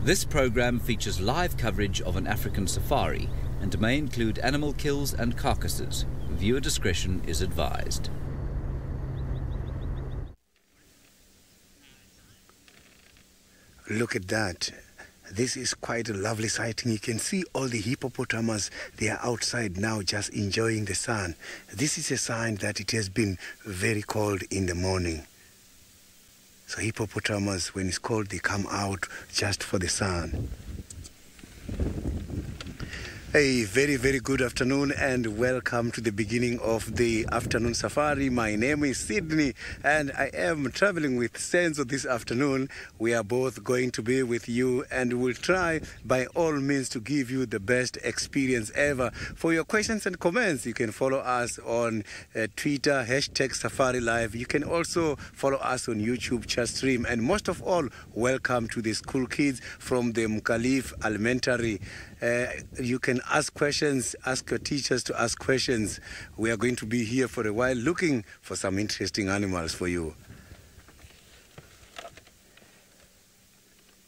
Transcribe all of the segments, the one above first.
This program features live coverage of an African safari and may include animal kills and carcasses. Viewer discretion is advised. Look at that. This is quite a lovely sighting. You can see all the hippopotamus. They are outside now just enjoying the sun. This is a sign that it has been very cold in the morning. So hippopotamus, when it's cold, they come out just for the sun. A very, very good afternoon and welcome to the beginning of the afternoon safari. My name is Sydney and I am traveling with Senzo this afternoon. We are both going to be with you and we'll try by all means to give you the best experience ever. For your questions and comments, you can follow us on Twitter, #SafariLive. You can also follow us on YouTube chat stream. And most of all, welcome to the school kids from the Mkalif Elementary. You can ask questions, ask your teachers to ask questions. We are going to be here for a while looking for some interesting animals for you.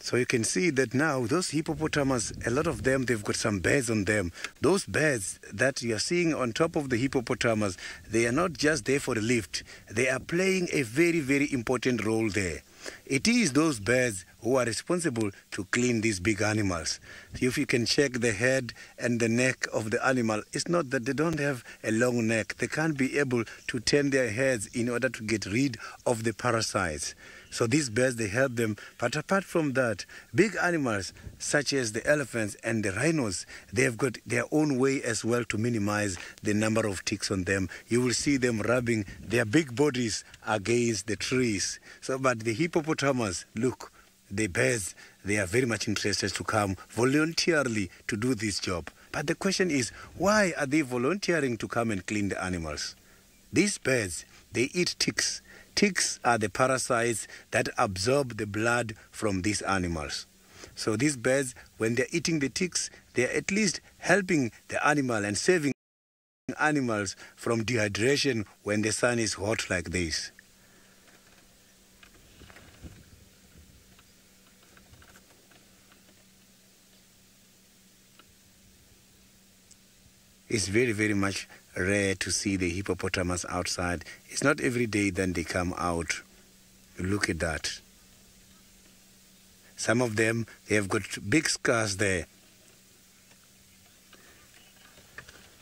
So you can see that now those hippopotamus, a lot of them, they've got some beds on them. Those beds that you are seeing on top of the hippopotamus, they are not just there for a lift. They are playing a very, very important role there. It is those birds who are responsible to clean these big animals. If you can check the head and the neck of the animal, it's not that they don't have a long neck. They can't be able to turn their heads in order to get rid of the parasites. So these birds, they help them. But apart from that, big animals such as the elephants and the rhinos, they have got their own way as well to minimize the number of ticks on them. You will see them rubbing their big bodies against the trees. So, but the hippopotamus, look, the birds, they are very much interested to come voluntarily to do this job. But the question is, why are they volunteering to come and clean the animals? These birds, they eat ticks. Ticks are the parasites that absorb the blood from these animals. So these birds, when they're eating the ticks, they're at least helping the animal and saving animals from dehydration when the sun is hot like this. It's very, very much rare to see the hippopotamus outside. It's not every day then they come out. Look at that. Some of them, they have got big scars there.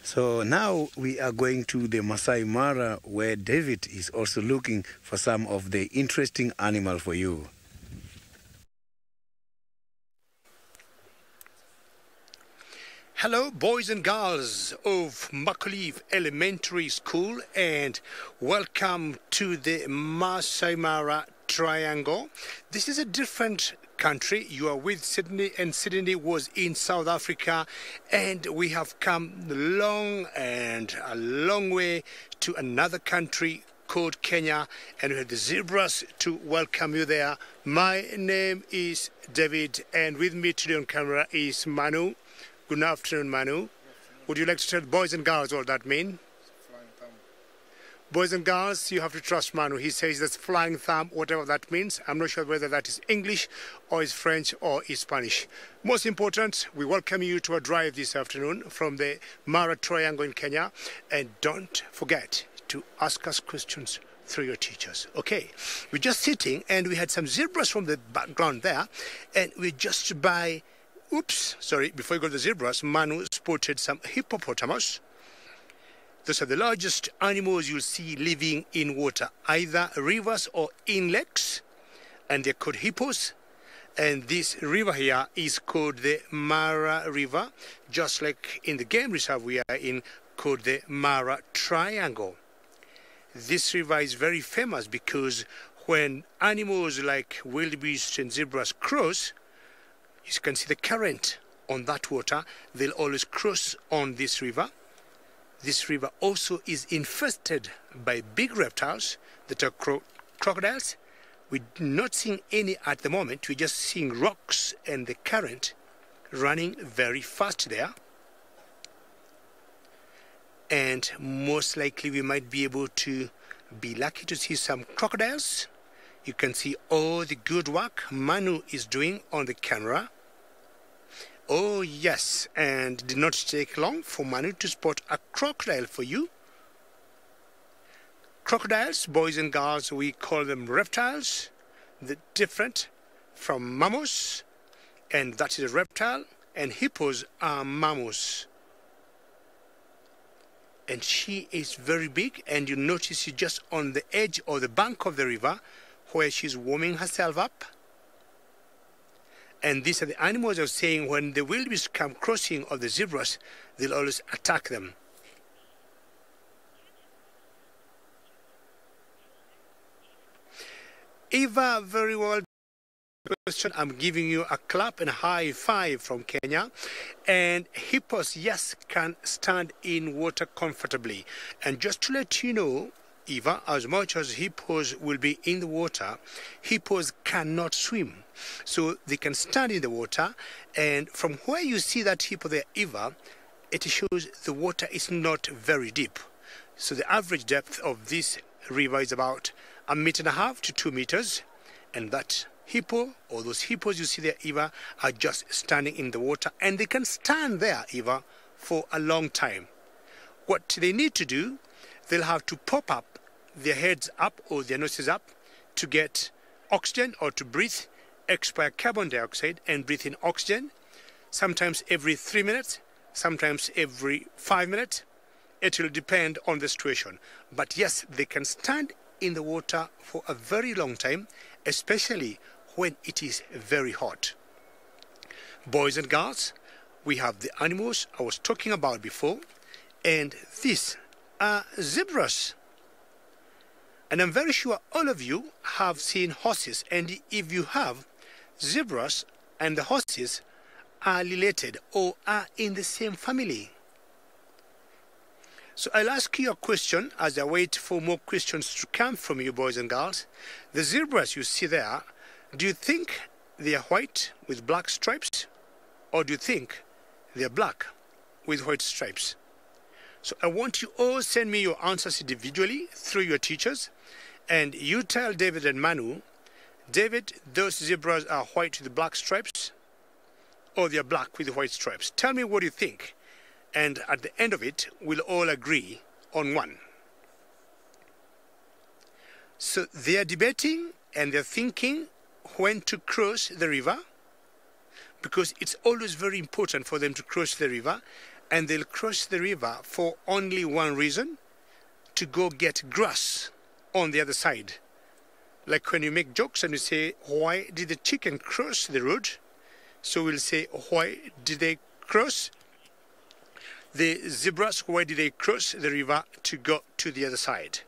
So now we are going to the Masai Mara where David is also looking for some of the interesting animals for you. Hello, boys and girls of Mkalif Elementary School, and welcome to the Masai Mara Triangle. This is a different country. You are with Sydney, and Sydney was in South Africa, and we have come a long way to another country called Kenya, and we have the zebras to welcome you there. My name is David, and with me today on camera is Manu. Good afternoon, Manu. Would you like to tell boys and girls what that means? Flying thumb. Boys and girls, you have to trust Manu. He says that's flying thumb, whatever that means. I'm not sure whether that is English or is French or is Spanish. Most important, we welcome you to a drive this afternoon from the Mara Triangle in Kenya. And don't forget to ask us questions through your teachers. Okay, we're just sitting and we had some zebras from the background there, and we're just by... Oops, sorry, before you go to the zebras, Manu spotted some hippopotamus. Those are the largest animals you'll see living in water, either rivers or inlets, and they're called hippos. And this river here is called the Mara River, just like in the game reserve we are in, called the Mara Triangle. This river is very famous because when animals like wildebeest and zebras cross, you can see the current on that water. They'll always cross on this river. This river also is infested by big reptiles that are crocodiles. We're not seeing any at the moment. We're just seeing rocks and the current running very fast there. And most likely we might be able to be lucky to see some crocodiles. You can see all the good work Manu is doing on the camera. Oh yes, and it did not take long for Manu to spot a crocodile for you. Crocodiles, boys and girls, we call them reptiles. They're different from mammals, and that is a reptile, and hippos are mammals. And she is very big, and you notice she's just on the edge or the bank of the river where she's warming herself up. And these are the animals I was saying, when the wildebeest come crossing of the zebras, they'll always attack them. Eva, very well. Question. I'm giving you a clap and a high five from Kenya. And hippos, yes, can stand in water comfortably. And just to let you know, Eva, as much as hippos will be in the water, hippos cannot swim. So they can stand in the water, and from where you see that hippo there, Eva, it shows the water is not very deep. So the average depth of this river is about 1.5 meters to 2 meters, and that hippo, or those hippos you see there, Eva, are just standing in the water, and they can stand there, Eva, for a long time. What they need to do, they'll have to pop up their heads up or their noses up to get oxygen or to breathe, expire carbon dioxide and breathe in oxygen, sometimes every 3 minutes, sometimes every 5 minutes. It will depend on the situation. But yes, they can stand in the water for a very long time, especially when it is very hot. Boys and girls, we have the animals I was talking about before, and these are zebras. And I'm very sure all of you have seen horses, and if you have, zebras and the horses are related or are in the same family. So I'll ask you a question as I wait for more questions to come from you, boys and girls. The zebras you see there, do you think they are white with black stripes, or do you think they are black with white stripes? So I want you all send me your answers individually through your teachers, and you tell David and Manu, David, those zebras are white with black stripes, or they are black with white stripes. Tell me what you think, and at the end of it, we'll all agree on one. So they are debating and they're thinking when to cross the river, because it's always very important for them to cross the river, and they'll cross the river for only one reason: to go get grass on the other side. Like when you make jokes and you say, why did the chicken cross the road? So we'll say, why did they cross? The zebras, why did they cross the river to go to the other side?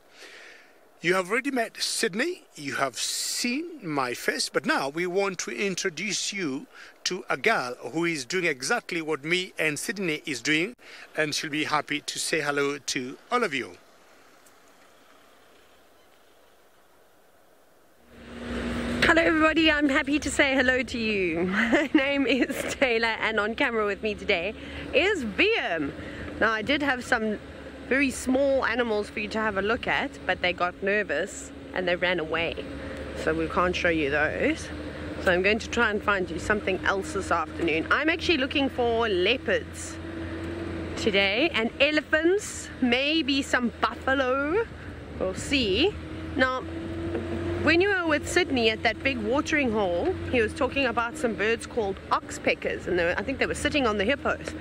You have already met Sydney, you have seen my face, but now we want to introduce you to a girl who is doing exactly what me and Sydney is doing, and she'll be happy to say hello to all of you. Hello everybody, I'm happy to say hello to you. My name is Taylor, and on camera with me today is VM. Now, I did have some very small animals for you to have a look at, but they got nervous and they ran away, so we can't show you those. So I'm going to try and find you something else this afternoon. I'm actually looking for leopards today, and elephants, maybe some buffalo, we'll see. Now, when you were with Sydney at that big watering hole, he was talking about some birds called oxpeckers, and I think they were sitting on the hippos.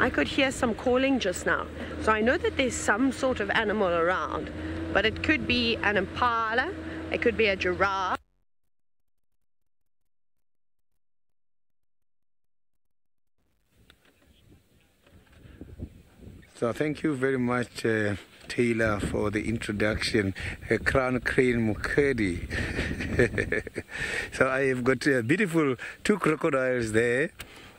I could hear some calling just now, so I know that there's some sort of animal around, but it could be an impala, it could be a giraffe. So thank you very much, Taylor, for the introduction. Crown Crane Mukherjee. So I have got beautiful 2 crocodiles there.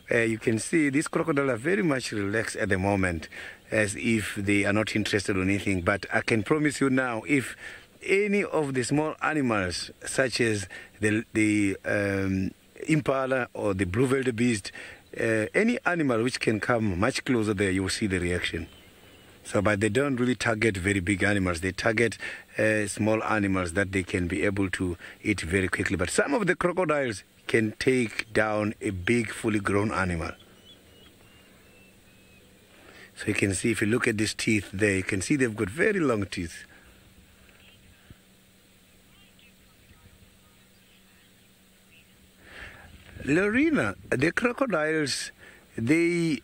You can see these crocodiles are very much relaxed at the moment, as if they are not interested in anything. But I can promise you now, if any of the small animals, such as the impala or the blue wildebeest, any animal which can come much closer there, you will see the reaction. So, but they don't really target very big animals. They target small animals that they can be able to eat very quickly. But some of the crocodiles can take down a big, fully grown animal. So you can see, if you look at these teeth there, you can see they've got very long teeth. Lorena, the crocodiles, they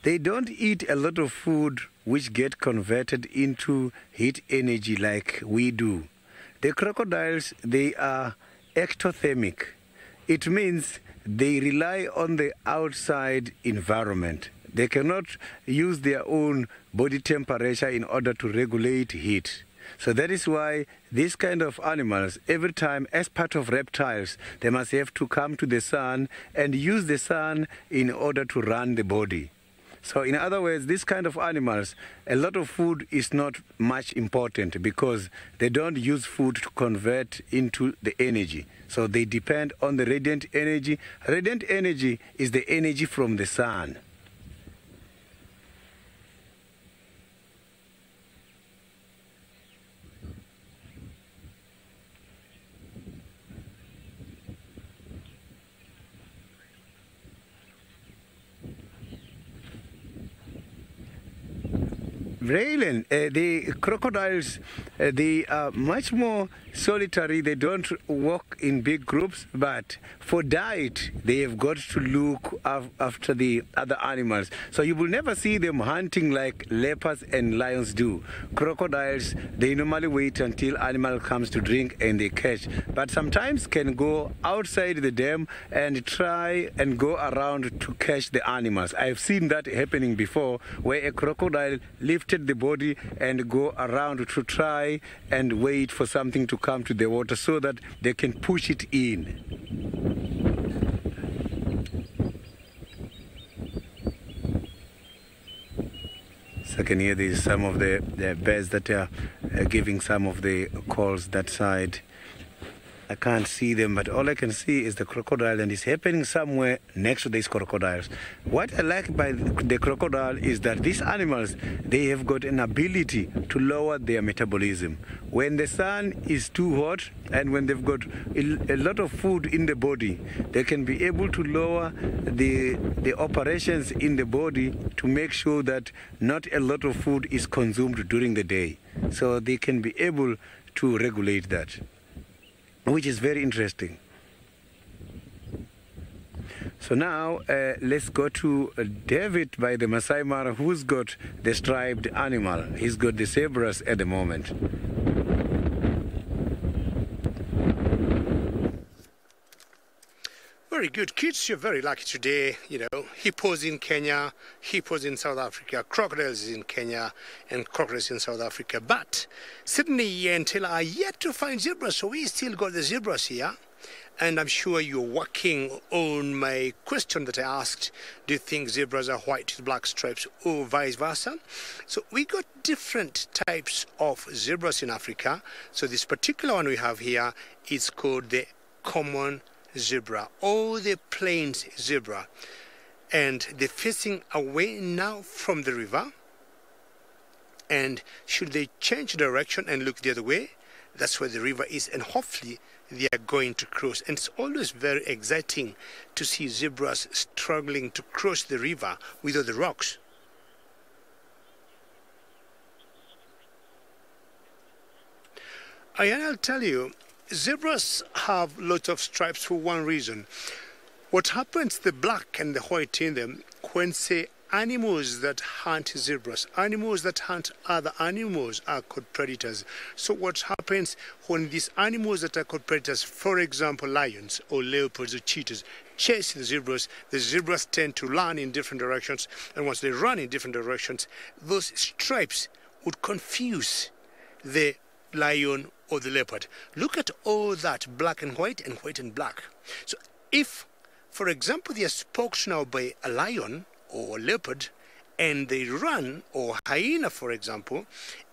don't eat a lot of food which get converted into heat energy like we do. The crocodiles, they are ectothermic. It means they rely on the outside environment. They cannot use their own body temperature in order to regulate heat. So that is why these kind of animals, every time as part of reptiles, they must have to come to the sun and use the sun in order to run the body. So in other words, this kind of animals, a lot of food is not much important because they don't use food to convert into the energy. So they depend on the radiant energy. Radiant energy is the energy from the sun. Raylan, the crocodiles, they are much more solitary. They don't walk in big groups, but for diet, they have got to look after the other animals. So you will never see them hunting like leopards and lions do. Crocodiles, they normally wait until animal comes to drink and they catch, but sometimes can go outside the dam and try and go around to catch the animals. I've seen that happening before, where a crocodile lifted the body and go around to try and wait for something to come to the water so that they can push it in. So I can hear these some of the birds that are giving some of the calls that side. I can't see them, but all I can see is the crocodile, and it's happening somewhere next to these crocodiles. What I like by the crocodile is that these animals, they have got an ability to lower their metabolism. When the sun is too hot and when they've got a lot of food in the body, they can be able to lower the operations in the body to make sure that not a lot of food is consumed during the day. So they can be able to regulate that, which is very interesting. So now let's go to David by the Masai Mara, who's got the striped animal. He's got the zebras at the moment. Very good. Kids, you're very lucky today. You know, hippos in Kenya, hippos in South Africa, crocodiles in Kenya, and crocodiles in South Africa. But Sydney and Taylor are yet to find zebras, so we still got the zebras here. And I'm sure you're working on my question that I asked, do you think zebras are white with black stripes or vice versa? So we got different types of zebras in Africa. So this particular one we have here is called the common zebra or the plains zebra. And they're facing away now from the river. And should they change direction and look the other way, that's where the river is, and hopefully they are going to cross. And it's always very exciting to see zebras struggling to cross the river with all the rocks. And I'll tell you, zebras have lots of stripes for one reason. What happens, the black and the white in them, when say animals that hunt zebras, animals that hunt other animals are called predators. So what happens when these animals that are called predators, for example lions or leopards or cheetahs, chase the zebras tend to run in different directions, and once they run in different directions, those stripes would confuse the lion or the leopard. Look at all that black and white and black. So if, for example, they are spoked now by a lion or a leopard, and they run, or hyena for example,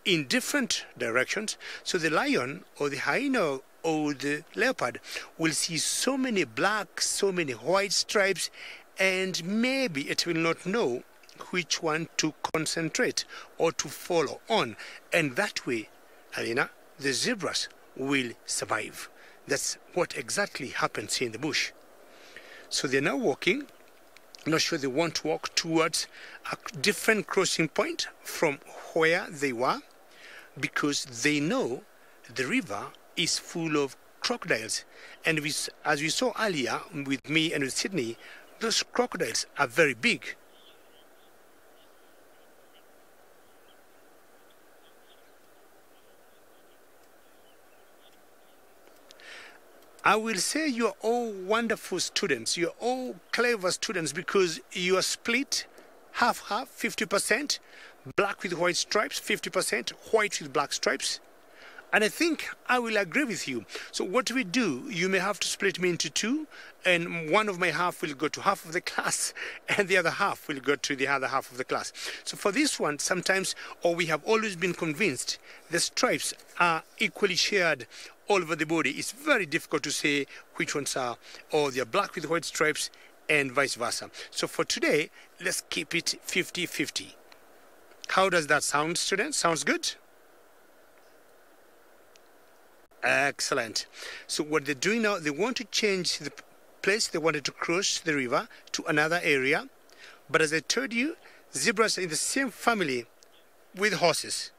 in different directions, so the lion or the hyena or the leopard will see so many black, so many white stripes, and maybe it will not know which one to concentrate or to follow on. And that way, Alina, the zebras will survive. That's what exactly happens here in the bush. So they're now walking, I'm not sure they want to walk towards a different crossing point from where they were, because they know the river is full of crocodiles. And as we saw earlier with me and with Sydney, those crocodiles are very big. I will say you are all wonderful students. You are all clever students because you are split half-half, 50%, black with white stripes, 50%, white with black stripes. And I think I will agree with you. So what we do, you may have to split me into two, and one of my half will go to half of the class, and the other half will go to the other half of the class. So for this one, sometimes, or we have always been convinced, the stripes are equally shared all over the body. It's very difficult to say which ones are, or they are black with white stripes, and vice versa. So for today, let's keep it 50-50. How does that sound, students? Sounds good? Excellent. So what they're doing now, they want to change the place they wanted to cross the river to another area. But as I told you, zebras are in the same family with horses.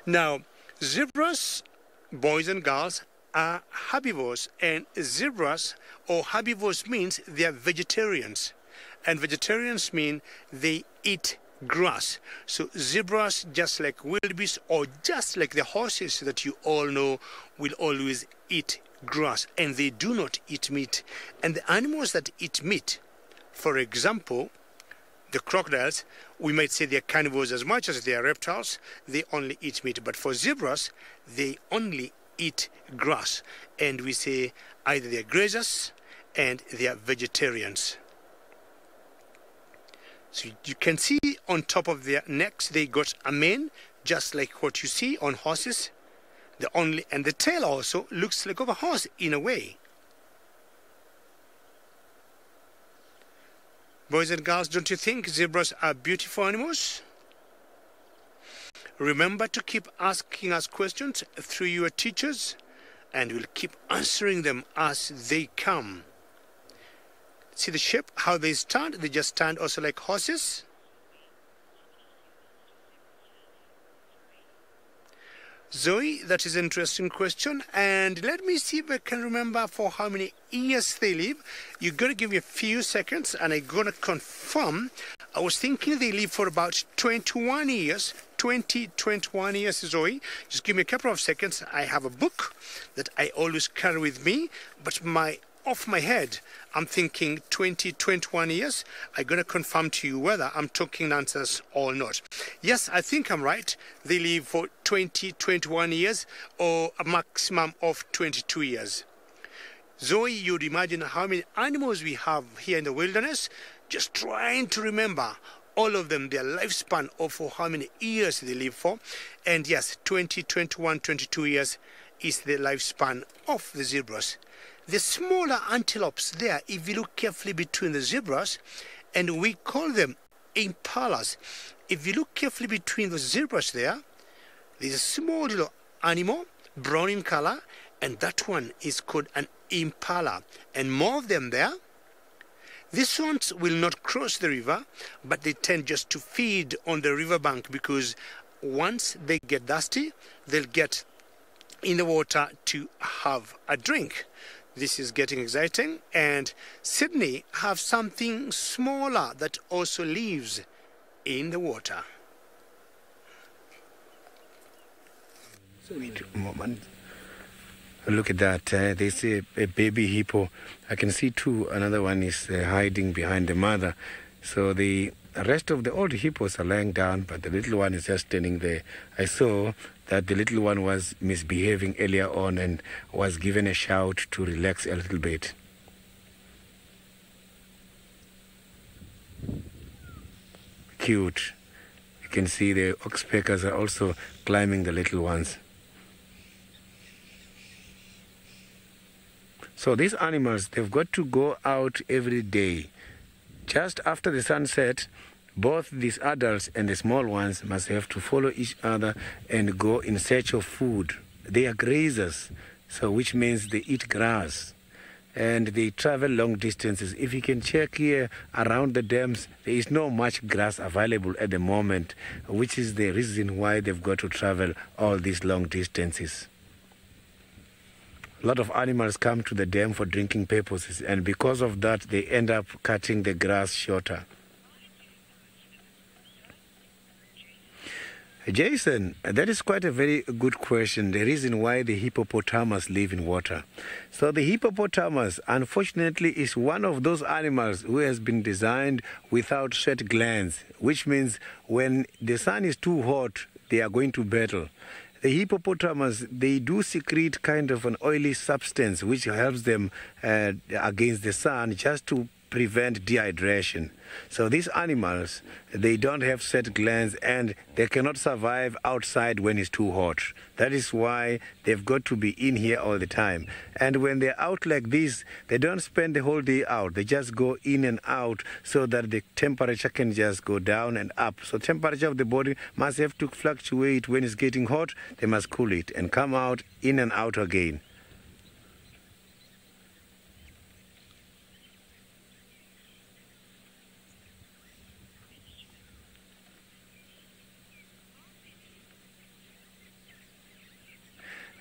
Now, zebras, boys and girls, are herbivores, and zebras or herbivores means they are vegetarians, and vegetarians mean they eat grass. So zebras, just like wildebeest or just like the horses that you all know, will always eat grass, and they do not eat meat. And the animals that eat meat, for example, the crocodiles, we might say they are carnivores as much as they are reptiles. They only eat meat. But for zebras, they only eat grass, and we say either they are grazers and they are vegetarians. So you can see on top of their necks they got a mane, just like what you see on horses. And the tail also looks like of a horse in a way. Boys and girls, don't you think zebras are beautiful animals? Remember to keep asking us questions through your teachers, and we'll keep answering them as they come. See the shape, how they stand? They just stand also like horses. Zoe, that is an interesting question. And let me see if I can remember for how many years they live. You're going to give me a few seconds and I'm going to confirm. I was thinking they live for about 21 years. 21 years, Zoe. Just give me a couple of seconds. I have a book that I always carry with me, but off my head, I'm thinking 21 years. I'm going to confirm to you whether I'm talking nonsense or not. Yes, I think I'm right. They live for 21 years or a maximum of 22 years. Zoe, you'd imagine how many animals we have here in the wilderness. Just trying to remember all of them, their lifespan of for how many years they live for. And yes, 21, 22 years is the lifespan of the zebras. The smaller antelopes there, if you look carefully between the zebras, and we call them impalas. If you look carefully between the zebras there, there's a small little animal, brown in color, and that one is called an impala. And more of them there. These ones will not cross the river, but they tend just to feed on the riverbank, because once they get thirsty, they'll get in the water to have a drink. This is getting exciting. And Sydney have something smaller that also lives in the water. Wait a moment. Look at that. They say a baby hippo. I can see two. Another one is hiding behind the mother. So the rest of the old hippos are lying down, but the little one is just standing there. I saw that the little one was misbehaving earlier on and was given a shout to relax a little bit. Cute. You can see the oxpeckers are also climbing the little ones. So these animals, they've got to go out every day. Just after the sunset, both these adults and the small ones must have to follow each other and go in search of food. They are grazers, so which means they eat grass. and they travel long distances. If you can check here around the dams, there is not much grass available at the moment, which is the reason why they've got to travel all these long distances. A lot of animals come to the dam for drinking purposes, and because of that, they end up cutting the grass shorter. Jason, that is quite a very good question, the reason why the hippopotamus live in water. So the hippopotamus, unfortunately, is one of those animals who has been designed without sweat glands, which means when the sun is too hot, they are going to battle. The hippopotamus, they do secrete kind of an oily substance which helps them against the sun just to prevent dehydration. So these animals, they don't have sweat glands and they cannot survive outside when it's too hot. That is why they've got to be in here all the time. And when they're out like this, they don't spend the whole day out. They just go in and out so that the temperature can just go down and up. So temperature of the body must have to fluctuate. When it's getting hot, they must cool it and come out, in and out again.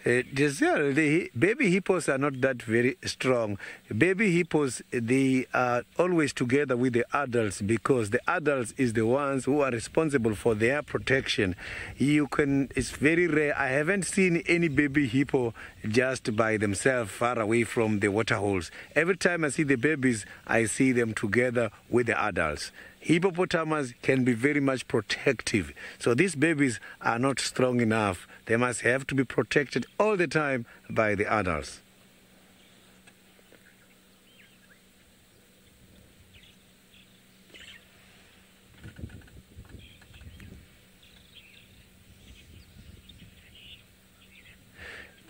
The baby hippos are not that very strong. Baby hippos, they are always together with the adults because the adults is the ones who are responsible for their protection. It's very rare. I haven't seen any baby hippo just by themselves far away from the water holes. Every time I see the babies, I see them together with the adults. Hippopotamus can be very much protective. So these babies are not strong enough. They must have to be protected all the time by the adults.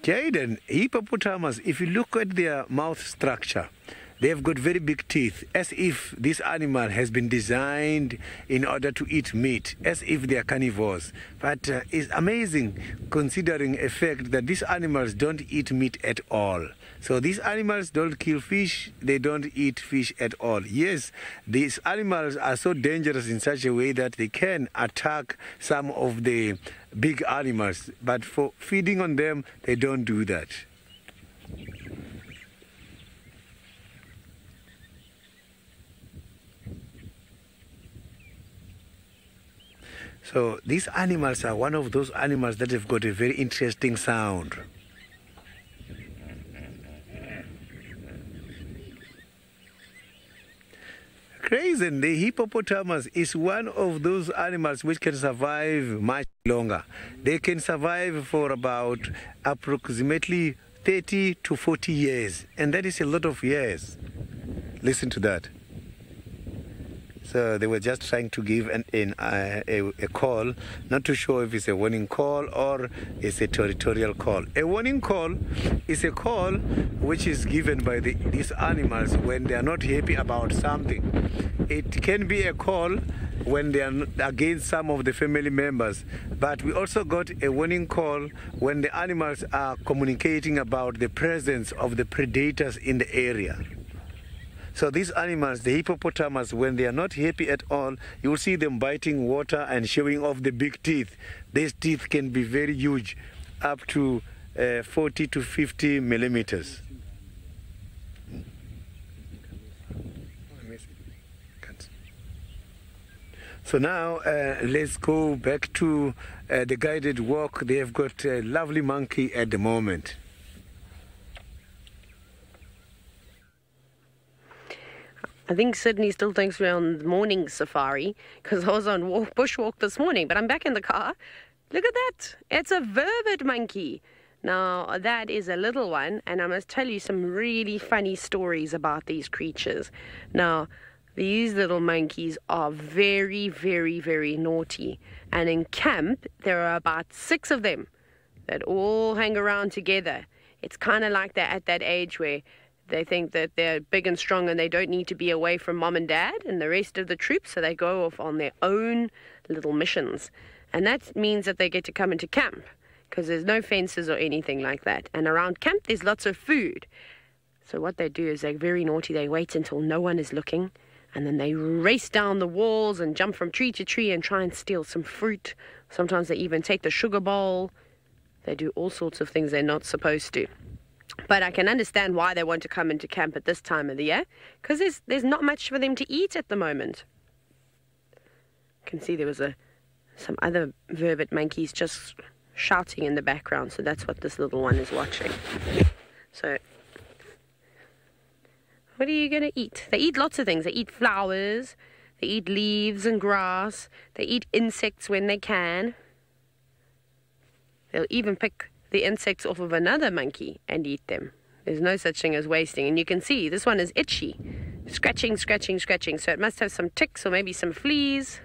Jaden, hippopotamus, if you look at their mouth structure, they've got very big teeth, as if this animal has been designed in order to eat meat, as if they are carnivores. But it's amazing considering a fact that these animals don't eat meat at all. So these animals don't kill fish, they don't eat fish at all. Yes, these animals are so dangerous in such a way that they can attack some of the big animals, but for feeding on them, they don't do that. So these animals are one of those animals that have got a very interesting sound. Crazy, the hippopotamus is one of those animals which can survive much longer. They can survive for about approximately 30 to 40 years, and that is a lot of years. Listen to that. So they were just trying to give a call, not too sure if it's a warning call or it's a territorial call. A warning call is a call which is given by these animals when they are not happy about something. It can be a call when they are against some of the family members, but we also got a warning call when the animals are communicating about the presence of the predators in the area. So these animals, the hippopotamus, when they are not happy at all, you will see them biting water and showing off the big teeth. These teeth can be very huge, up to 40 to 50 millimeters. So now let's go back to the guided walk. They have got a lovely monkey at the moment. I think Sydney still thinks we're on the morning safari because I was on bushwalk this morning, but I'm back in the car. Look at that. It's a vervet monkey. Now, that is a little one, and I must tell you some really funny stories about these creatures. Now, these little monkeys are very, very, very naughty. And in camp, there are about 6 of them that all hang around together. It's kind of like they're at that age where they think that they're big and strong and they don't need to be away from mom and dad and the rest of the troops, so they go off on their own little missions. And that means that they get to come into camp because there's no fences or anything like that. And around camp, there's lots of food. So what they do is they're very naughty. They wait until no one is looking, and then they race down the walls and jump from tree to tree and try and steal some fruit. Sometimes they even take the sugar bowl. They do all sorts of things they're not supposed to. But I can understand why they want to come into camp at this time of the year, because there's not much for them to eat at the moment. You can see there was some other vervet monkeys just shouting in the background, so that's what this little one is watching. So what are you going to eat? They eat lots of things. They eat flowers, they eat leaves and grass, they eat insects when they can. They'll even pick the insects off of another monkey and eat them. There's no such thing as wasting. And you can see this one is itchy. Scratching, scratching, scratching. So it must have some ticks or maybe some fleas.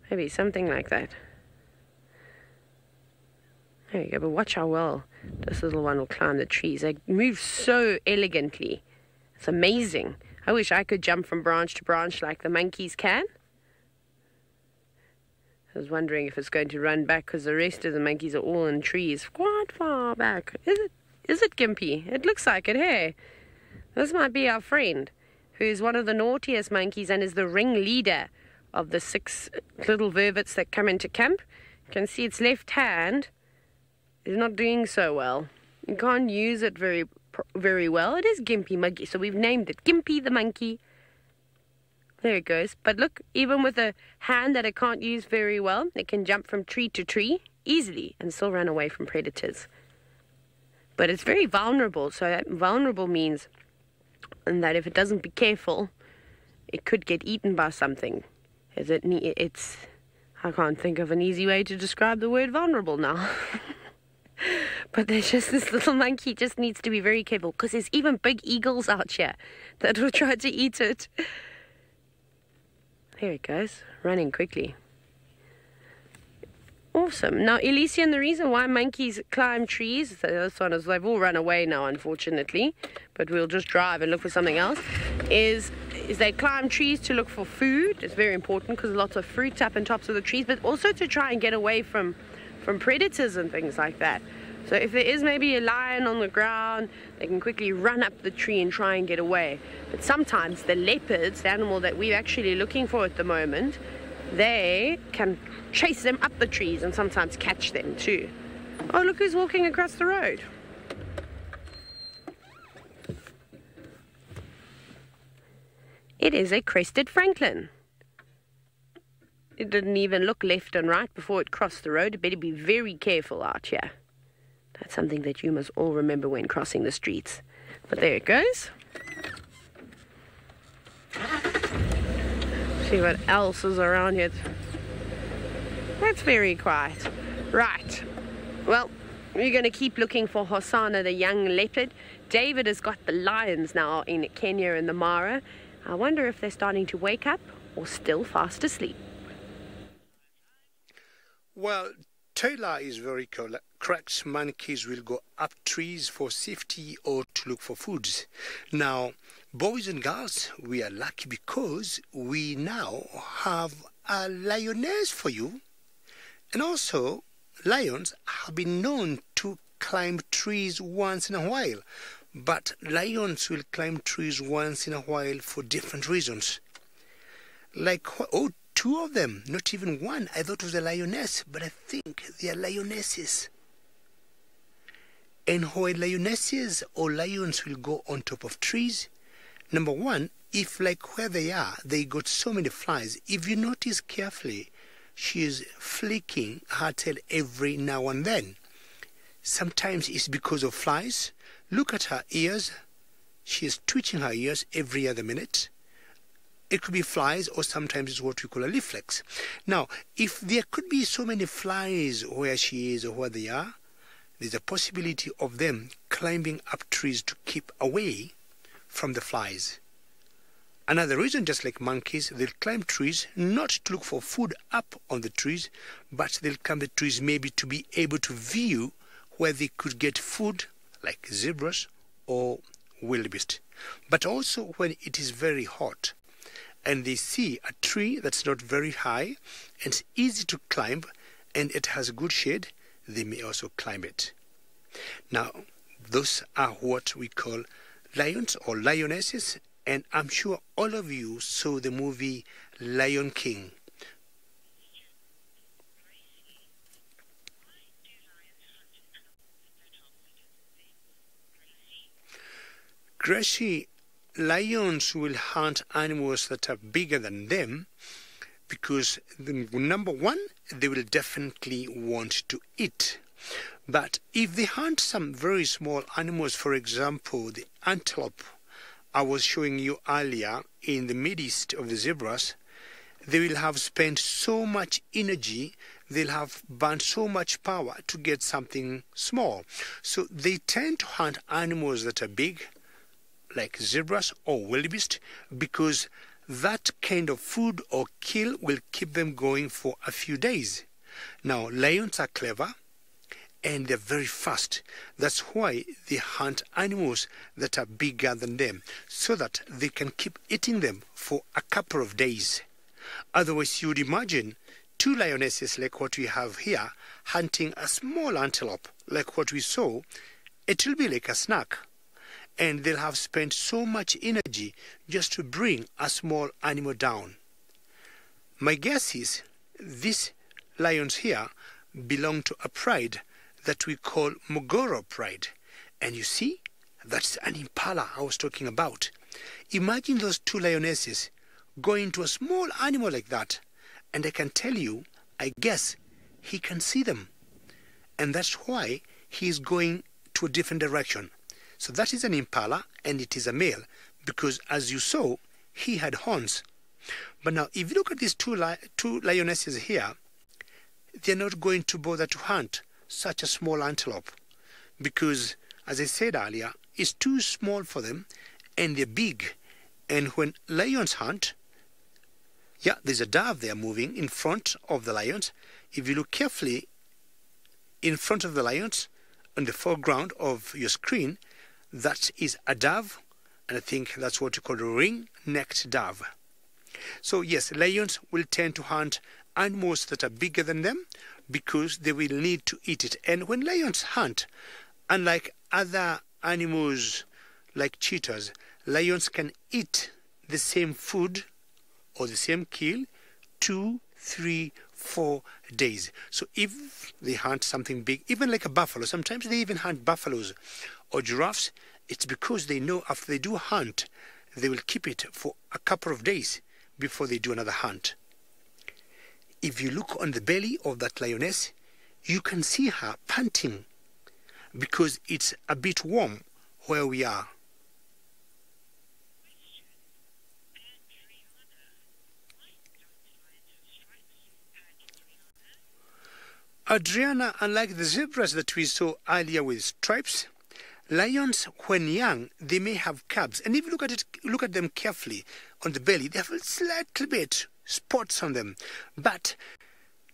Maybe something like that. There you go. But watch how well this little one will climb the trees. They move so elegantly. It's amazing. I wish I could jump from branch to branch like the monkeys can. I was wondering if it's going to run back because the rest of the monkeys are all in trees quite far back. Is it Gimpy? It looks like it, hey? This might be our friend, who is one of the naughtiest monkeys and is the ringleader of the 6 little vervets that come into camp. You can see its left hand is not doing so well. You can't use it very well. It is Gimpy Monkey, so we've named it Gimpy the Monkey. There it goes. But look, even with a hand that it can't use very well, it can jump from tree to tree easily and still run away from predators. But it's very vulnerable. So that vulnerable means that if it doesn't be careful, it could get eaten by something. I can't think of an easy way to describe the word vulnerable now. But there's just this little monkey just needs to be very careful, because there's even big eagles out here that will try to eat it. There it goes, running quickly. Awesome. Now, Elysian, the reason why monkeys climb trees, so this one is, they've all run away now, unfortunately, but we'll just drive and look for something else, is they climb trees to look for food. It's very important because lots of fruit up on tops of the trees, but also to try and get away from predators and things like that. So if there is maybe a lion on the ground, they can quickly run up the tree and try and get away. But sometimes the leopards, the animal that we're actually looking for at the moment, they can chase them up the trees and sometimes catch them too. Oh, look who's walking across the road. It is a crested francolin. It didn't even look left and right before it crossed the road. You better be very careful out here. That's something that you must all remember when crossing the streets. But there it goes. See what else is around here. That's very quiet. Right. Well, we're going to keep looking for Hosanna, the young leopard. David has got the lions now in Kenya and the Mara. I wonder if they're starting to wake up or still fast asleep. Well, Taylor is very correct. Monkeys will go up trees for safety or to look for foods. Now, boys and girls, we are lucky because we now have a lioness for you. And also, lions have been known to climb trees once in a while. But lions will climb trees once in a while for different reasons. Like, two of them, not even one. I thought it was a lioness, but I think they are lionesses. And why lionesses or lions will go on top of trees? Number one, if like where they are, they got so many flies. If you notice carefully, she is flicking her tail every now and then. Sometimes it's because of flies. Look at her ears. She is twitching her ears every other minute. It could be flies, or sometimes it's what we call a leaf flex. Now, if there could be so many flies where she is or where they are, there's a possibility of them climbing up trees to keep away from the flies. Another reason, just like monkeys, they'll climb trees not to look for food up on the trees, but they'll climb the trees maybe to be able to view where they could get food, like zebras or wildebeest. But also when it is very hot, and they see a tree that's not very high and it's easy to climb and it has a good shade, they may also climb it. Now, Those are what we call lions or lionesses, and I'm sure all of you saw the movie Lion King. Gracie, lions will hunt animals that are bigger than them because, number one, they will definitely want to eat. But if they hunt some very small animals, for example, the antelope I was showing you earlier in the midst of the zebras, they will have spent so much energy, they'll have burnt so much power to get something small. So they tend to hunt animals that are big, like zebras or wildebeest, because that kind of food or kill will keep them going for a few days. Now, lions are clever and they're very fast. That's why they hunt animals that are bigger than them, so that they can keep eating them for a couple of days. Otherwise, you would imagine two lionesses like what we have here hunting a small antelope like what we saw. It will be like a snack, and they'll have spent so much energy just to bring a small animal down. My guess is these lions here belong to a pride that we call Mogoro pride. And you see, that's an impala I was talking about. Imagine those two lionesses going to a small animal like that, and I can tell you, I guess he can see them. And that's why he is going to a different direction. So that is an impala, and it is a male, because as you saw, he had horns. But now, if you look at these two lionesses here, they're not going to bother to hunt such a small antelope, because, as I said earlier, it's too small for them, and they're big. And when lions hunt, yeah, there's a dove there moving in front of the lions. If you look carefully, in front of the lions, on the foreground of your screen, that is a dove, and I think that's what you call a ring-necked dove. So yes, lions will tend to hunt animals that are bigger than them because they will need to eat it. And when lions hunt, unlike other animals like cheetahs, lions can eat the same food or the same kill 2, 3, 4 days. So if they hunt something big, even like a buffalo, sometimes they even hunt buffaloes or giraffes, it's because they know after they do hunt, they will keep it for a couple of days before they do another hunt. If you look on the belly of that lioness, you can see her panting because it's a bit warm where we are. Adriana, unlike the zebras that we saw earlier with stripes, lions, when young, they may have cubs. And if you look at them carefully on the belly, they have a slightly bit spots on them. But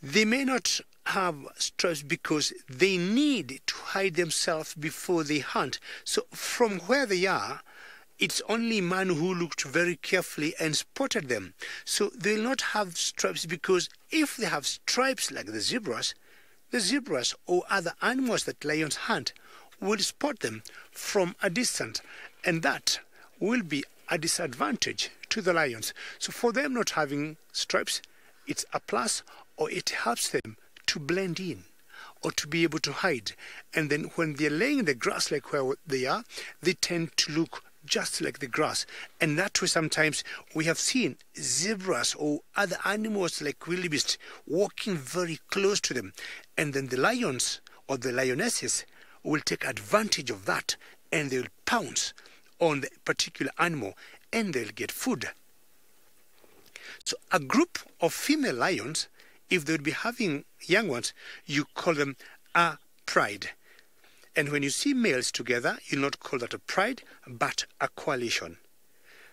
they may not have stripes because they need to hide themselves before they hunt. So from where they are, it's only man who looked very carefully and spotted them. So they'll not have stripes, because if they have stripes like the zebras or other animals that lions hunt will spot them from a distance, and that will be a disadvantage to the lions. So for them not having stripes, it's a plus, or it helps them to blend in or to be able to hide. And then when they're laying in the grass like where they are, they tend to look just like the grass. And that way sometimes we have seen zebras or other animals like wildebeest walking very close to them. And then the lions or the lionesses will take advantage of that, and they'll pounce on the particular animal and they'll get food. So a group of female lions, if they'll be having young ones, you call them a pride. And when you see males together, you'll not call that a pride, but a coalition.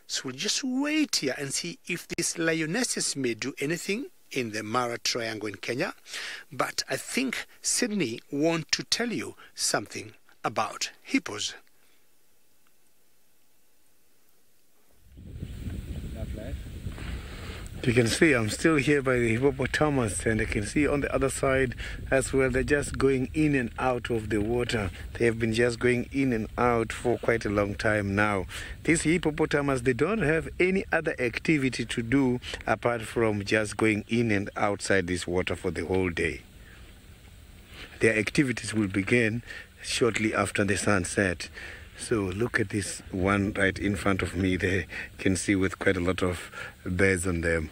So we'll just wait here and see if these lionesses may do anything in the Mara Triangle in Kenya. But I think Sydney wants to tell you something about hippos. You can see I'm still here by the hippopotamus, and I can see on the other side as well, they're just going in and out of the water. They have been just going in and out for quite a long time now. These hippopotamus, they don't have any other activity to do apart from just going in and outside this water for the whole day. Their activities will begin shortly after the sunset. So look at this one right in front of me there. You can see with quite a lot of birds on them.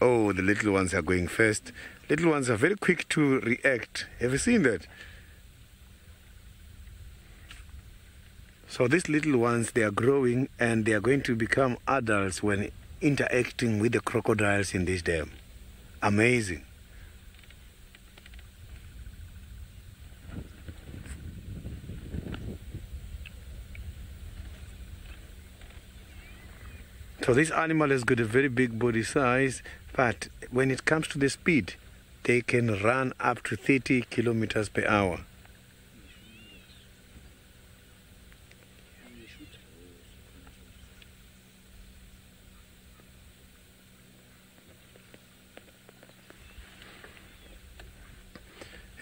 Oh, the little ones are going first. Little ones are very quick to react. Have you seen that? So these little ones, they are growing and they are going to become adults when interacting with the crocodiles in this dam. Amazing. So this animal has got a very big body size, but when it comes to the speed, they can run up to 30 kilometers per hour.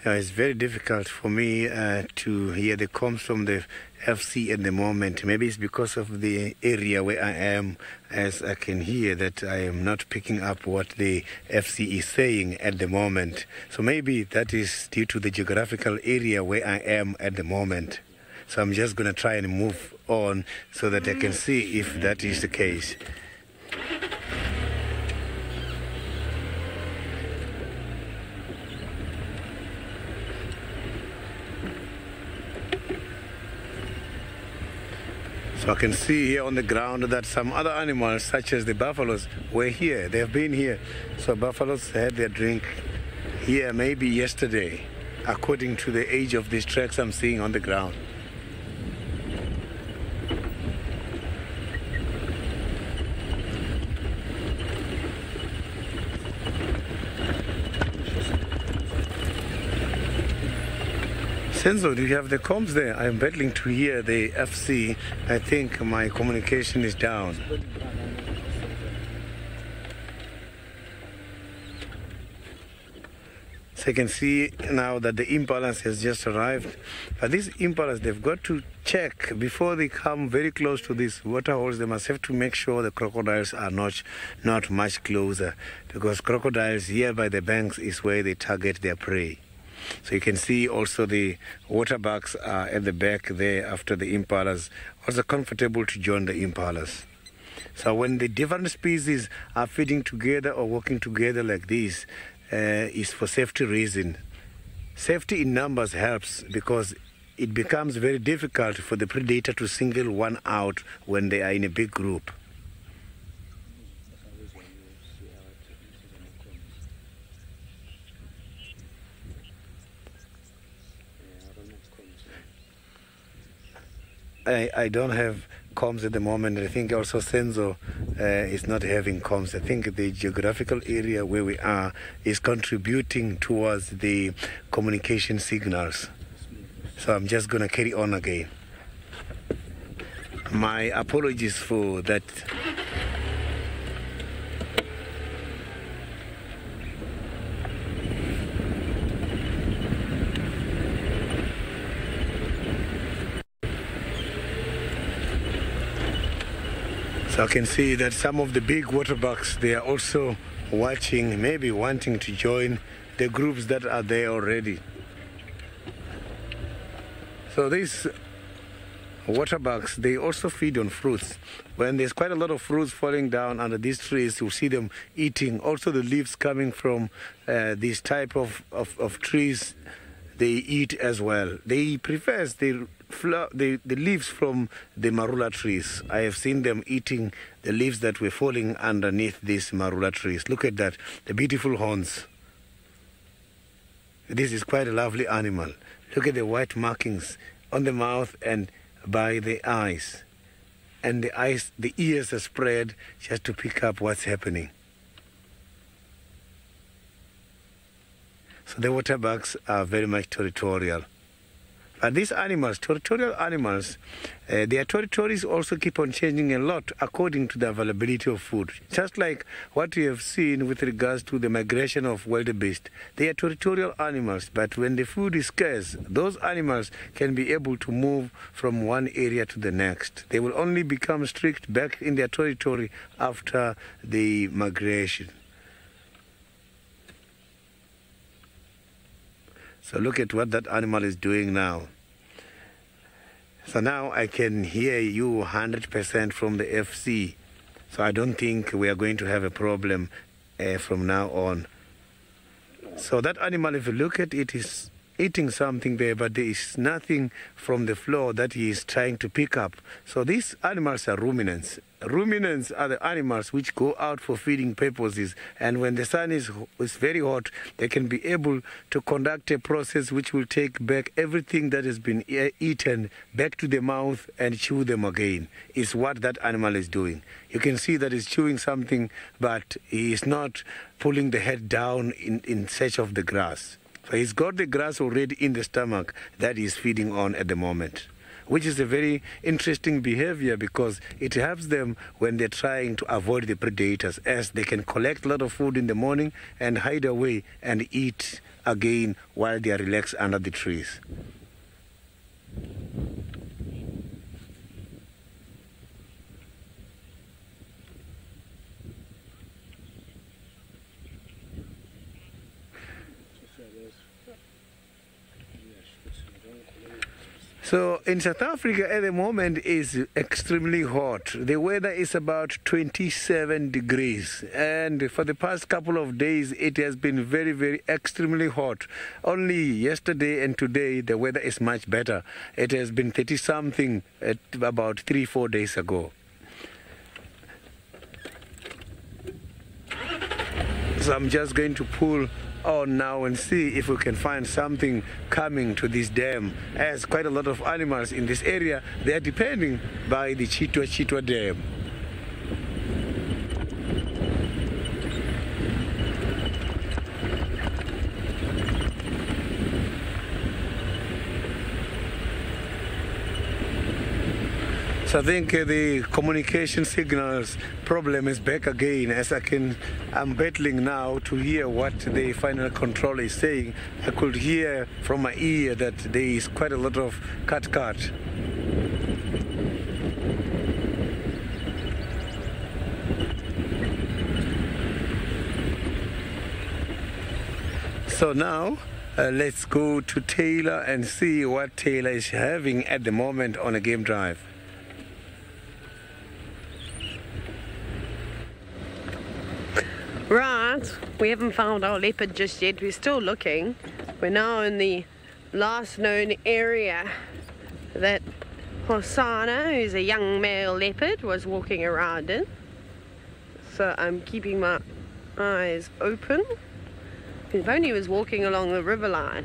It's very difficult for me to hear the comms from the FC at the moment. Maybe it's because of the area where I am, as I can hear that I am not picking up what the FC is saying at the moment. So maybe that is due to the geographical area where I am at the moment. So I'm just going to try and move on so that I can see if that is the case. So I can see here on the ground that some other animals, such as the buffaloes, were here. They have been here. So buffaloes had their drink here maybe yesterday, according to the age of these tracks I'm seeing on the ground. Senzo, do you have the comms there? I'm battling to hear the FC. I think my communication is down. So I can see now that the impalas has just arrived. But these impalas, they've got to check before they come very close to these water holes. They must have to make sure the crocodiles are not much closer, because crocodiles here by the banks is where they target their prey. So you can see also the water bugs are at the back there after the impalas, also comfortable to join the impalas. So when the different species are feeding together or working together like this, is for safety reason. Safety in numbers helps because it becomes very difficult for the predator to single one out when they are in a big group. I don't have comms at the moment. I think also Senzo is not having comms. I think the geographical area where we are is contributing towards the communication signals. So I'm just going to carry on again. My apologies for that. So I can see that some of the big water bugs, they are also watching, maybe wanting to join the groups that are there already. So these water bugs, they also feed on fruits. When there's quite a lot of fruits falling down under these trees, you'll see them eating. Also the leaves coming from this type of trees, they eat as well. They prefer the leaves from the marula trees. I have seen them eating the leaves that were falling underneath these marula trees. Look at that, the beautiful horns. This is quite a lovely animal. Look at the white markings on the mouth and by the eyes. And the ears are spread just to pick up what's happening. So the water bugs are very much territorial. But these animals, territorial animals, their territories also keep on changing a lot according to the availability of food. Just like what we have seen with regards to the migration of wildebeest. They are territorial animals, but when the food is scarce, those animals can be able to move from one area to the next. They will only become strict back in their territory after the migration. So look at what that animal is doing now. So now I can hear you 100% from the FC. So I don't think we are going to have a problem from now on. So that animal, if you look at it, is eating something there, but there is nothing from the floor that he is trying to pick up. So these animals are ruminants. Ruminants are the animals which go out for feeding purposes, and when the sun is very hot, they can be able to conduct a process which will take back everything that has been eaten back to the mouth and chew them again. Is what that animal is doing. You can see that he's chewing something, but he is not pulling the head down in search of the grass. So he's got the grass already in the stomach that he's feeding on at the moment, which is a very interesting behavior because it helps them when they're trying to avoid the predators, as they can collect a lot of food in the morning and hide away and eat again while they are relaxed under the trees. So in South Africa at the moment is extremely hot. The weather is about 27 degrees, and for the past couple of days it has been very, very extremely hot. Only yesterday and today the weather is much better. It has been 30 something at about 3-4 days ago. So I'm just going to pull on now and see if we can find something coming to this dam, as quite a lot of animals in this area, they are depending by the Chitwa Dam. So I think the communication signals problem is back again, as I'm battling now to hear what the final control is saying. I could hear from my ear that there is quite a lot of cut. So now let's go to Taylor and see what Taylor is having at the moment on a game drive. Right, we haven't found our leopard just yet. We're still looking. We're now in the last known area that Hosanna, who's a young male leopard, was walking around in. So I'm keeping my eyes open. If only he was walking along the river line.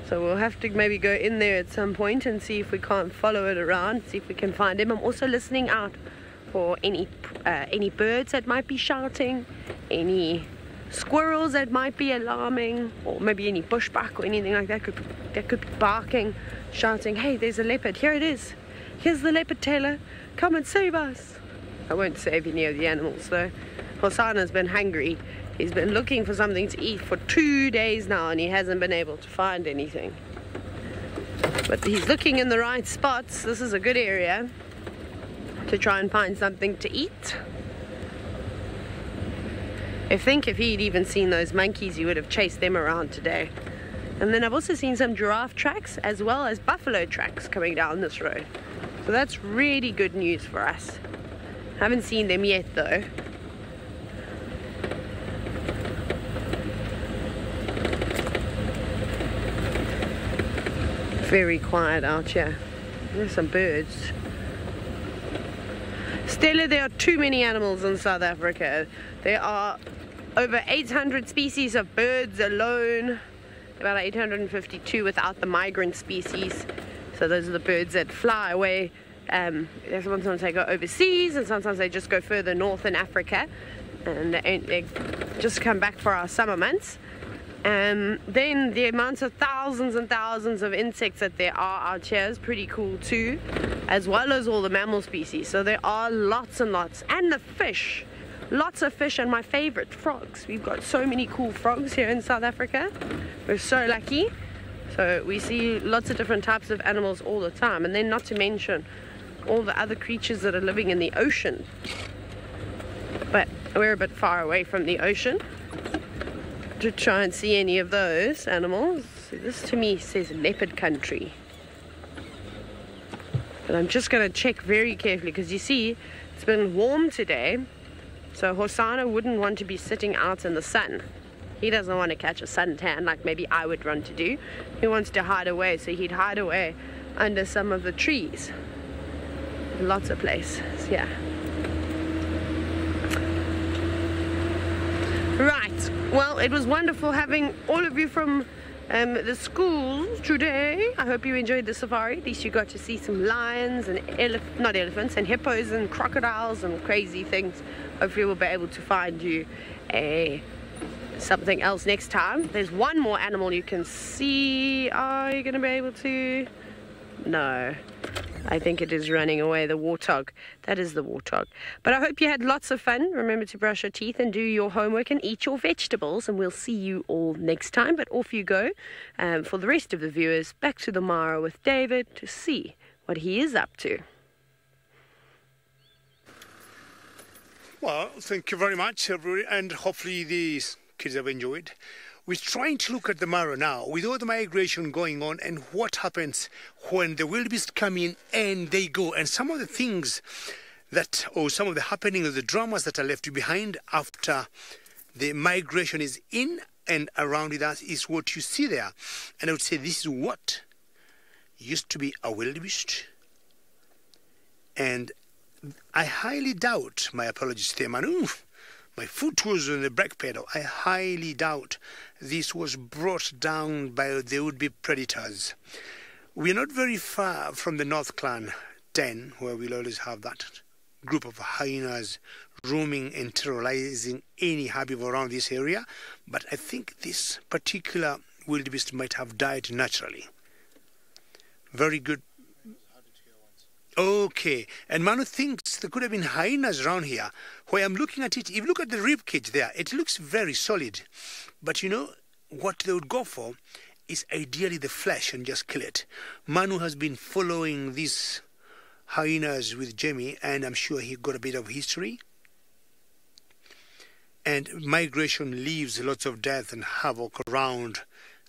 So we'll have to maybe go in there at some point and see if we can't follow it around, see if we can find him. I'm also listening out for any birds that might be shouting, any squirrels that might be alarming, or maybe any bushbuck or anything like that could be barking, shouting, hey, there's a leopard, here it is, here's the leopard, Taylor, come and save us. I won't save any of the animals though. Hosanna's been hungry. He's been looking for something to eat for 2 days now and he hasn't been able to find anything. But he's looking in the right spots. This is a good area to try and find something to eat. I think if he'd even seen those monkeys, he would have chased them around today. And then I've also seen some giraffe tracks as well as buffalo tracks coming down this road. So that's really good news for us. Haven't seen them yet though. Very quiet out here. There's some birds. Stella, there are too many animals in South Africa. There are over 800 species of birds alone, about 852 without the migrant species. So those are the birds that fly away. Sometimes they go overseas and sometimes they just go further north in Africa and they just come back for our summer months. Then the amounts of thousands and thousands of insects that there are out here is pretty cool too, as well as all the mammal species. So there are lots and lots, and the fish, lots of fish, and my favorite, frogs. We've got so many cool frogs here in South Africa. We're so lucky. So we see lots of different types of animals all the time, and then not to mention all the other creatures that are living in the ocean. But we're a bit far away from the ocean to try and see any of those animals. So this to me says leopard country. But I'm just going to check very carefully, because you see it's been warm today, so Hosana wouldn't want to be sitting out in the sun. He doesn't want to catch a suntan like maybe I would want to do. He wants to hide away, so he'd hide away under some of the trees. Lots of places, yeah. Right, well, it was wonderful having all of you from the schools today. I hope you enjoyed the safari. At least you got to see some lions and not elephants, and hippos and crocodiles and crazy things. Hopefully we'll be able to find you something else next time. There's one more animal you can see. Are you going to be able to? No. I think it is running away, the warthog. That is the warthog. But I hope you had lots of fun. Remember to brush your teeth and do your homework and eat your vegetables. And we'll see you all next time. But off you go. For the rest of the viewers, back to the Mara with David to see what he is up to. Well, thank you very much, everybody. And hopefully these kids have enjoyed. We're trying to look at the Mara now, with all the migration going on, and what happens when the wildebeest come in and they go, and some of the things that, or some of the happenings, the dramas that are left behind after the migration is in and around with us is what you see there. And I would say this is what used to be a wildebeest, and I highly doubt, my apologies there, Manu, my foot was on the brake pedal. I highly doubt this was brought down by the would-be predators. We're not very far from the North Clan 10, where we'll always have that group of hyenas roaming and terrorizing any herbivore around this area. But I think this particular wildebeest might have died naturally. Very good. Okay, and Manu thinks there could have been hyenas around here. Where I'm looking at it, if you look at the rib cage there, it looks very solid. But you know, what they would go for is ideally the flesh and just kill it. Manu has been following these hyenas with Jamie, and I'm sure he got a bit of history. And migration leaves lots of death and havoc around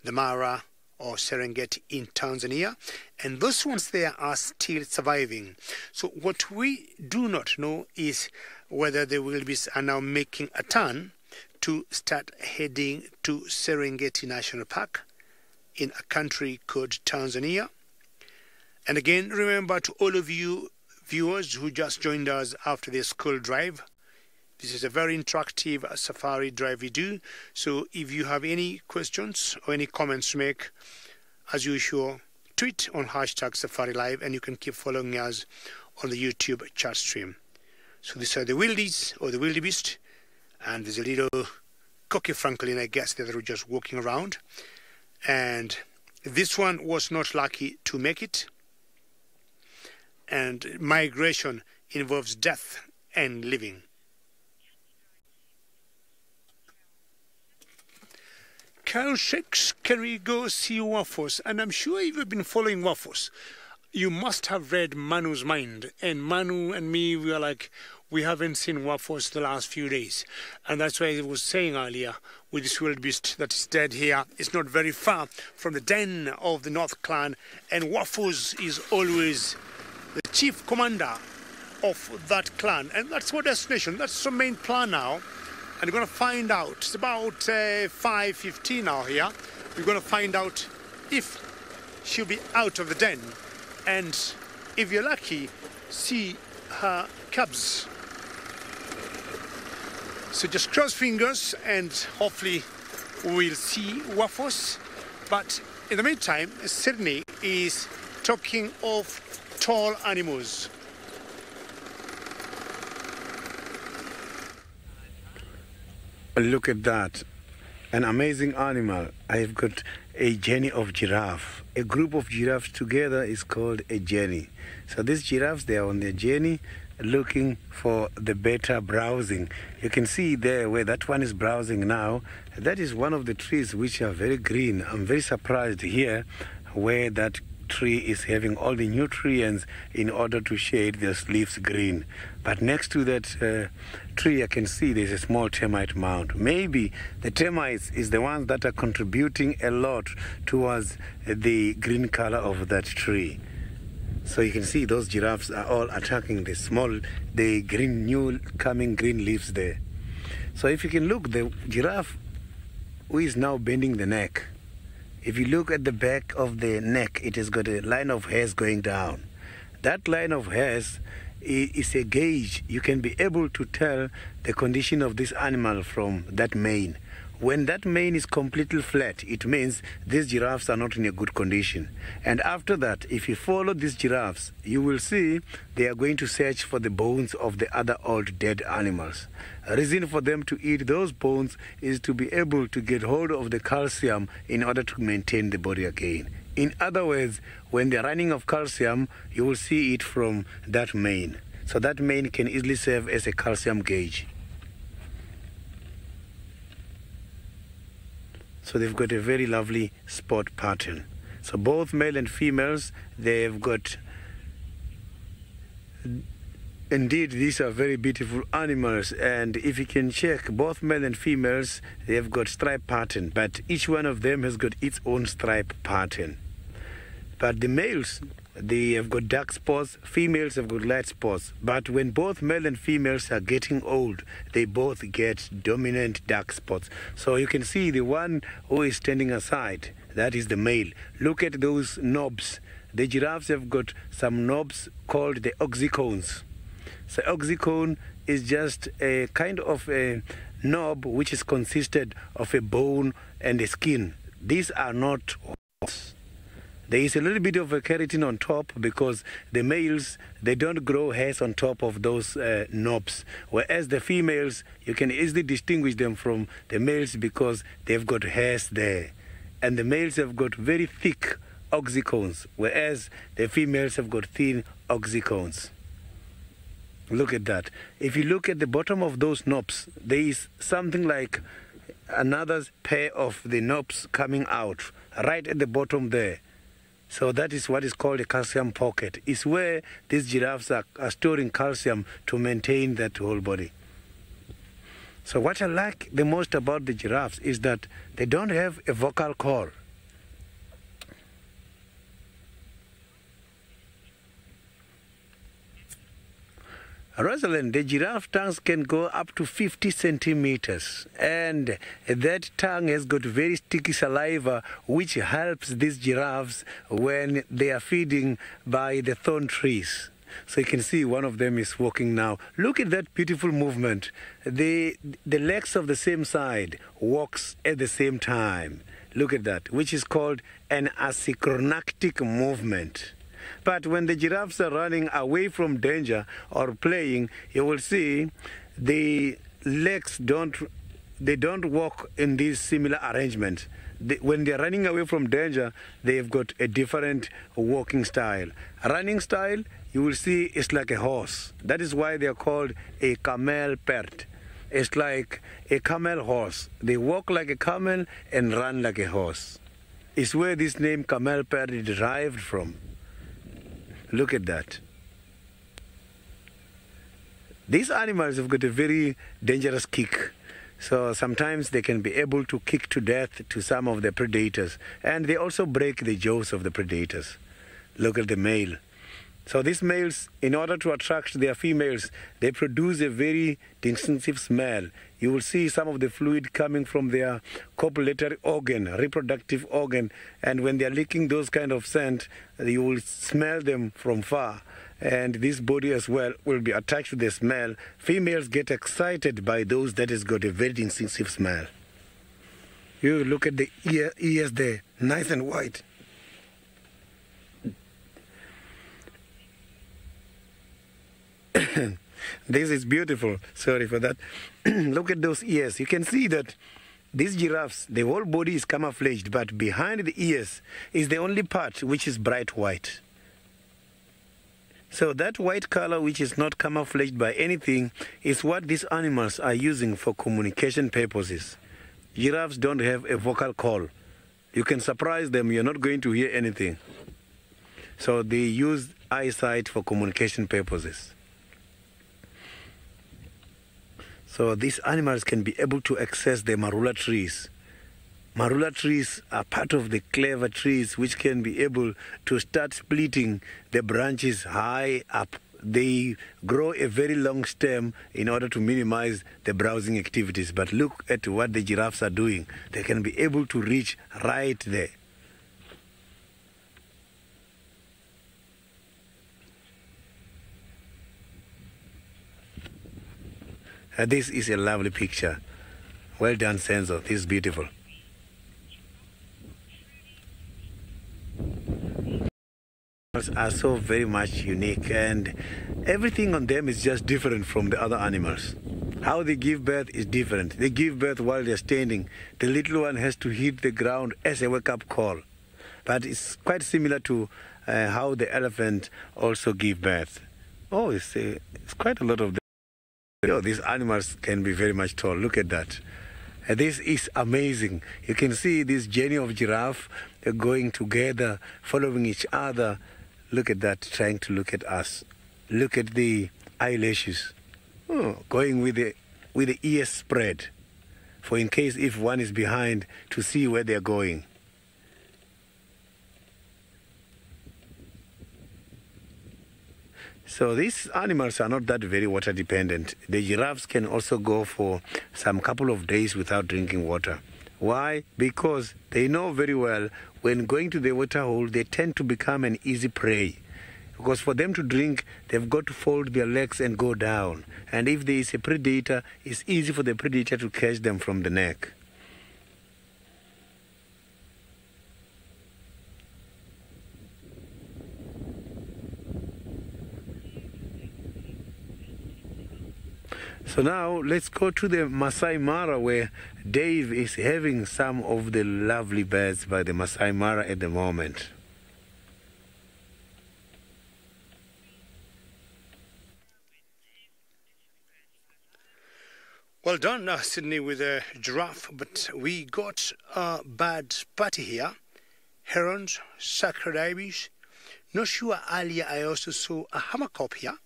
the Mara or Serengeti in Tanzania, and those ones there are still surviving. So what we do not know is whether the wildebeest are now making a turn to start heading to Serengeti National Park in a country called Tanzania. And again, remember, to all of you viewers who just joined us after the school drive, this is a very interactive safari drive we do. So if you have any questions or any comments to make, as usual, tweet on #SafariLive, and you can keep following us on the YouTube chat stream. So these are the wildies, or the wildebeest, and there's a little cocky Franklin, I guess, that are just walking around. And this one was not lucky to make it. And migration involves death and living. Carol Shakes, can we go see Waffles? And I'm sure if you've been following Waffles, you must have read Manu's mind. And Manu and me, we are like, we haven't seen Waffles the last few days. And that's why I was saying earlier, with this wildebeest that is dead here, it's not very far from the den of the North Clan. And Waffles is always the chief commander of that clan. And that's what destination, that's the main plan now. And we're going to find out, it's about 5:15 now here, we're going to find out if she'll be out of the den, and if you're lucky, see her cubs. So just cross fingers and hopefully we'll see Waffles. But in the meantime, Sydney is talking of tall animals. Look at that. an amazing animal. I've got a journey of giraffe. A group of giraffes together is called a journey. So these giraffes, they are on their journey looking for the better browsing. You can see there where that one is browsing now. That is one of the trees which are very green. I'm very surprised here where that tree is having all the nutrients in order to shade those leaves green. But next to that tree, I can see there's a small termite mound. Maybe the termites is the ones that are contributing a lot towards the green color of that tree. So you can see those giraffes are all attacking the green, new coming green leaves there. So if you can look, the giraffe who is now bending the neck, if you look at the back of the neck, it has got a line of hairs going down. That line of hairs is a gauge. You can be able to tell the condition of this animal from that mane. When that mane is completely flat, it means these giraffes are not in a good condition. And after that, if you follow these giraffes, you will see they are going to search for the bones of the other old dead animals. A reason for them to eat those bones is to be able to get hold of the calcium in order to maintain the body again. In other words, when they're running of calcium, you will see it from that mane. So that mane can easily serve as a calcium gauge. So they've got a very lovely spot pattern. So both male and females, they've got, indeed, these are very beautiful animals. And if you can check, both male and females, they've got stripe pattern, but each one of them has got its own stripe pattern. But the males, they have got dark spots, females have got light spots. But when both male and females are getting old, they both get dominant dark spots. So you can see the one who is standing aside, that is the male. Look at those knobs. The giraffes have got some knobs called the oxycones. So oxycone is just a kind of a knob which is consisted of a bone and a skin. These are not horns. There is a little bit of a keratin on top because the males, they don't grow hairs on top of those knobs. Whereas the females, you can easily distinguish them from the males because they've got hairs there. And the males have got very thick oxycones, whereas the females have got thin oxycones. Look at that. If you look at the bottom of those knobs, there is something like another pair of the knobs coming out right at the bottom there. So that is what is called a calcium pocket. It's where these giraffes are storing calcium to maintain that whole body. So what I like the most about the giraffes is that they don't have a vocal cord. Rosalind, the giraffe tongues can go up to 50 centimeters, and that tongue has got very sticky saliva which helps these giraffes when they are feeding by the thorn trees. So you can see one of them is walking now. Look at that beautiful movement. The legs of the same side walks at the same time. Look at that, which is called an asynchronactic movement. But when the giraffes are running away from danger or playing, you will see the legs don't walk in this similar arrangement. When they're running away from danger, they've got a different walking style. Running style, you will see it's like a horse. That is why they're called a camel pert. It's like a camel horse. They walk like a camel and run like a horse. It's where this name camel pert is derived from. Look at that. These animals have got a very dangerous kick. So sometimes they can be able to kick to death to some of the predators. And they also break the jaws of the predators. Look at the male. So these males, in order to attract their females, they produce a very distinctive smell. You will see some of the fluid coming from their copulatory organ, reproductive organ, and when they are licking those kind of scent, you will smell them from far. And this body as well will be attached to the smell. Females get excited by those that has got a very distinctive smell. You look at the ears there, nice and white. This is beautiful. Sorry for that. Look at those ears. You can see that these giraffes, the whole body is camouflaged, but behind the ears is the only part which is bright white. So that white color, which is not camouflaged by anything, is what these animals are using for communication purposes. Giraffes don't have a vocal call. You can surprise them, you're not going to hear anything. So they use eyesight for communication purposes. So these animals can be able to access the marula trees. Marula trees are part of the clever trees which can be able to start splitting the branches high up. They grow a very long stem in order to minimize the browsing activities. But look at what the giraffes are doing. They can be able to reach right there. This is a lovely picture. Well done, Senzo. This is beautiful. Are so very much unique, and everything on them is just different from the other animals. How they give birth is different. They give birth while they're standing. The little one has to hit the ground as a wake-up call. But it's quite similar to how the elephant also give birth. Oh, it's quite a lot of them. You know, these animals can be very much tall. Look at that. This is amazing. You can see this journey of giraffe going together, following each other. Look at that, trying to look at us. Look at the eyelashes. Oh, going with the ears spread, for in case if one is behind, to see where they're going. So these animals are not that very water dependent. The giraffes can also go for some couple of days without drinking water. Why? Because they know very well when going to the water hole, they tend to become an easy prey. Because for them to drink, they've got to fold their legs and go down. And if there is a predator, it's easy for the predator to catch them from the neck. So now let's go to the Masai Mara, where Dave is having some of the lovely birds by the Masai Mara at the moment. Well done, Sydney, with a giraffe, but we got a bad party here. Herons, sacred ibis. Not sure, earlier I also saw a hammerkop here.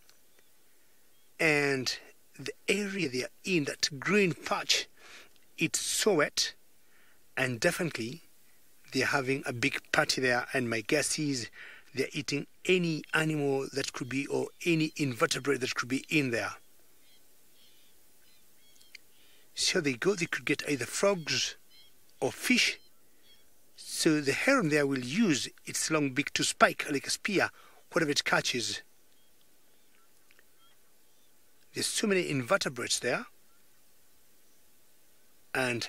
And the area they are in, that green patch, it's so wet, and definitely they're having a big party there, and my guess is they're eating any animal that could be, or any invertebrate that could be in there. So they go, they could get either frogs or fish. So the heron there will use its long beak to spike like a spear whatever it catches. There's so many invertebrates there, and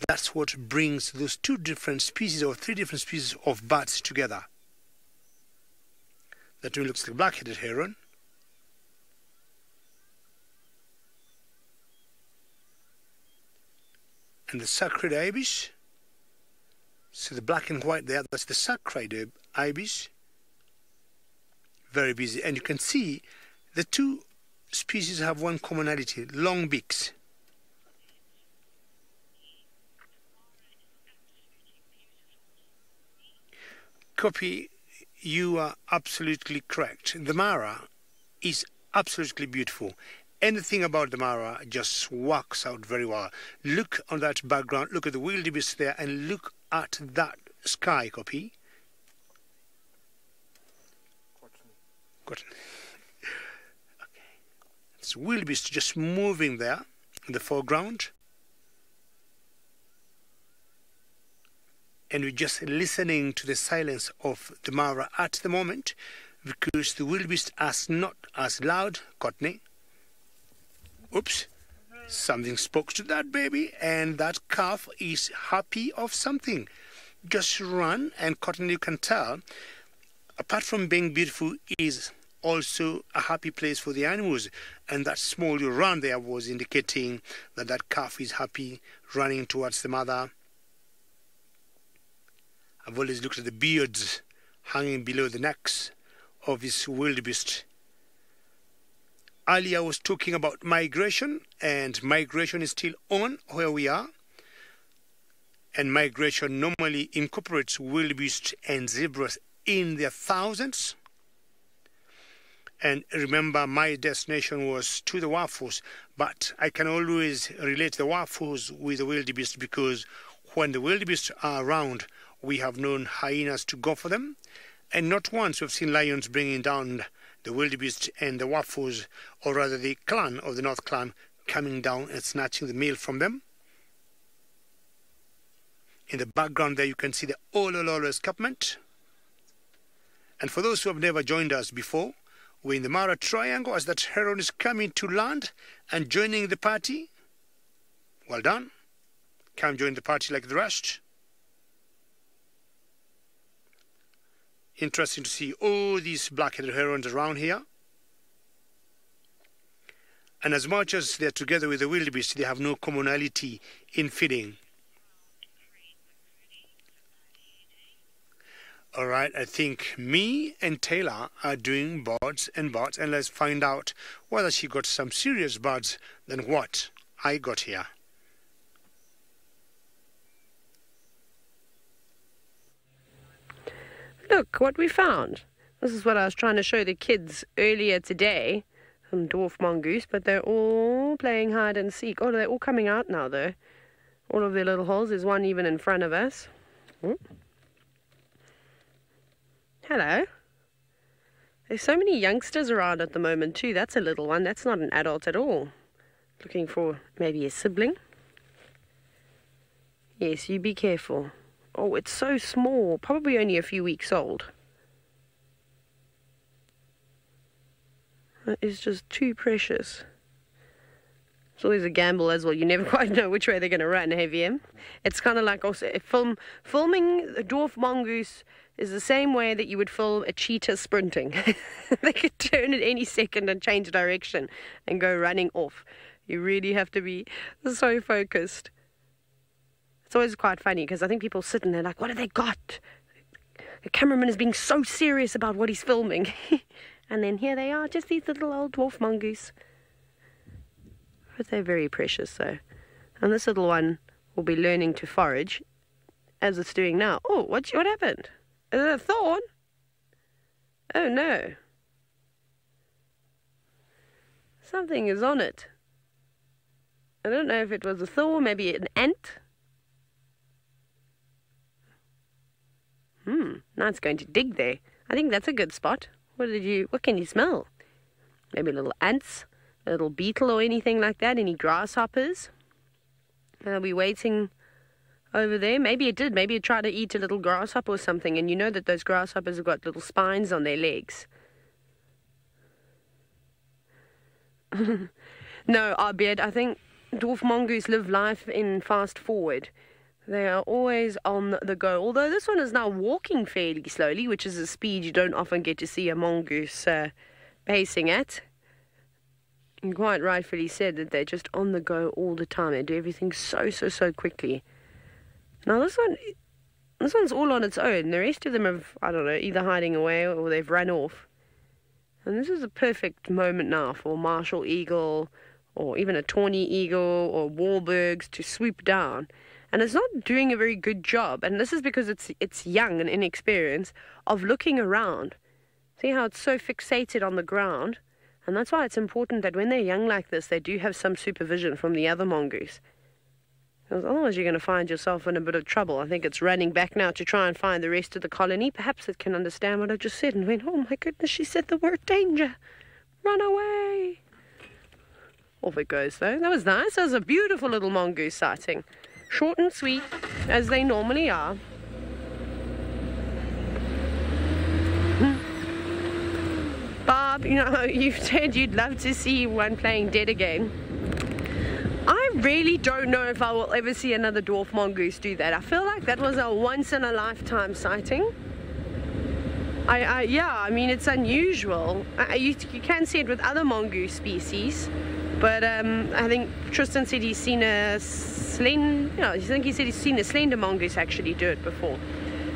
that's what brings those two different species or three different species of bats together. That one looks like a black-headed heron. And the sacred ibis. So the black and white there, that's the sacred ibis. Very busy. And you can see the two species have one commonality, long beaks. Copy, you are absolutely correct. The Mara is absolutely beautiful. Anything about the Mara just works out very well. Look on that background, look at the wildebeest there, and look at that sky, Copy. Cotton. It's wildebeest just moving there in the foreground. And we're just listening to the silence of the Mara at the moment, because the wildebeest are not as loud. Courtney. Oops. Something spoke to that baby, and that calf is happy of something. Just run, and Courtney, you can tell, apart from being beautiful, is also a happy place for the animals. And that small run there was indicating that that calf is happy, running towards the mother. I've always looked at the beards hanging below the necks of this wildebeest. Earlier I was talking about migration, and migration is still on where we are. And migration normally incorporates wildebeest and zebras in their thousands. And remember, my destination was to the waffles, but I can always relate the waffles with the wildebeest, because when the wildebeest are around, we have known hyenas to go for them. And not once we've seen lions bringing down the wildebeest and the waffles, or rather the clan of the North Clan, coming down and snatching the meal from them. In the background there you can see the Olololo escarpment. And for those who have never joined us before, we're in the Mara Triangle as that heron is coming to land and joining the party. Well done. Come join the party like the rest. Interesting to see all these black-headed herons around here. And as much as they're together with the wildebeest, they have no commonality in feeding. All right, I think me and Taylor are doing birds and birds, and let's find out whether she got some serious birds than what I got here. Look what we found. This is what I was trying to show the kids earlier today. Some dwarf mongoose, but they're all playing hide and seek. Oh, they're all coming out now, though. All of their little holes. There's one even in front of us. Hello. There's so many youngsters around at the moment, too. That's a little one. That's not an adult at all. Looking for maybe a sibling. Yes, you be careful. Oh, it's so small. Probably only a few weeks old. That is just too precious. It's always a gamble as well. You never quite know which way they're going to run, have you? It's kind of like also filming a dwarf mongoose is the same way that you would film a cheetah sprinting. They could turn at any second and change direction and go running off. You really have to be so focused. It's always quite funny because I think people sit and they're like, what have they got? The cameraman is being so serious about what he's filming. And then here they are, just these little old dwarf mongoose. But they're very precious though. And this little one will be learning to forage as it's doing now. Oh, what happened? Is it a thorn? Oh no. Something is on it. I don't know if it was a thorn, maybe an ant. Now it's going to dig there. I think that's a good spot. What can you smell? Maybe little ants, a little beetle or anything like that, any grasshoppers. They'll be waiting over there. Maybe it did. Maybe it tried to eat a little grasshopper or something, and you know that those grasshoppers have got little spines on their legs. No, Abed, I think dwarf mongoose live life in fast forward. They are always on the go. Although this one is now walking fairly slowly, which is a speed you don't often get to see a mongoose pacing at. And quite rightfully said that they're just on the go all the time. They do everything so quickly. Now this one's all on its own. The rest of them have, I don't know, either hiding away or they've run off. And this is a perfect moment now for martial eagle or even a tawny eagle or warburgs to swoop down. And it's not doing a very good job, and this is because it's young and inexperienced, of looking around. See how it's so fixated on the ground? And that's why it's important that when they're young like this, they do have some supervision from the other mongoose. Because otherwise you're going to find yourself in a bit of trouble. I think it's running back now to try and find the rest of the colony. Perhaps it can understand what I just said and went, oh my goodness, she said the word danger. Run away. Off it goes though. That was nice. That was a beautiful little mongoose sighting. Short and sweet, as they normally are. Bob, you know, you've said you'd love to see one playing dead again. I really don't know if I will ever see another dwarf mongoose do that. I feel like that was a once-in-a-lifetime sighting. Yeah, I mean, it's unusual. You can see it with other mongoose species, but I think Tristan said he's seen a slender mongoose actually do it before.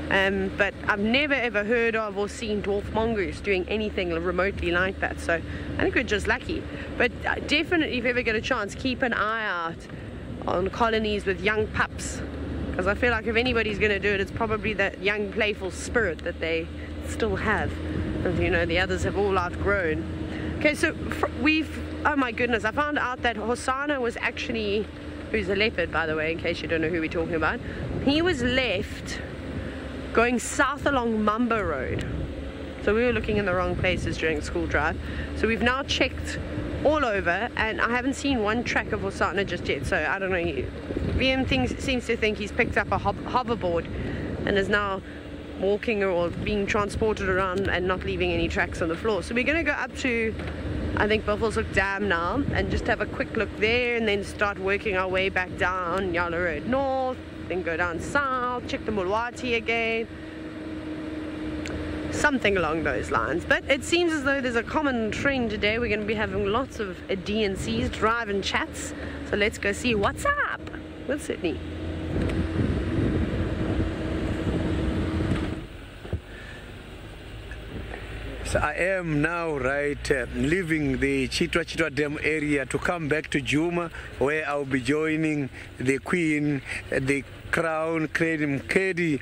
But I've never ever heard of or seen dwarf mongoose doing anything remotely like that. So I think we're just lucky. But definitely, if you ever get a chance, keep an eye out on colonies with young pups, because I feel like if anybody's going to do it, it's probably that young playful spirit that they still have, and you know the others have all outgrown. Okay, so oh my goodness, I found out that Hosanna was actually, who's a leopard by the way, in case you don't know who we're talking about, he was left going south along Mamba Road. So we were looking in the wrong places during the school drive. So we've now checked all over, and I haven't seen one track of Hosanna just yet. So I don't know, VM seems to think he's picked up a hoverboard and is now walking or being transported around and not leaving any tracks on the floor. So we're going to go up to, I think, Buffelshoek Dam now and just have a quick look there, and then start working our way back down Yala Road North, then go down south, check the Mulwati again, something along those lines. But it seems as though there's a common trend today. We're going to be having lots of DNCs, drive-in chats. So let's go see what's up with Sydney. So I am now leaving the Chitwa Dam area to come back to Juma, where I'll be joining the Queen, the Crown, Kedi,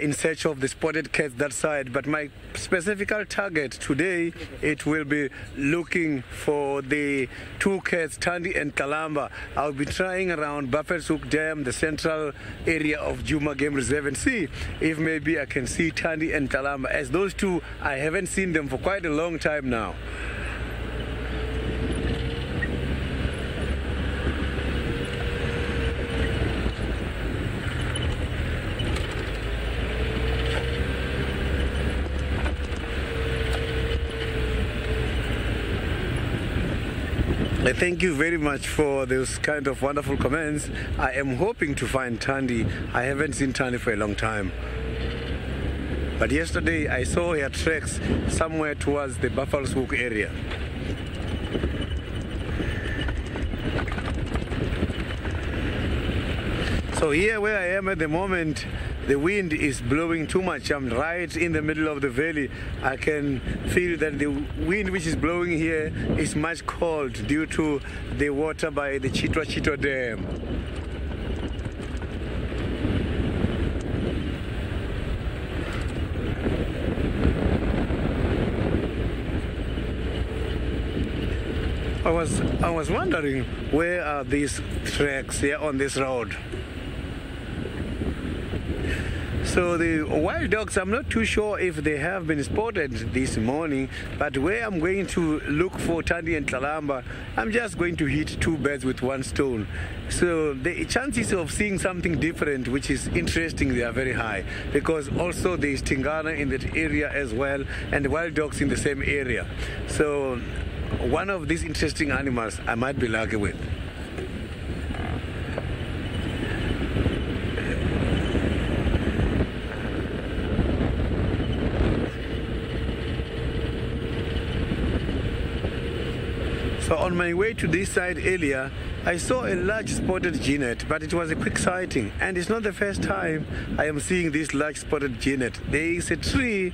in search of the spotted cats that side. But my specific target today, it will be looking for the two cats, Tandy and Kalamba. I'll be trying around Buffelshoek Dam, the central area of Juma Game Reserve, and see if maybe I can see Tandy and Kalamba, as those two, I haven't seen them for quite a long time now. Thank you very much for those kind of wonderful comments. I am hoping to find Tandy. I haven't seen Tandy for a long time. But yesterday I saw her tracks somewhere towards the Buffelshoek area. So here where I am at the moment, the wind is blowing too much. I'm right in the middle of the valley. I can feel that the wind which is blowing here is much cold due to the water by the Chitwa Dam. I was wondering, where are these tracks here on this road? So the wild dogs, I'm not too sure if they have been spotted this morning, but where I'm going to look for Tandy and Kalamba, I'm just going to hit two birds with one stone. So the chances of seeing something different, which is interesting, they are very high, because also there is Tingana in that area as well, and wild dogs in the same area. So one of these interesting animals I might be lucky with. So on my way to this side earlier, I saw a large spotted genet, but it was a quick sighting, and it's not the first time I am seeing this large spotted genet. There is a tree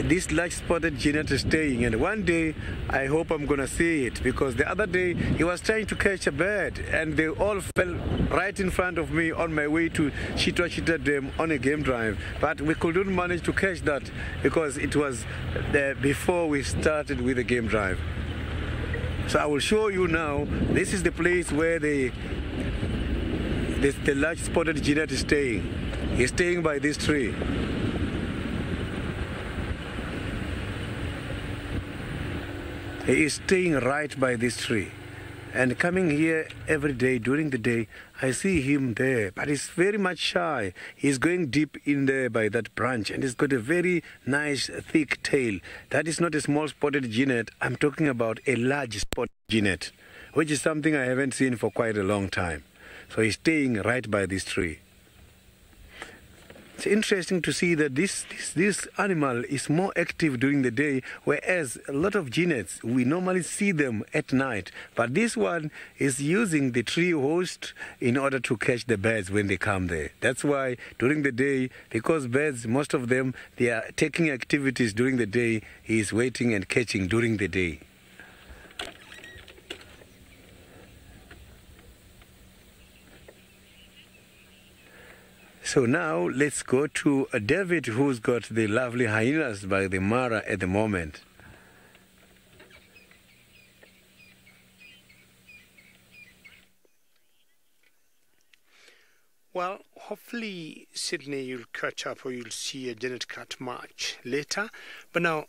this large spotted genet is staying, and one day I hope I'm gonna see it, because the other day he was trying to catch a bird and they all fell right in front of me on my way to Chitwa Dam on a game drive, but we couldn't manage to catch that because it was before we started with the game drive. So I will show you now. This is the place where the large spotted genet is staying. He's staying by this tree. He is staying right by this tree. And coming here every day during the day, I see him there, but he's very much shy. He's going deep in there by that branch, and he's got a very nice thick tail. That is not a small spotted genet. I'm talking about a large spotted genet, which is something I haven't seen for quite a long time. So he's staying right by this tree. It's interesting to see that this animal is more active during the day, whereas a lot of genets, we normally see them at night. But this one is using the tree host in order to catch the birds when they come there. That's why during the day, because birds, most of them, they are taking activities during the day, he is waiting and catching during the day. So now let's go to David, who's got the lovely hyenas by the Mara at the moment. Well, hopefully, Sydney, you'll catch up or you'll see a genet cat much later. But now,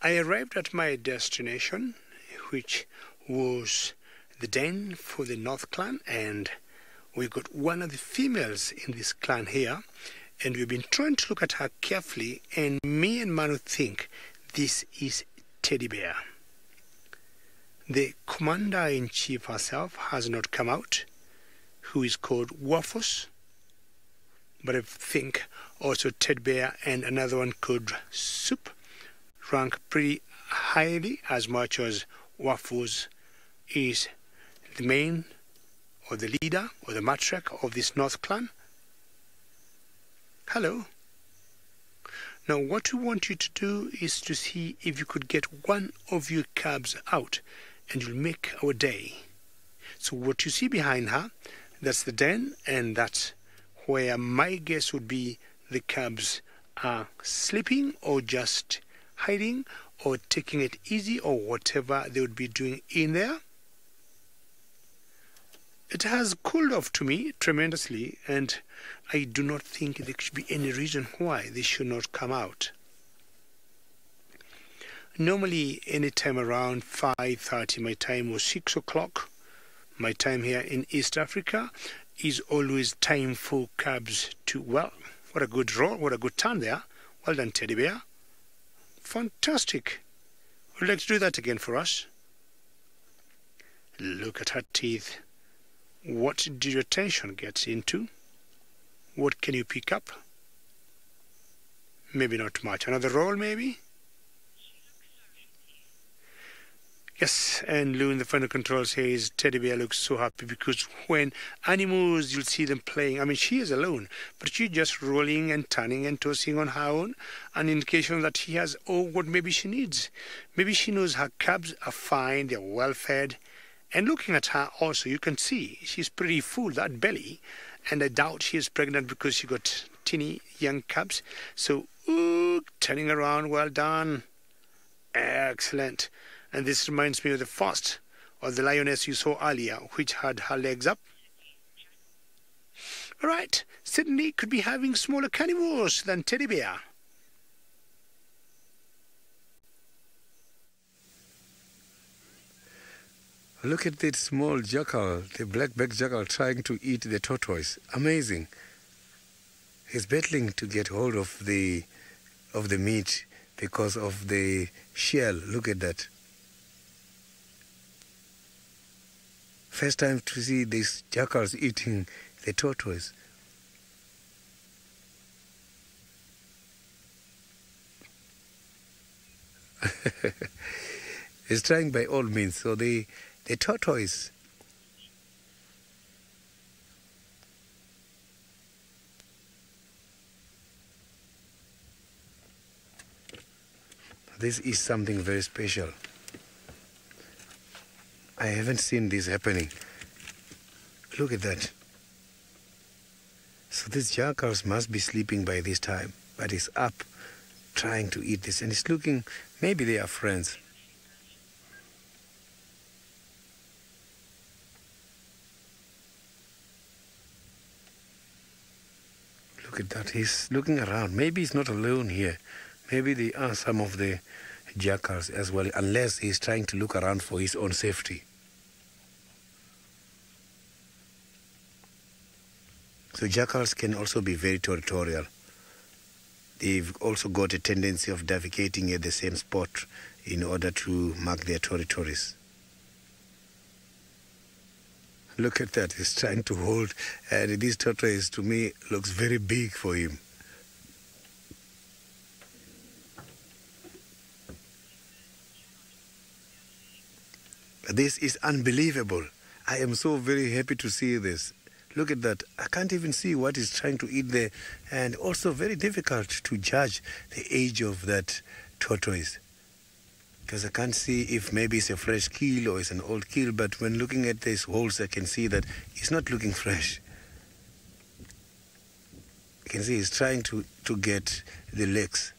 I arrived at my destination, which was the den for the North Clan, and we got one of the females in this clan here, and we've been trying to look at her carefully, and me and Manu think this is Teddy Bear. The commander-in-chief herself has not come out, who is called Waffles, but I think also Teddy Bear and another one called Soup rank pretty highly, as much as Waffles is the main or the leader or the matriarch of this North Clan. Hello. Now what we want you to do is to see if you could get one of your cubs out, and you'll make our day. So what you see behind her, that's the den, and that's where my guess would be the cubs are sleeping or just hiding or taking it easy or whatever they would be doing in there. It has cooled off to me tremendously, and I do not think there should be any reason why they should not come out. Normally, any time around 5:30 my time, or 6 o'clock my time here in East Africa, is always time for cubs to, well, what a good roll, what a good turn there. Well done, Teddy Bear. Fantastic. Would you like to do that again for us? Look at her teeth. What did your attention get into? What can you pick up? Maybe not much. Another roll, maybe? Yes, and Lou in the final control says Teddy Bear looks so happy, because when animals, you'll see them playing. I mean, she is alone, but she's just rolling and turning and tossing on her own, an indication that she has, what maybe she needs. Maybe she knows her cubs are fine, they're well fed. And looking at her also, you can see she's pretty full, that belly. And I doubt she is pregnant because she got teeny young cubs. So, turning around, well done. Excellent. And this reminds me of the first, of the lioness you saw earlier, which had her legs up. All right, Sydney could be having smaller carnivores than Teddy Bear. Look at that small jackal, the black-backed jackal, trying to eat the tortoise. Amazing. He's battling to get hold of the meat because of the shell. Look at that. First time to see these jackals eating the tortoise. He's trying by all means. So the tortoise, this is something very special. I haven't seen this happening. Look at that. So these jackals must be sleeping by this time, but he's up trying to eat this, and he's looking, maybe they are friends. Look at that, he's looking around. Maybe he's not alone here. Maybe they are some of the jackals as well, unless he's trying to look around for his own safety. So jackals can also be very territorial. They've also got a tendency of defecating at the same spot in order to mark their territories. Look at that, he's trying to hold, and this tortoise to me looks very big for him. This is unbelievable. I am so very happy to see this. Look at that. I can't even see what he's trying to eat there. And also very difficult to judge the age of that tortoise, because I can't see if maybe it's a fresh kill or it's an old kill. But when looking at these holes, I can see that it's not looking fresh. You can see he's trying to get the legs.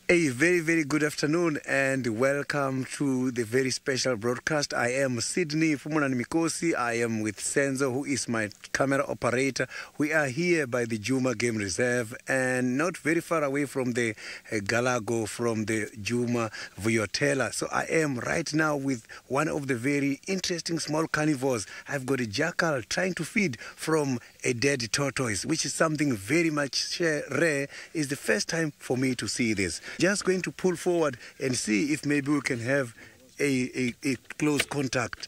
A very, very good afternoon and welcome to the very special broadcast. I am Sydney Mikosi. I am with Senzo, who is my camera operator. We are here by the Juma Game Reserve and not very far away from the Galago, from the Juma Vuyotela. So I am right now with one of the very interesting small carnivores. I've got a jackal trying to feed from a dead tortoise, which is something very much rare. It's the first time for me to see this. Just going to pull forward and see if maybe we can have a close contact.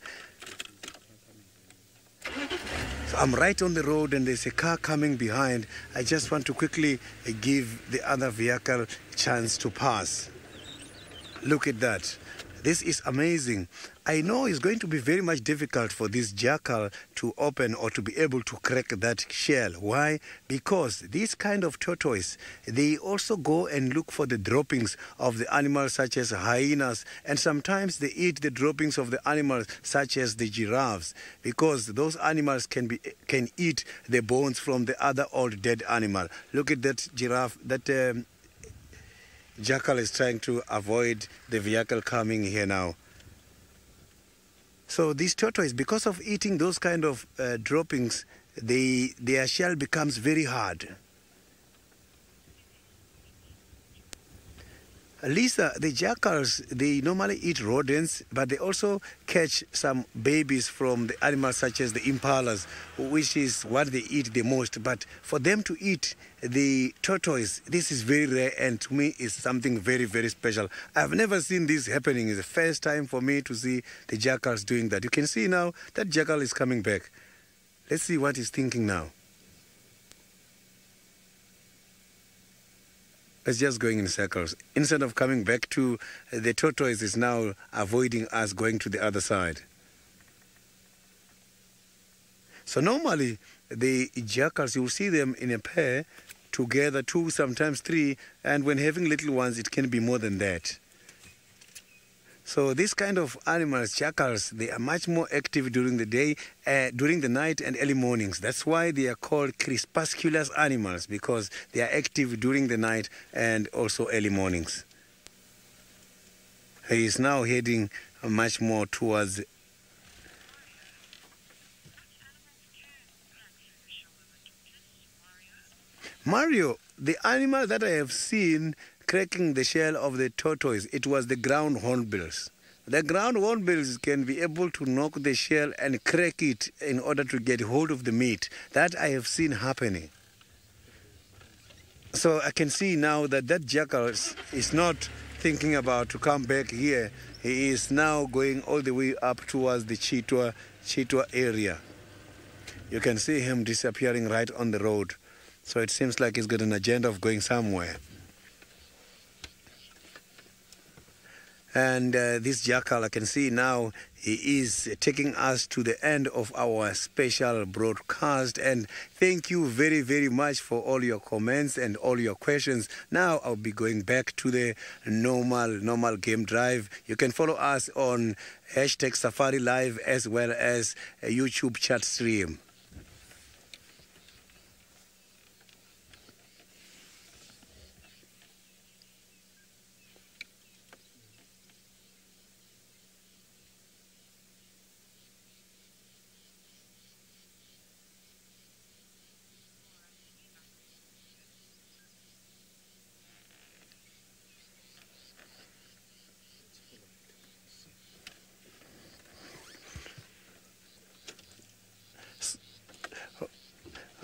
So I'm right on the road and there's a car coming behind. I just want to quickly give the other vehicle a chance to pass. Look at that. This is amazing. I know it's going to be very much difficult for this jackal to open or to be able to crack that shell. Why? Because these kind of tortoise, they also go and look for the droppings of the animals such as hyenas, and sometimes they eat the droppings of the animals such as the giraffes, because those animals can eat the bones from the other old dead animal. Look at that giraffe, that jackal is trying to avoid the vehicle coming here now. So these tortoise, because of eating those kind of droppings, their shell becomes very hard. Lisa, the jackals, they normally eat rodents, but they also catch some babies from the animals such as the impalas, which is what they eat the most. But for them to eat the tortoise, this is very rare, and to me is something very, very special. I've never seen this happening. It's the first time for me to see the jackals doing that. You can see now that jackal is coming back. Let's see what he's thinking now. It's just going in circles. Instead of coming back to the tortoise, is now avoiding us going to the other side. So normally the jackals, you'll see them in a pair together, 2, sometimes 3, and when having little ones, it can be more than that. So this kind of animals, jackals, they are much more active during the day, during the night and early mornings. That's why they are called crepuscular animals, because they are active during the night and also early mornings. He is now heading much more towards Mario. The animal that I have seen cracking the shell of the tortoise, it was the ground hornbills. The ground hornbills can be able to knock the shell and crack it in order to get hold of the meat. That I have seen happening. So I can see now that that jackal is not thinking about to come back here. He is now going all the way up towards the Chitwa area. You can see him disappearing right on the road. So it seems like he's got an agenda of going somewhere. And this jackal, I can see now, he is taking us to the end of our special broadcast. And thank you very, very much for all your comments and all your questions. Now I'll be going back to the normal game drive. You can follow us on #SafariLive as well as a YouTube chat stream.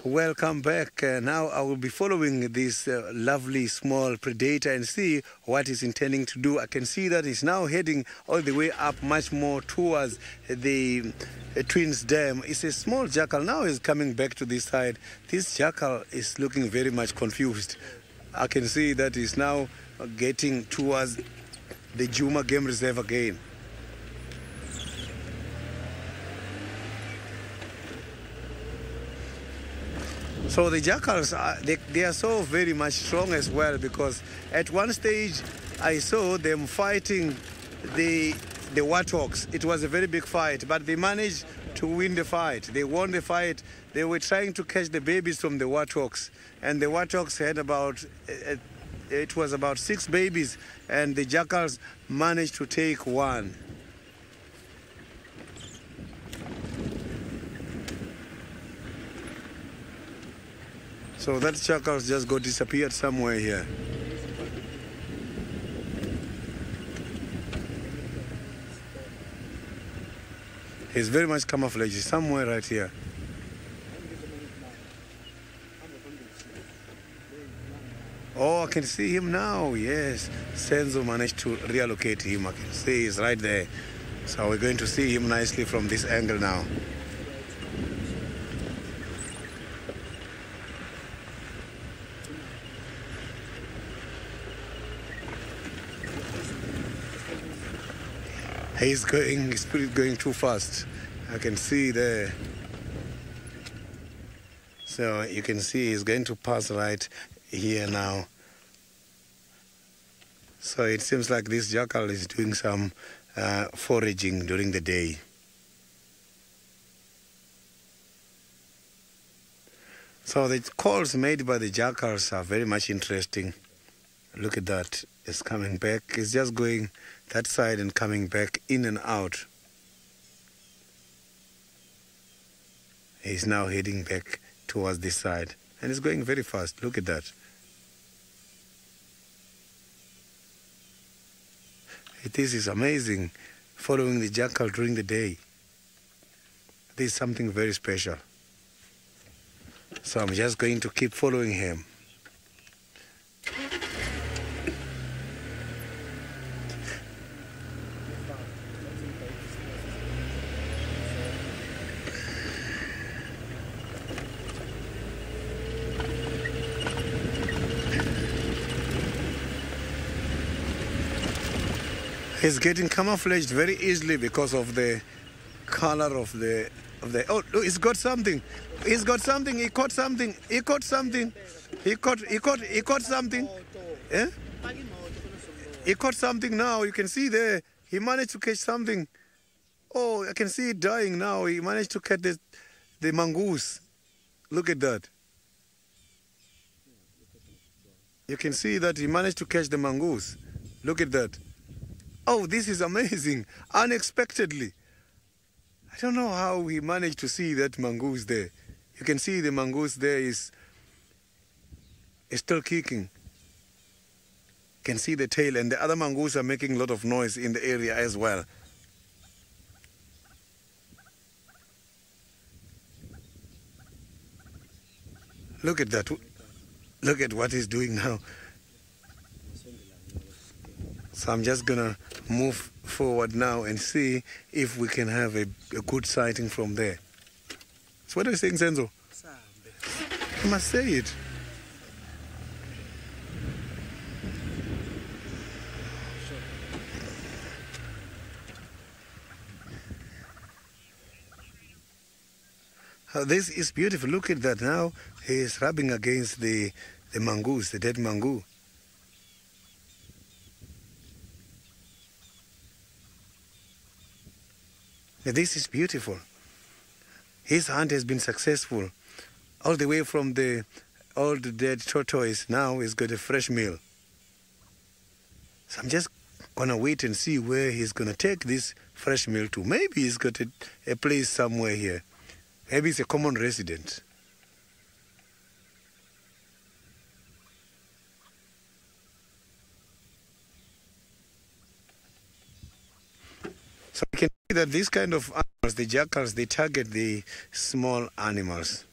Welcome back. Now I will be following this lovely small predator and see what he's intending to do. I can see that he's now heading all the way up much more towards the Twins Dam. It's a small jackal. Now he's coming back to this side. This jackal is looking very much confused. I can see that he's now getting towards the Juma Game Reserve again. So the jackals, they are so very much strong as well, because at one stage I saw them fighting the warthogs. It was a very big fight, but they managed to win the fight. They won the fight. They were trying to catch the babies from the warthogs, and the warthogs had it was about 6 babies, and the jackals managed to take one. So that jackal just disappeared somewhere here. He's very much camouflaged. He's somewhere right here. Oh, I can see him now. Yes, Senzo managed to reallocate him. I can see he's right there. So we're going to see him nicely from this angle now. He's going too fast. I can see there. So you can see he's going to pass right here now. So it seems like this jackal is doing some foraging during the day. So the calls made by the jackals are very much interesting. Look at that. It's coming back. It's just going that side and coming back in and out. He's now heading back towards this side. And it's going very fast. Look at that. This is amazing, following the jackal during the day. This is something very special. So I'm just going to keep following him. He's getting camouflaged very easily because of the color of the oh, look, he's got something. He's got something. He caught something. He caught something. He caught something. Yeah? He caught something now. You can see there. He managed to catch something. Oh, I can see it dying now. He managed to catch the mongoose. Look at that. You can see that he managed to catch the mongoose. Look at that. Oh, this is amazing. Unexpectedly. I don't know how he managed to see that mongoose there. You can see the mongoose there is still kicking. You can see the tail, and the other mongoose are making a lot of noise in the area as well. Look at that. Look at what he's doing now. So I'm just going to move forward now and see if we can have a good sighting from there. So what are you saying, Senzo? You must say it. This is beautiful. Look at that now. He is rubbing against the mongoose, the dead mongoose. This is beautiful. His hunt has been successful. All the way from the old dead tortoise, now he's got a fresh meal. So I'm just going to wait and see where he's going to take this fresh meal to. Maybe he's got a place somewhere here. Maybe it's a common resident. So we can see that these kind of animals, the jackals, they target the small animals.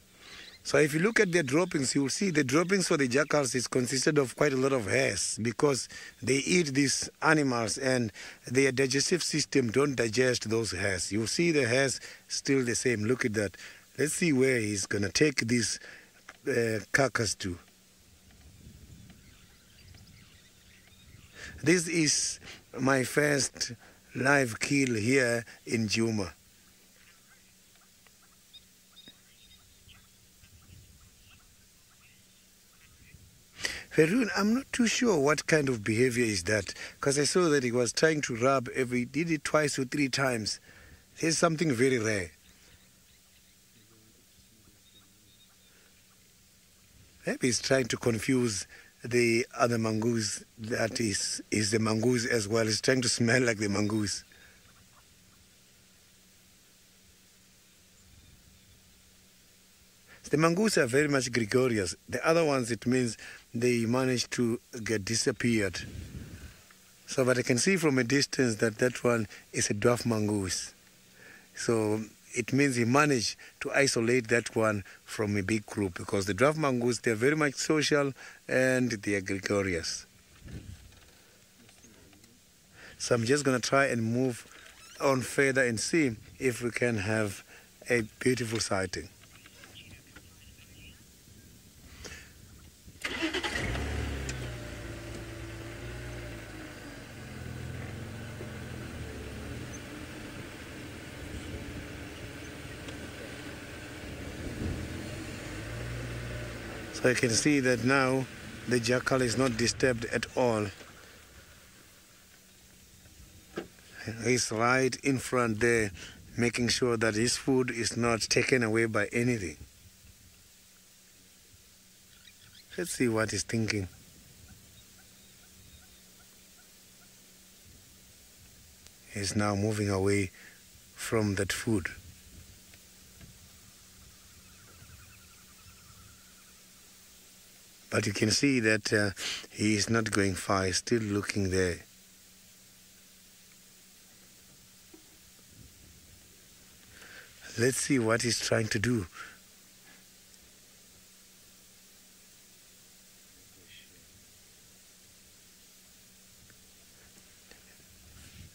So if you look at their droppings, you will see the droppings for the jackals is consisted of quite a lot of hairs because they eat these animals and their digestive system don't digest those hairs. You will see the hairs still the same. Look at that. Let's see where he's going to take this carcass to. This is my first live kill here in Djuma. Ferun, I'm not too sure what kind of behavior is that, because I saw that he was trying to rub did it twice or 3 times. There's something very rare. Maybe he's trying to confuse the other mongoose that is the mongoose as well. He's trying to smell like the mongoose. The mongoose are very much gregarious. The other ones, it means they managed to get disappeared. So, but I can see from a distance that that one is a dwarf mongoose. So it means he managed to isolate that one from a big group, because the dwarf mongoose, they're very much social and they are gregarious. So I'm just going to try and move on further and see if we can have a beautiful sighting. So you can see that now the jackal is not disturbed at all. He's right in front there, making sure that his food is not taken away by anything. Let's see what he's thinking. He's now moving away from that food. But you can see that he is not going far, he's still looking there. Let's see what he's trying to do.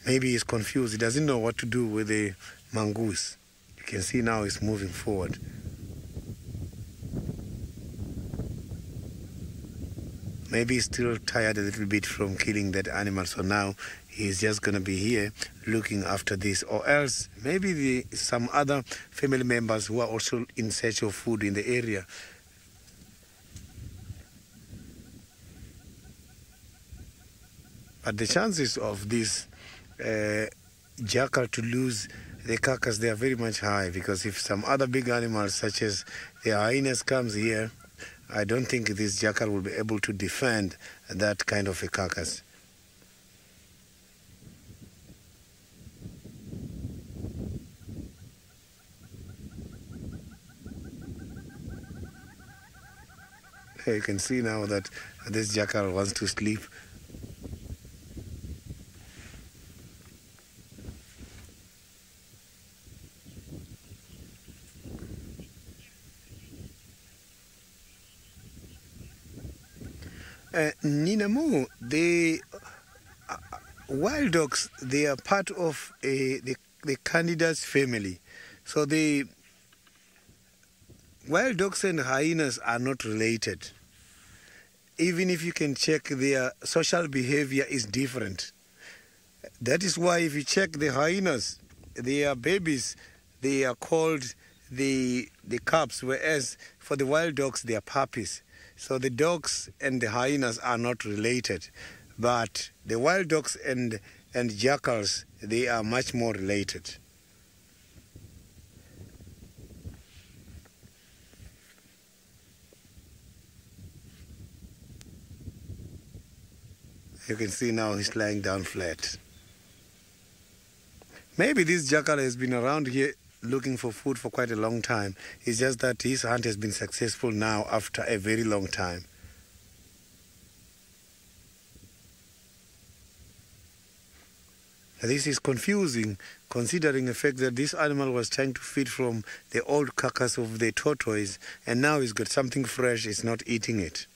Maybe he's confused, he doesn't know what to do with the mongoose. You can see now he's moving forward. Maybe he's still tired a little bit from killing that animal, so now he's just going to be here looking after this. Or else, maybe some other family members who are also in search of food in the area. But the chances of this jackal to lose the carcass, they are very much high, because if some other big animals such as the hyenas comes here, I don't think this jackal will be able to defend that kind of a carcass. You can see now that this jackal wants to sleep. Ninamu, the wild dogs, they are part of the Candida's family. So the wild dogs and hyenas are not related. Even if you can check, their social behavior is different. That is why if you check the hyenas, they are babies, they are called the cubs, whereas for the wild dogs, they are puppies. So the dogs and the hyenas are not related, but the wild dogs and jackals, they are much more related. You can see now he's lying down flat. Maybe this jackal has been around here looking for food for quite a long time. It's just that his hunt has been successful now after a very long time. This is confusing, considering the fact that this animal was trying to feed from the old carcass of the tortoise, and now it's got something fresh, it's not eating it.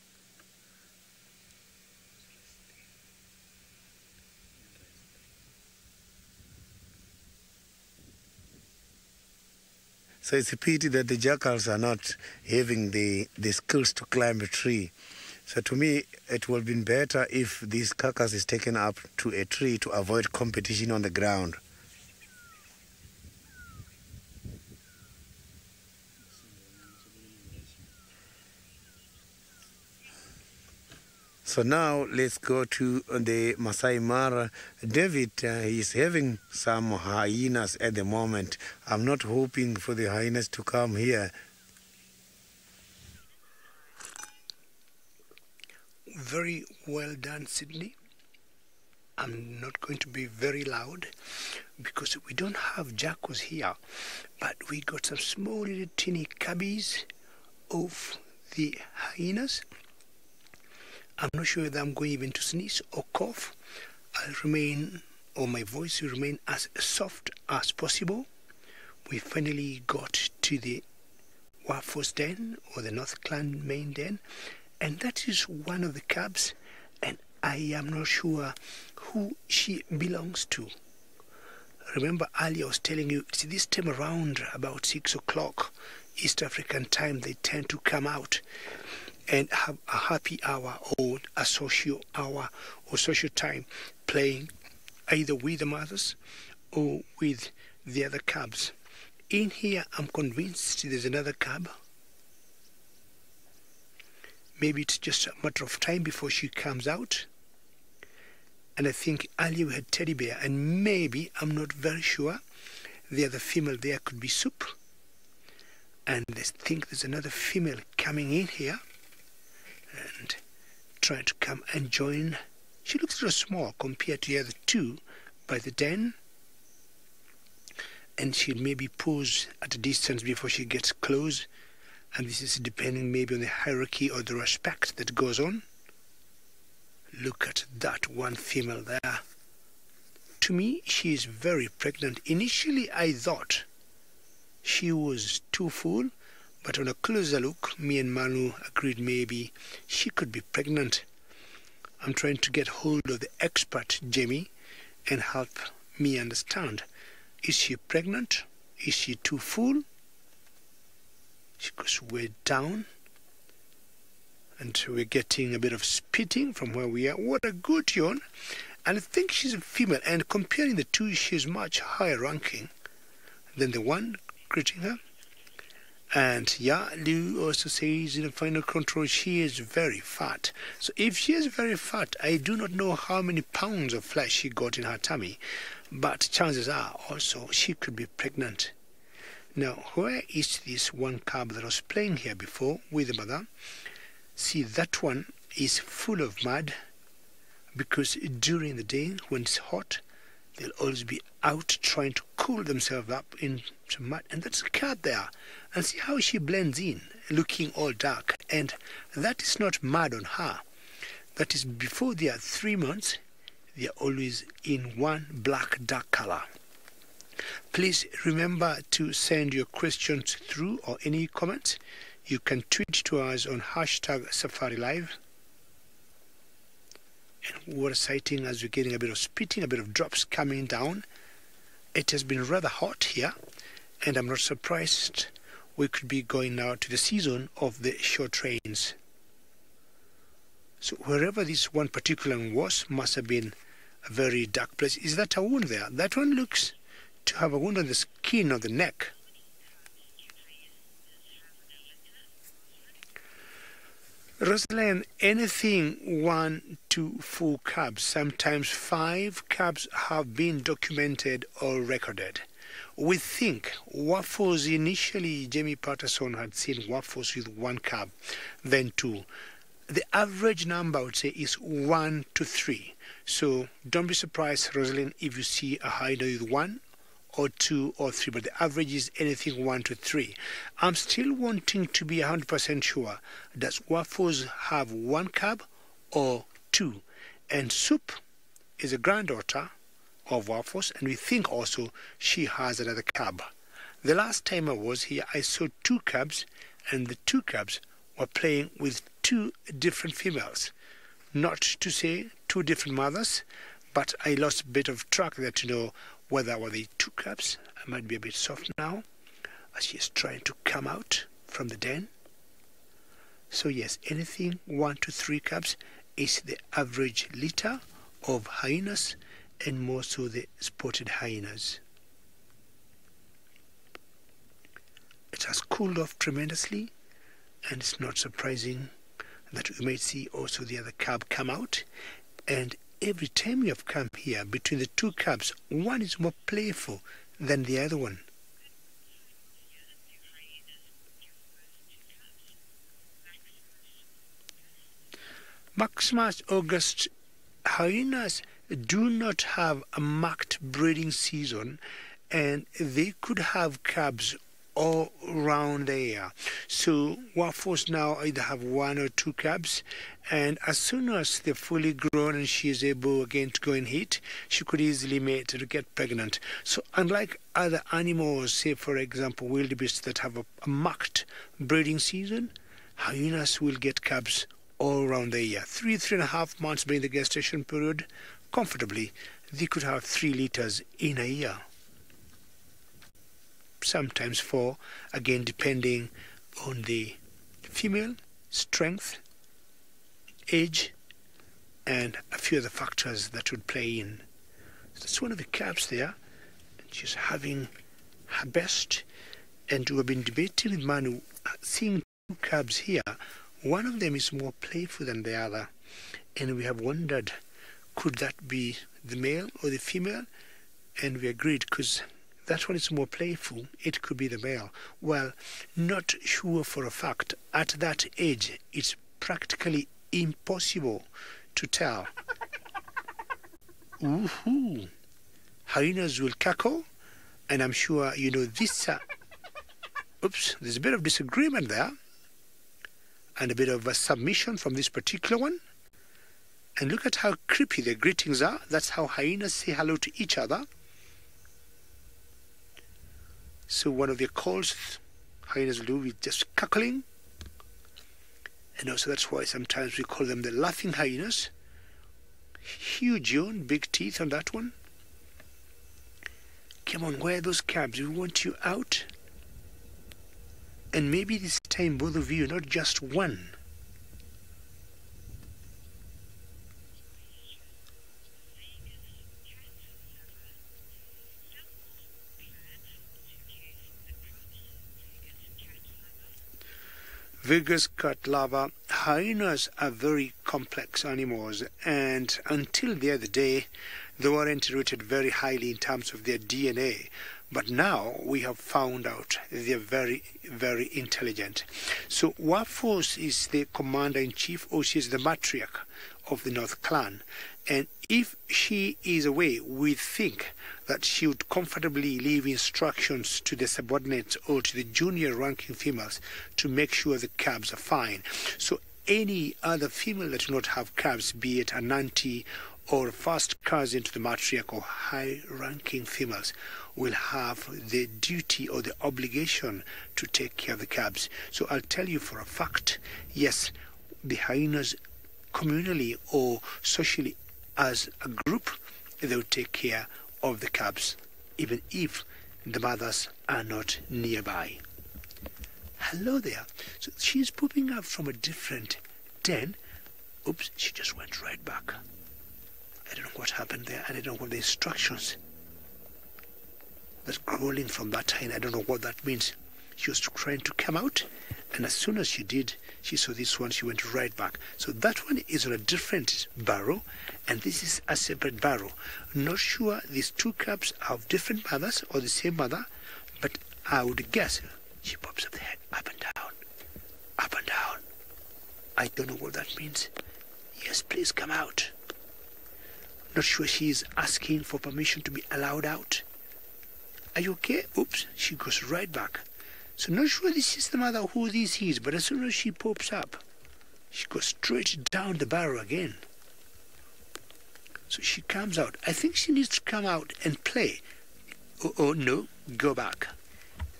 So it's a pity that the jackals are not having the skills to climb a tree. So to me, it would have been better if this carcass is taken up to a tree to avoid competition on the ground. So now let's go to the Masai Mara. David is having some hyenas at the moment. I'm not hoping for the hyenas to come here. Very well done, Sydney. I'm not going to be very loud because we don't have jackals here, but we got some small little teeny cubbies of the hyenas. I'm not sure whether I'm going even to sneeze or cough. I'll remain, or my voice will remain as soft as possible. We finally got to the Wafo's den, or the North Clan main den, and that is one of the cubs, and I am not sure who she belongs to. Remember earlier I was telling you, it's this time around about 6 o'clock East African time they tend to come out and have a happy hour or a social hour or social time playing either with the mothers or with the other cubs. In here I'm convinced there's another cub. Maybe it's just a matter of time before she comes out. And I think earlier we had teddy bear, and maybe, I'm not very sure, the other female there could be Soup. And I think there's another female coming in here and trying to come and join. She looks a little small compared to the other two by the den, and she'll maybe pose at a distance before she gets close, and this is depending maybe on the hierarchy or the respect that goes on. Look at that one female there. To me, she is very pregnant. Initially, I thought she was too full, but on a closer look, me and Manu agreed maybe she could be pregnant. I'm trying to get hold of the expert, Jamie, and help me understand. Is she pregnant? Is she too full? She goes way down. And we're getting a bit of spitting from where we are. What a good yawn. And I think she's a female. And comparing the two, she's much higher ranking than the one greeting her. And yeah, Lou also says in the final control, she is very fat. So if she is very fat, I do not know how many pounds of flesh she got in her tummy. But chances are also she could be pregnant. Now, where is this one cub that was playing here before with the mother? See, that one is full of mud, because during the day when it's hot, they'll always be out trying to cool themselves up in some mud. And that's a cat there. And see how she blends in, looking all dark. And that is not mud on her. That is before they are 3 months, they are always in one black dark color. Please remember to send your questions through or any comments. You can tweet to us on #SafariLive. And water sighting as we're getting a bit of spitting, a bit of drops coming down. It has been rather hot here, and I'm not surprised we could be going now to the season of the short rains. So wherever this one particular one was, must have been a very dark place. Is that a wound there? That one looks to have a wound on the skin of the neck. Rosalind, anything 1 to 4 cubs, sometimes 5 cubs have been documented or recorded. We think Wafos initially, Jamie Patterson had seen Wafos with 1 cub, then 2. The average number I would say is 1 to 3. So don't be surprised, Rosalind, if you see a hyena with 1 or 2 or 3, but the average is anything 1 to 3. I'm still wanting to be 100% sure. Does Wafos have 1 cub or 2? And Soup is a granddaughter of Warforce, and we think also she has another cub. The last time I was here, I saw 2 cubs, and the 2 cubs were playing with 2 different females. Not to say 2 different mothers, but I lost a bit of track there to know whether were they 2 cubs. I might be a bit soft now as she is trying to come out from the den. So yes, anything 1 to 3 cubs is the average litter of hyenas, and more so the spotted hyenas. It has cooled off tremendously, and it's not surprising that we might see also the other cub come out. And every time we have come here, between the 2 cubs, one is more playful than the other one. Maximus August hyenas do not have a marked breeding season, and they could have cubs all around the year. So Warforce now either have 1 or 2 cubs, and as soon as they're fully grown and she is able again to go and heat, she could easily mate to get pregnant. So unlike other animals, say for example wildebeests that have a marked breeding season, hyenas will get cubs all around the year. 3.5 months being the gestation period, comfortably they could have 3 litters in a year. Sometimes 4, again depending on the female, strength, age, and a few other factors that would play in. So that's one of the cubs there, and she's having her best. And we've been debating with Manu, seeing 2 cubs here. One of them is more playful than the other, and we have wondered, could that be the male or the female? And we agreed, because that one is more playful, it could be the male. Well, not sure for a fact. At that age, it's practically impossible to tell. Woohoo! Hyenas will cackle, and I'm sure you know this. Oops, there's a bit of disagreement there, and a bit of a submission from this particular one. And look at how creepy their greetings are. That's how hyenas say hello to each other. So one of their calls, hyenas will do with just cackling. And also that's why sometimes we call them the laughing hyenas. Huge yawn, big teeth on that one. Come on, where are those cubs? We want you out. And maybe this time both of you, not just one. Vegas cat lover, hyenas are very complex animals, and until the other day they weren't rated very highly in terms of their DNA. But now we have found out they're very, very intelligent. So Warforce is the commander-in-chief, or she is the matriarch of the North Clan. And if she is away, we think that she would comfortably leave instructions to the subordinates or to the junior ranking females to make sure the cubs are fine. So any other female that do not have cubs, be it an auntie or first cousin to the matriarch or high-ranking females, will have the duty or the obligation to take care of the cubs. So I'll tell you for a fact, yes, the hyenas communally or socially as a group, they will take care of the cubs, even if the mothers are not nearby. Hello there. So she's popping up from a different den. Oops, she just went right back. I don't know what happened there, and I don't know what the instructions. That's crawling from that hyena. I don't know what that means. She was trying to come out, and as soon as she did, she saw this one, she went right back. So that one is on a different barrow, and this is a separate barrow. Not sure these 2 cubs have different mothers or the same mother, but I would guess she pops up the head up and down, up and down. I don't know what that means. Yes, please come out. Not sure she is asking for permission to be allowed out. Are you okay? Oops, she goes right back. So not sure this is the mother who this is, but as soon as she pops up, she goes straight down the barrow again. So she comes out. I think she needs to come out and play. Oh, no, go back.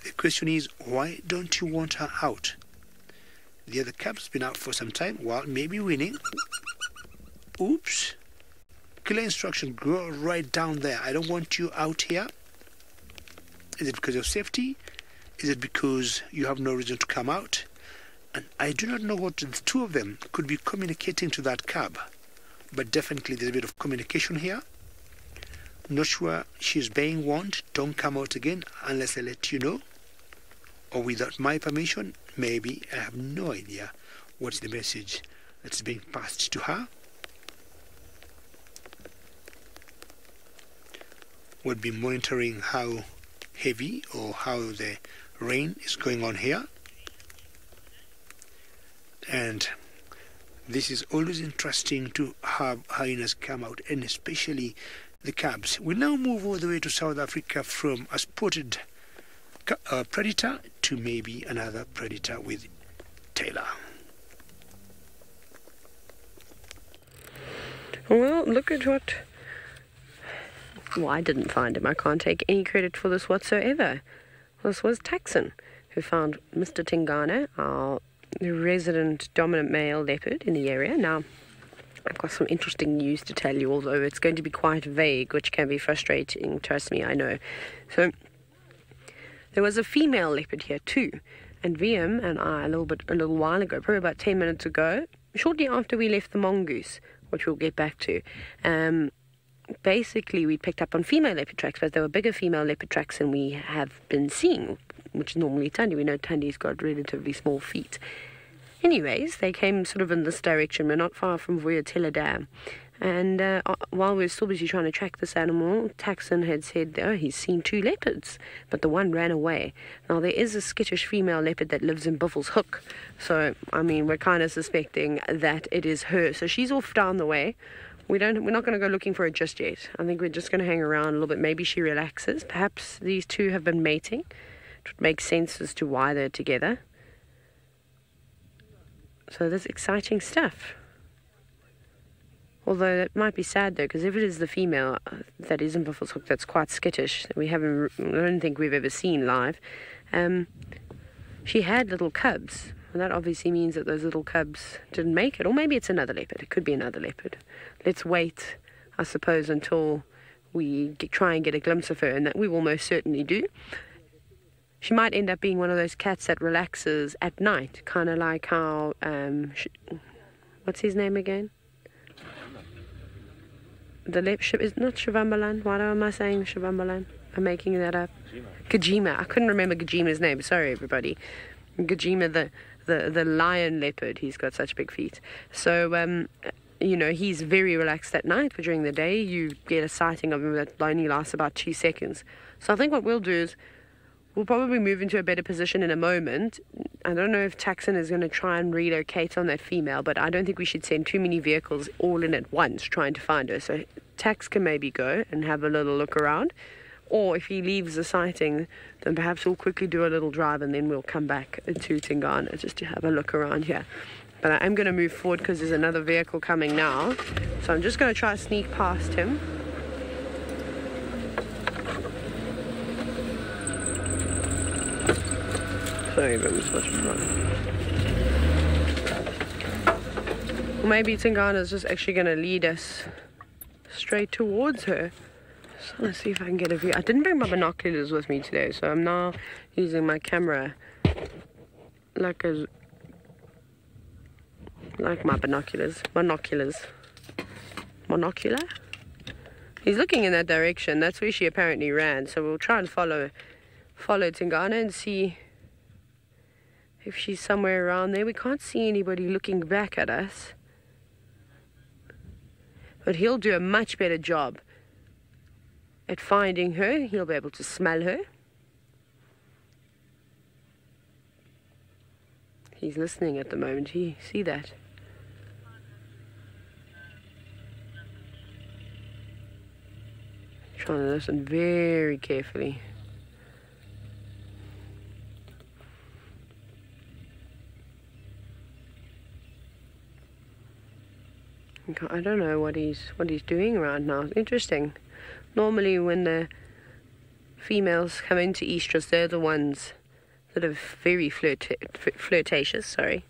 The question is, why don't you want her out? The other cub's been out for some time, well, maybe winning. Oops. Clear instruction, go right down there. I don't want you out here. Is it because of safety? Is it because you have no reason to come out? And I do not know what the two of them could be communicating to that cub. But definitely there's a bit of communication here. Not sure she's being warned, don't come out again unless I let you know. Or without my permission, maybe. I have no idea what's the message that's being passed to her. We'll be monitoring how heavy or how the rain is going on here. And this is always interesting to have hyenas come out, and especially the cubs. We now move all the way to South Africa from a spotted predator to maybe another predator with Taylor. Well, look at what... Well, I didn't find him. I can't take any credit for this whatsoever. This was Taxon who found Mr. Tingana, our resident dominant male leopard in the area. Now, I've got some interesting news to tell you, although it's going to be quite vague, which can be frustrating. Trust me, I know. So, there was a female leopard here too, and VM and I a little while ago, probably about 10 minutes ago, shortly after we left the mongoose, which we'll get back to, basically we picked up on female leopard tracks, but there were bigger female leopard tracks than we have been seeing, which is normally Tundi. We know Tundi's got relatively small feet. Anyways, they came sort of in this direction. We're not far from Vuyatela Dam. And while we were still busy trying to track this animal, Taxon had said, oh, he's seen 2 leopards, but the one ran away. Now, there is a skittish female leopard that lives in Buffels Hook. So, I mean, we're kind of suspecting that it is her. So she's off down the way. We're not going to go looking for her just yet. I think we're just going to hang around a little bit. Maybe she relaxes. Perhaps these two have been mating. It would make sense as to why they're together. So there's exciting stuff. Although it might be sad though, because if it is the female that is in Buffels Hook that's quite skittish, I don't think we've ever seen live, she had little cubs. And that obviously means that those little cubs didn't make it. Or maybe it's another leopard. It could be another leopard. Let's wait, I suppose, until we try and get a glimpse of her, and that we will most certainly do. She might end up being one of those cats that relaxes at night, kind of like how, what's his name again? The is not Shivambalan. Why am I saying Shivambalan? I'm making that up. Gajima. I couldn't remember Gajima's name. Sorry, everybody. Gajima, the lion leopard. He's got such big feet. So, you know, he's very relaxed at night, but during the day you get a sighting of him that only lasts about 2 seconds. So I think what we'll do is we'll probably move into a better position in a moment. I don't know if Taxon is going to try and relocate on that female, but I don't think we should send too many vehicles all in at once trying to find her. So Tax can maybe go and have a little look around. Or if he leaves the sighting, then perhaps we'll quickly do a little drive and then we'll come back to Tingana just to have a look around here. But I am going to move forward because there's another vehicle coming now. So I'm just going to try to sneak past him. Sorry, but I'm supposed to run. Or maybe Tingana's just actually going to lead us straight towards her. So let's see if I can get a view. I didn't bring my binoculars with me today, so I'm now using my camera like my binoculars. Monocular? He's looking in that direction. That's where she apparently ran. So we'll try and follow Tingana and see if she's somewhere around there. We can't see anybody looking back at us. But he'll do a much better job at finding her. He'll be able to smell her. He's listening at the moment. You see that? Trying to listen very carefully. I don't know what he's doing right now. Interesting. Normally when the females come into estrus, they're the ones that are very flirtatious, sorry.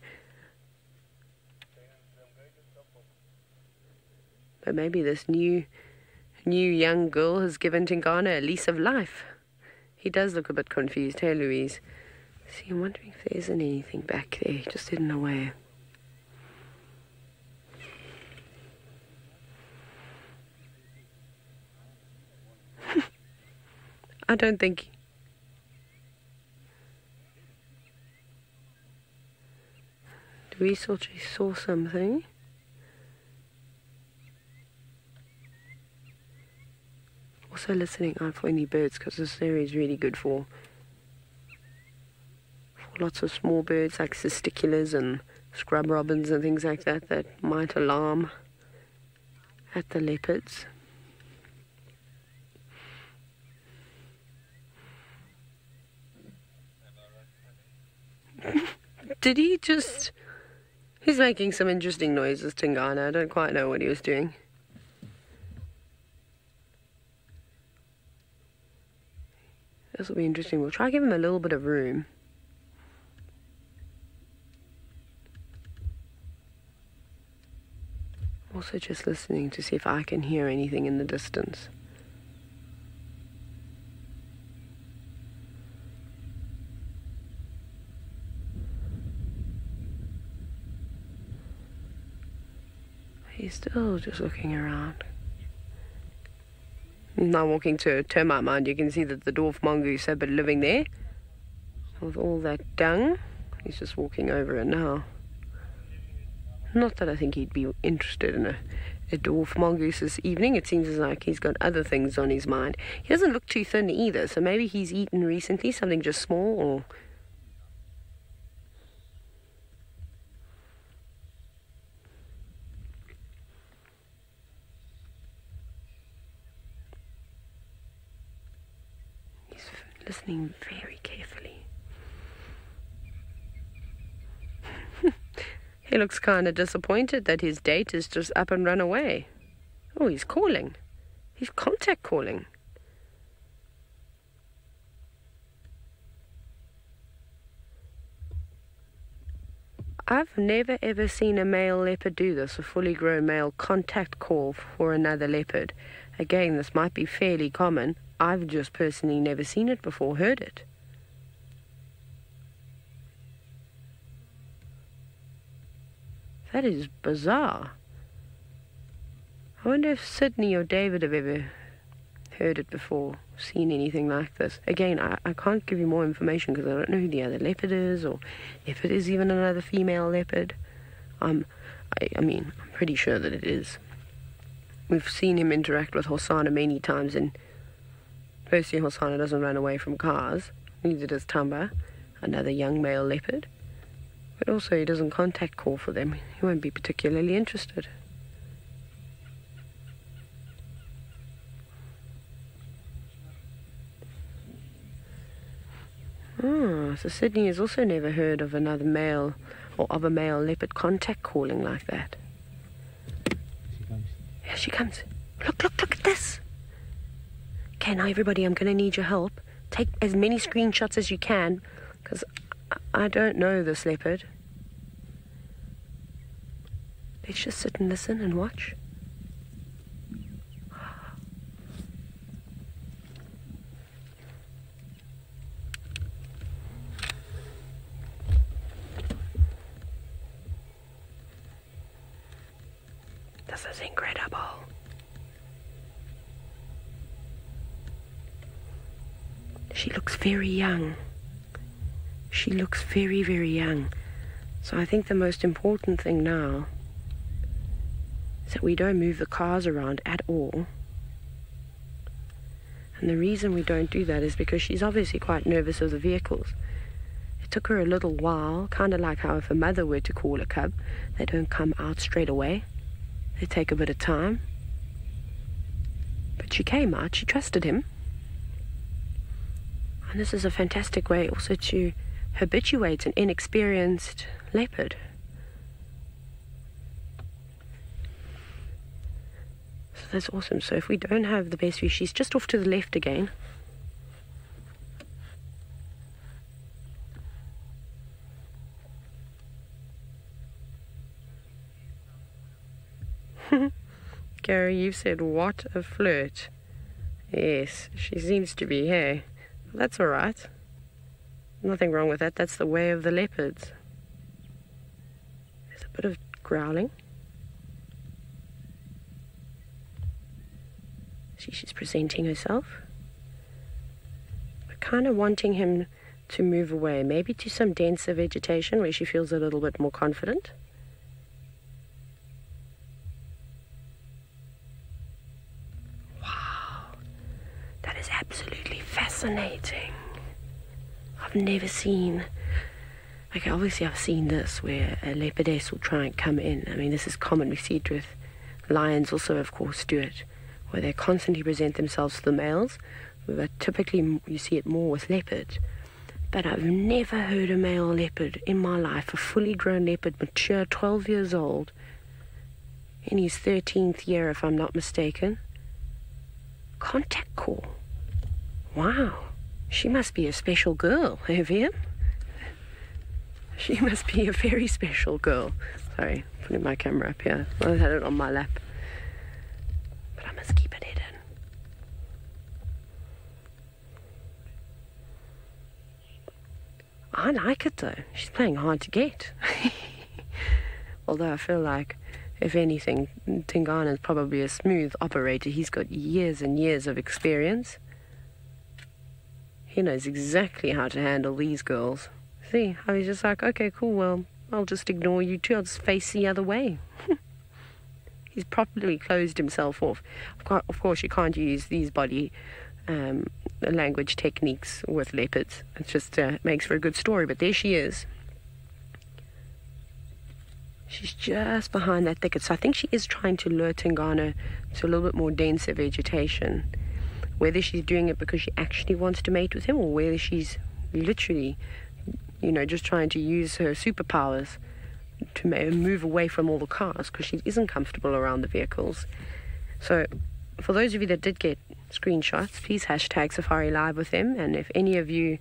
But maybe this new young girl has given Tingana a lease of life. He does look a bit confused, hey Louise? See, I'm wondering if there isn't anything back there, just hidden away. I don't think... Do we sort of saw something? Also listening out for any birds, because this area is really good for lots of small birds like cisticulars and scrub robins and things like that that might alarm at the leopards. Did he just... He's making some interesting noises, Tingana. I don't quite know what he was doing. This will be interesting. We'll try to give him a little bit of room. Also just listening to see if I can hear anything in the distance. He's still just looking around. Now walking to a termite mound, you can see that the dwarf mongoose have been living there. With all that dung, he's just walking over it now. Not that I think he'd be interested in a dwarf mongoose this evening. It seems as like he's got other things on his mind. He doesn't look too thin either, so maybe he's eaten recently, something just small, or... listening very carefully. He looks kind of disappointed that his date is just up and run away. Oh, he's calling. He's contact calling. I've never ever seen a male leopard do this, a fully grown male contact call for another leopard. Again, this might be fairly common. I've just personally never seen it before, heard it. That is bizarre. I wonder if Sydney or David have ever heard it before, seen anything like this. Again, I can't give you more information because I don't know who the other leopard is, or if it is even another female leopard. I mean, I'm pretty sure that it is. We've seen him interact with Hosanna many times, and firstly, Hosanna doesn't run away from cars, neither does Tamba, another young male leopard. But also he doesn't contact call for them. He won't be particularly interested. Oh, so Sydney has also never heard of another male, or of a male leopard contact calling like that. She comes. Here she comes. Look at this. Okay, now everybody, I'm going to need your help. Take as many screenshots as you can, because I don't know this leopard. Let's just sit and listen and watch. This is incredible. She looks very young. She looks very, very young. So I think the most important thing now is that we don't move the cars around at all. And the reason we don't do that is because she's obviously quite nervous of the vehicles. It took her a little while, kind of like how if a mother were to call a cub, they don't come out straight away. They take a bit of time. But she came out, she trusted him. And this is a fantastic way also to habituate an inexperienced leopard. that's awesome. So if we don't have the best view, she's just off to the left again. Gary, you've said, what a flirt. Yes, she seems to be, hey? That's all right. Nothing wrong with that. That's the way of the leopards. There's a bit of growling. See, she's presenting herself. We're kind of wanting him to move away, maybe to some denser vegetation where she feels a little bit more confident. That is absolutely fascinating. I've never seen... Okay, obviously I've seen this where a leopardess will try and come in. I mean, this is common. We see it with lions also, of course, do it, where they constantly present themselves to the males. But typically you see it more with leopards. But I've never heard a male leopard in my life, a fully grown leopard, mature, 12 years old, in his 13th year, if I'm not mistaken, contact call. Wow, she must be a special girl, Vivian. She must be a very special girl. Sorry, putting my camera up here. I had it on my lap, but I must keep it hidden. I like it though. She's playing hard to get. Although I feel like, if anything, Tingana is probably a smooth operator. He's got years and years of experience. He knows exactly how to handle these girls. See how he's just like, okay, cool, well, I'll just ignore you too. I'll just face the other way. He's properly closed himself off. Of course, you can't use these body language techniques with leopards. It just makes for a good story, but there she is. She's just behind that thicket, so I think she is trying to lure Tingana to a little bit more denser vegetation. Whether she's doing it because she actually wants to mate with him, or whether she's literally, you know, just trying to use her superpowers to move away from all the cars because she isn't comfortable around the vehicles. So for those of you that did get screenshots, please hashtag SafariLive with them, and if any of you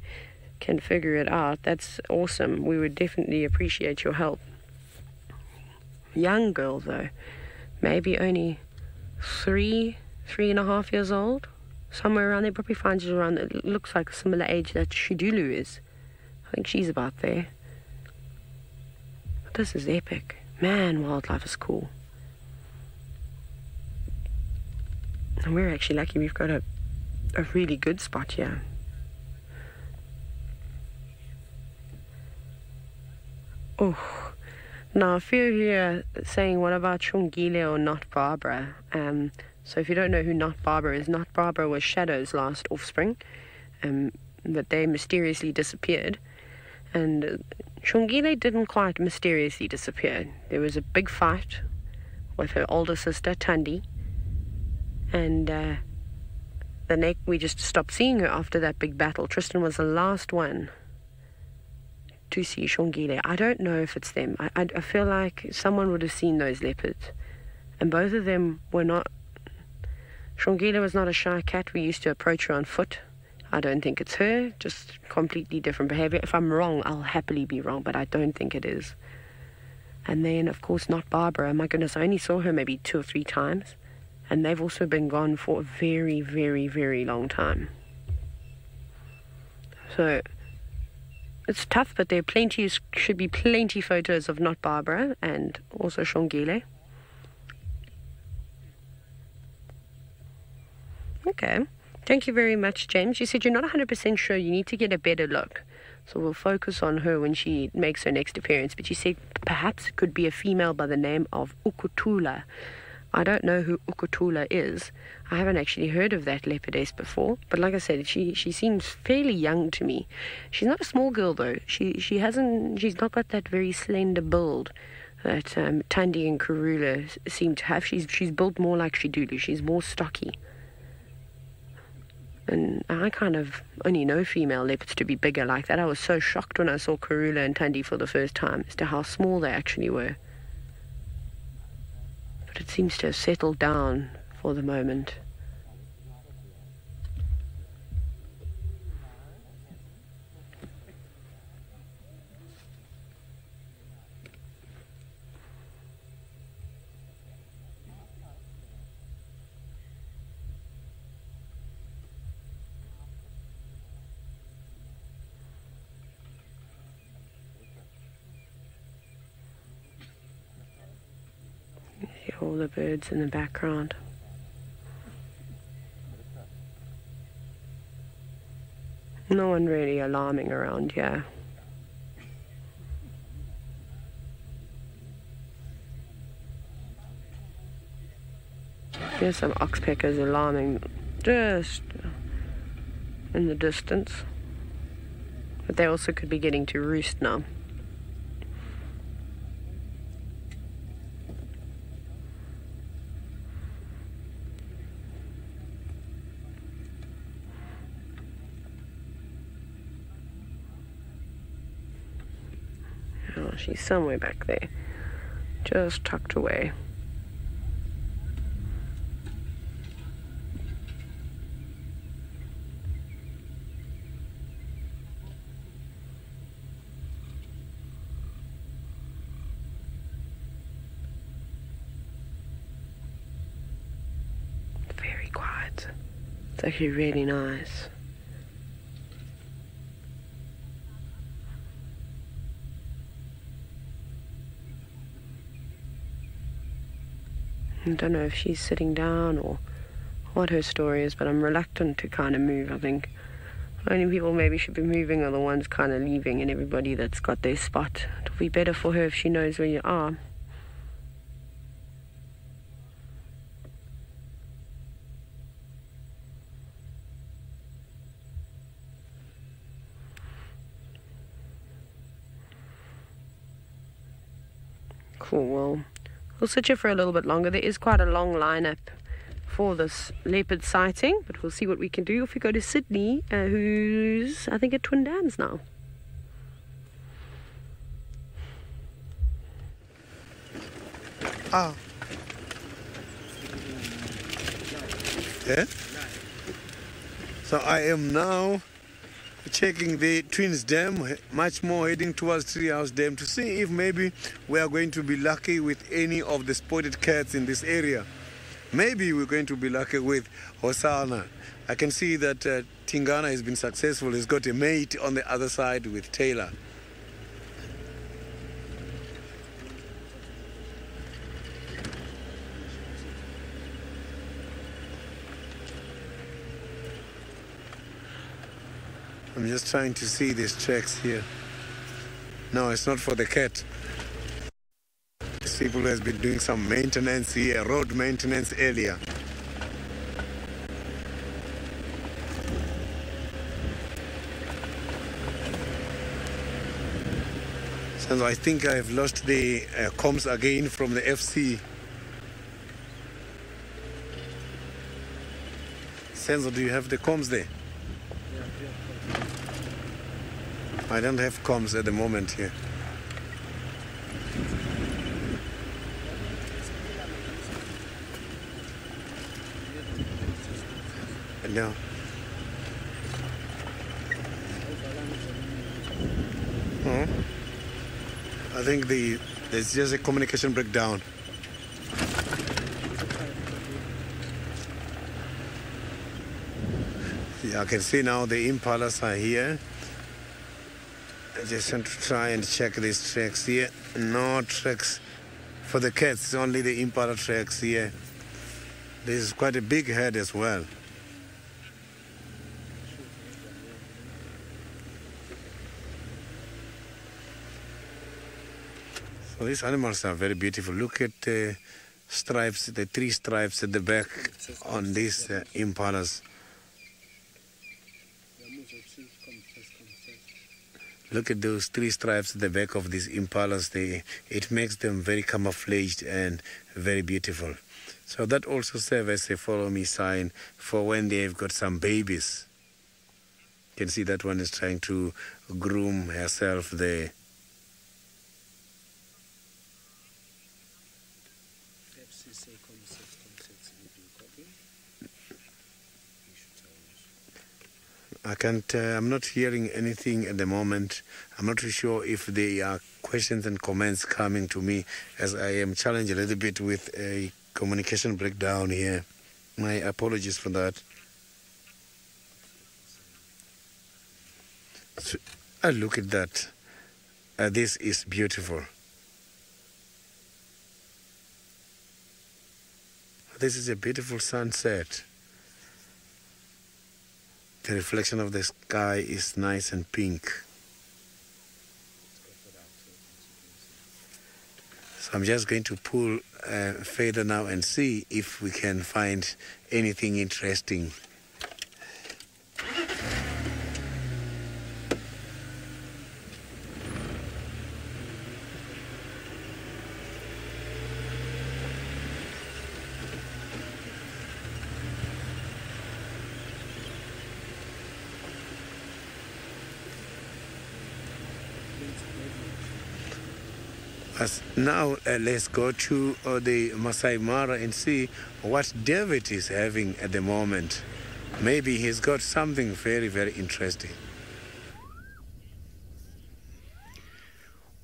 can figure it out, that's awesome. We would definitely appreciate your help. Young girl though, maybe only 3.5 years old, somewhere around there. Probably finds it around, it looks like a similar age that Shidulu is. I think she's about there. But this is epic. Man, wildlife is cool. And we're actually lucky we've got a really good spot here. Oh. Now, a few of you are saying, what about Shongile or Not Barbara? So if you don't know who Not Barbara is, Not Barbara was Shadow's last offspring, but they mysteriously disappeared. And Shongile didn't quite mysteriously disappear. There was a big fight with her older sister, Tandi, and we just stopped seeing her after that big battle. Tristan was the last one to see Shongile. I don't know if it's them. I feel like someone would have seen those leopards, and both of them were not. Shongile was not a shy cat. We used to approach her on foot. I don't think it's her, just completely different behavior. If I'm wrong, I'll happily be wrong, but I don't think it is. And then, of course, Not Barbara. My goodness, I only saw her maybe 2 or 3 times, and they've also been gone for a very, very, very long time. So it's tough, but there should be plenty photos of Not Barbara and also Shongile. Okay. Thank you very much, James. You said you're not 100% sure. You need to get a better look. So we'll focus on her when she makes her next appearance. But you said perhaps it could be a female by the name of Ukutula. I don't know who Ukutula is. I haven't actually heard of that leopardess before. But like I said, she seems fairly young to me. She's not a small girl though. She's not got that very slender build that Tandi and Karula seem to have. She's built more like Shidulu. She's more stocky. And I kind of only know female leopards to be bigger like that. I was so shocked when I saw Karula and Tandi for the first time as to how small they actually were. But it seems to have settled down for the moment. All the birds in the background. No one really alarming around here. There's some oxpeckers alarming just in the distance. But they also could be getting to roost now. Oh, she's somewhere back there, just tucked away. Very quiet. It's actually really nice. I don't know if she's sitting down or what her story is, but I'm reluctant to kind of move. I think only people maybe should be moving are the ones kind of leaving, and everybody that's got their spot. It'll be better for her if she knows where you are. Cool, well, we'll sit here for a little bit longer. There is quite a long lineup for this leopard sighting, but we'll see what we can do. If we go to Sydney, who's, I think, at Twin Dams now. Ah. Yeah? So I am now checking the Twins Dam, much more heading towards Treehouse Dam to see if maybe we are going to be lucky with any of the spotted cats in this area. Maybe we're going to be lucky with Hosanna. I can see that Tingana has been successful. He's got a mate on the other side with Taylor. I'm just trying to see these tracks here. No, it's not for the cat. These people has been doing some maintenance here, road maintenance earlier. So I think I've lost the comms again from the FC. Senzo, do you have the comms there? I don't have comms at the moment here. No. I think there's just a communication breakdown. Yeah, I can see now the impalas are here. I just want to try and check these tracks here. No tracks for the cats, only the impala tracks here. This is quite a big head as well. So these animals are very beautiful. Look at the stripes, the 3 stripes at the back on these impalas. Look at those 3 stripes at the back of these impalas. It makes them very camouflaged and very beautiful. So that also serves as a follow me sign for when they've got some babies. You can see that one is trying to groom herself there. I can't, I'm not hearing anything at the moment. I'm not too sure if there are questions and comments coming to me, as I am challenged a little bit with a communication breakdown here. My apologies for that. So, look at that. This is beautiful. This is a beautiful sunset. The reflection of the sky is nice and pink. So I'm just going to pull further now and see if we can find anything interesting. Now let's go to the Masai Mara and see what David is having at the moment. Maybe he's got something very, very interesting.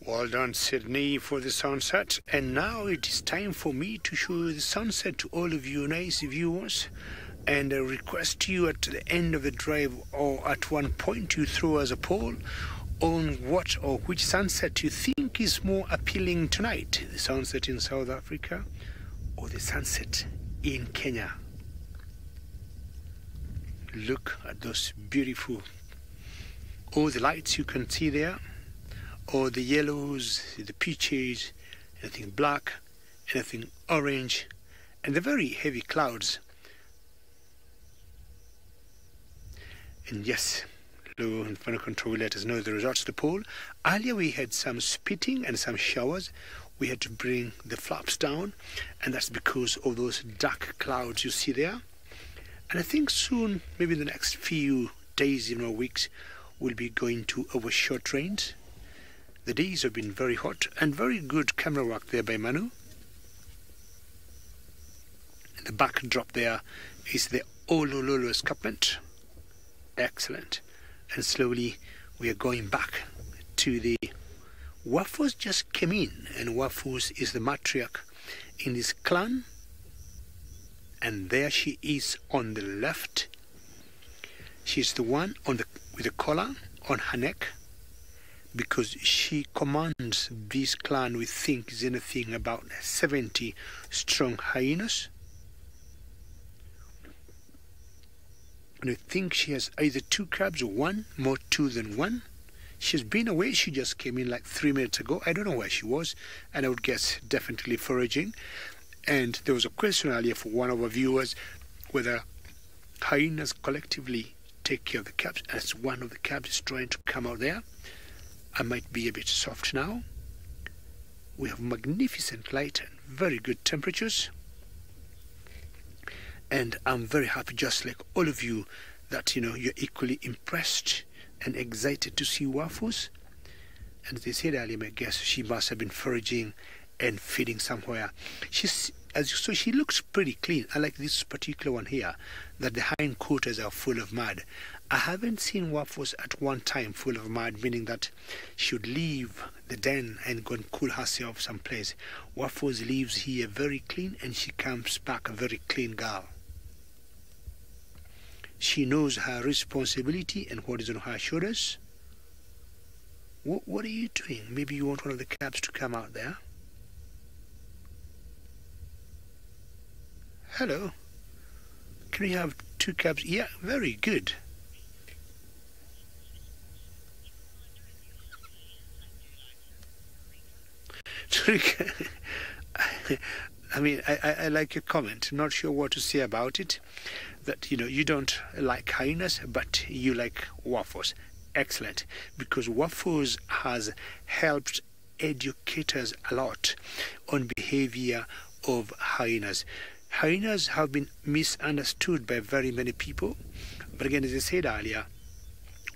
Well done, Sydney, for the sunset. And now it is time for me to show the sunset to all of you nice viewers. And I request you at the end of the drive or at one point you throw us a poll on what or which sunset you think is more appealing tonight, the sunset in South Africa or the sunset in Kenya. Look at those beautiful, all the lights you can see there, all the yellows, the peaches, anything black, anything orange, and the very heavy clouds. And yes, Lou and Final Control will let us know the results of the poll. Earlier we had some spitting and some showers. We had to bring the flaps down, and that's because of those dark clouds you see there. And I think soon, maybe in the next few days, even or weeks, we'll be going to our short rains. The days have been very hot and very good camera work there by Manu. And the backdrop there is the Olololo escarpment. Excellent. And slowly we are going back to the Wafos just came in, and Wafos is the matriarch in this clan, and there she is on the left. She's the one on with the collar on her neck, because she commands this clan. We think is anything about 70 strong hyenas. And I think she has either 2 cubs or 1, more 2 than 1. She's been away. She just came in like 3 minutes ago. I don't know where she was, and I would guess definitely foraging. And there was a question earlier for one of our viewers whether hyenas collectively take care of the cubs, as one of the cubs is trying to come out there. I might be a bit soft now. We have magnificent light and very good temperatures. And I'm very happy, just like all of you, that you're equally impressed and excited to see Wafos. And as they said earlier, my guess she must have been foraging and feeding somewhere. She's, as you saw, she looks pretty clean. I like this particular one here, that the hind quarters are full of mud. I haven't seen Wafos at one time full of mud, meaning that she would leave the den and go and cool herself someplace. Wafos leaves here very clean, and she comes back a very clean girl. She knows her responsibility and what is on her shoulders. What are you doing? Maybe you want one of the cubs to come out there. Hello. Can we have 2 cubs? Yeah, very good. I mean, I like your comment. Not sure what to say about it. That you don't like hyenas, but you like Wafos. Excellent, because Wafos has helped educate us a lot on behavior of hyenas. Hyenas have been misunderstood by very many people, but again, as I said earlier,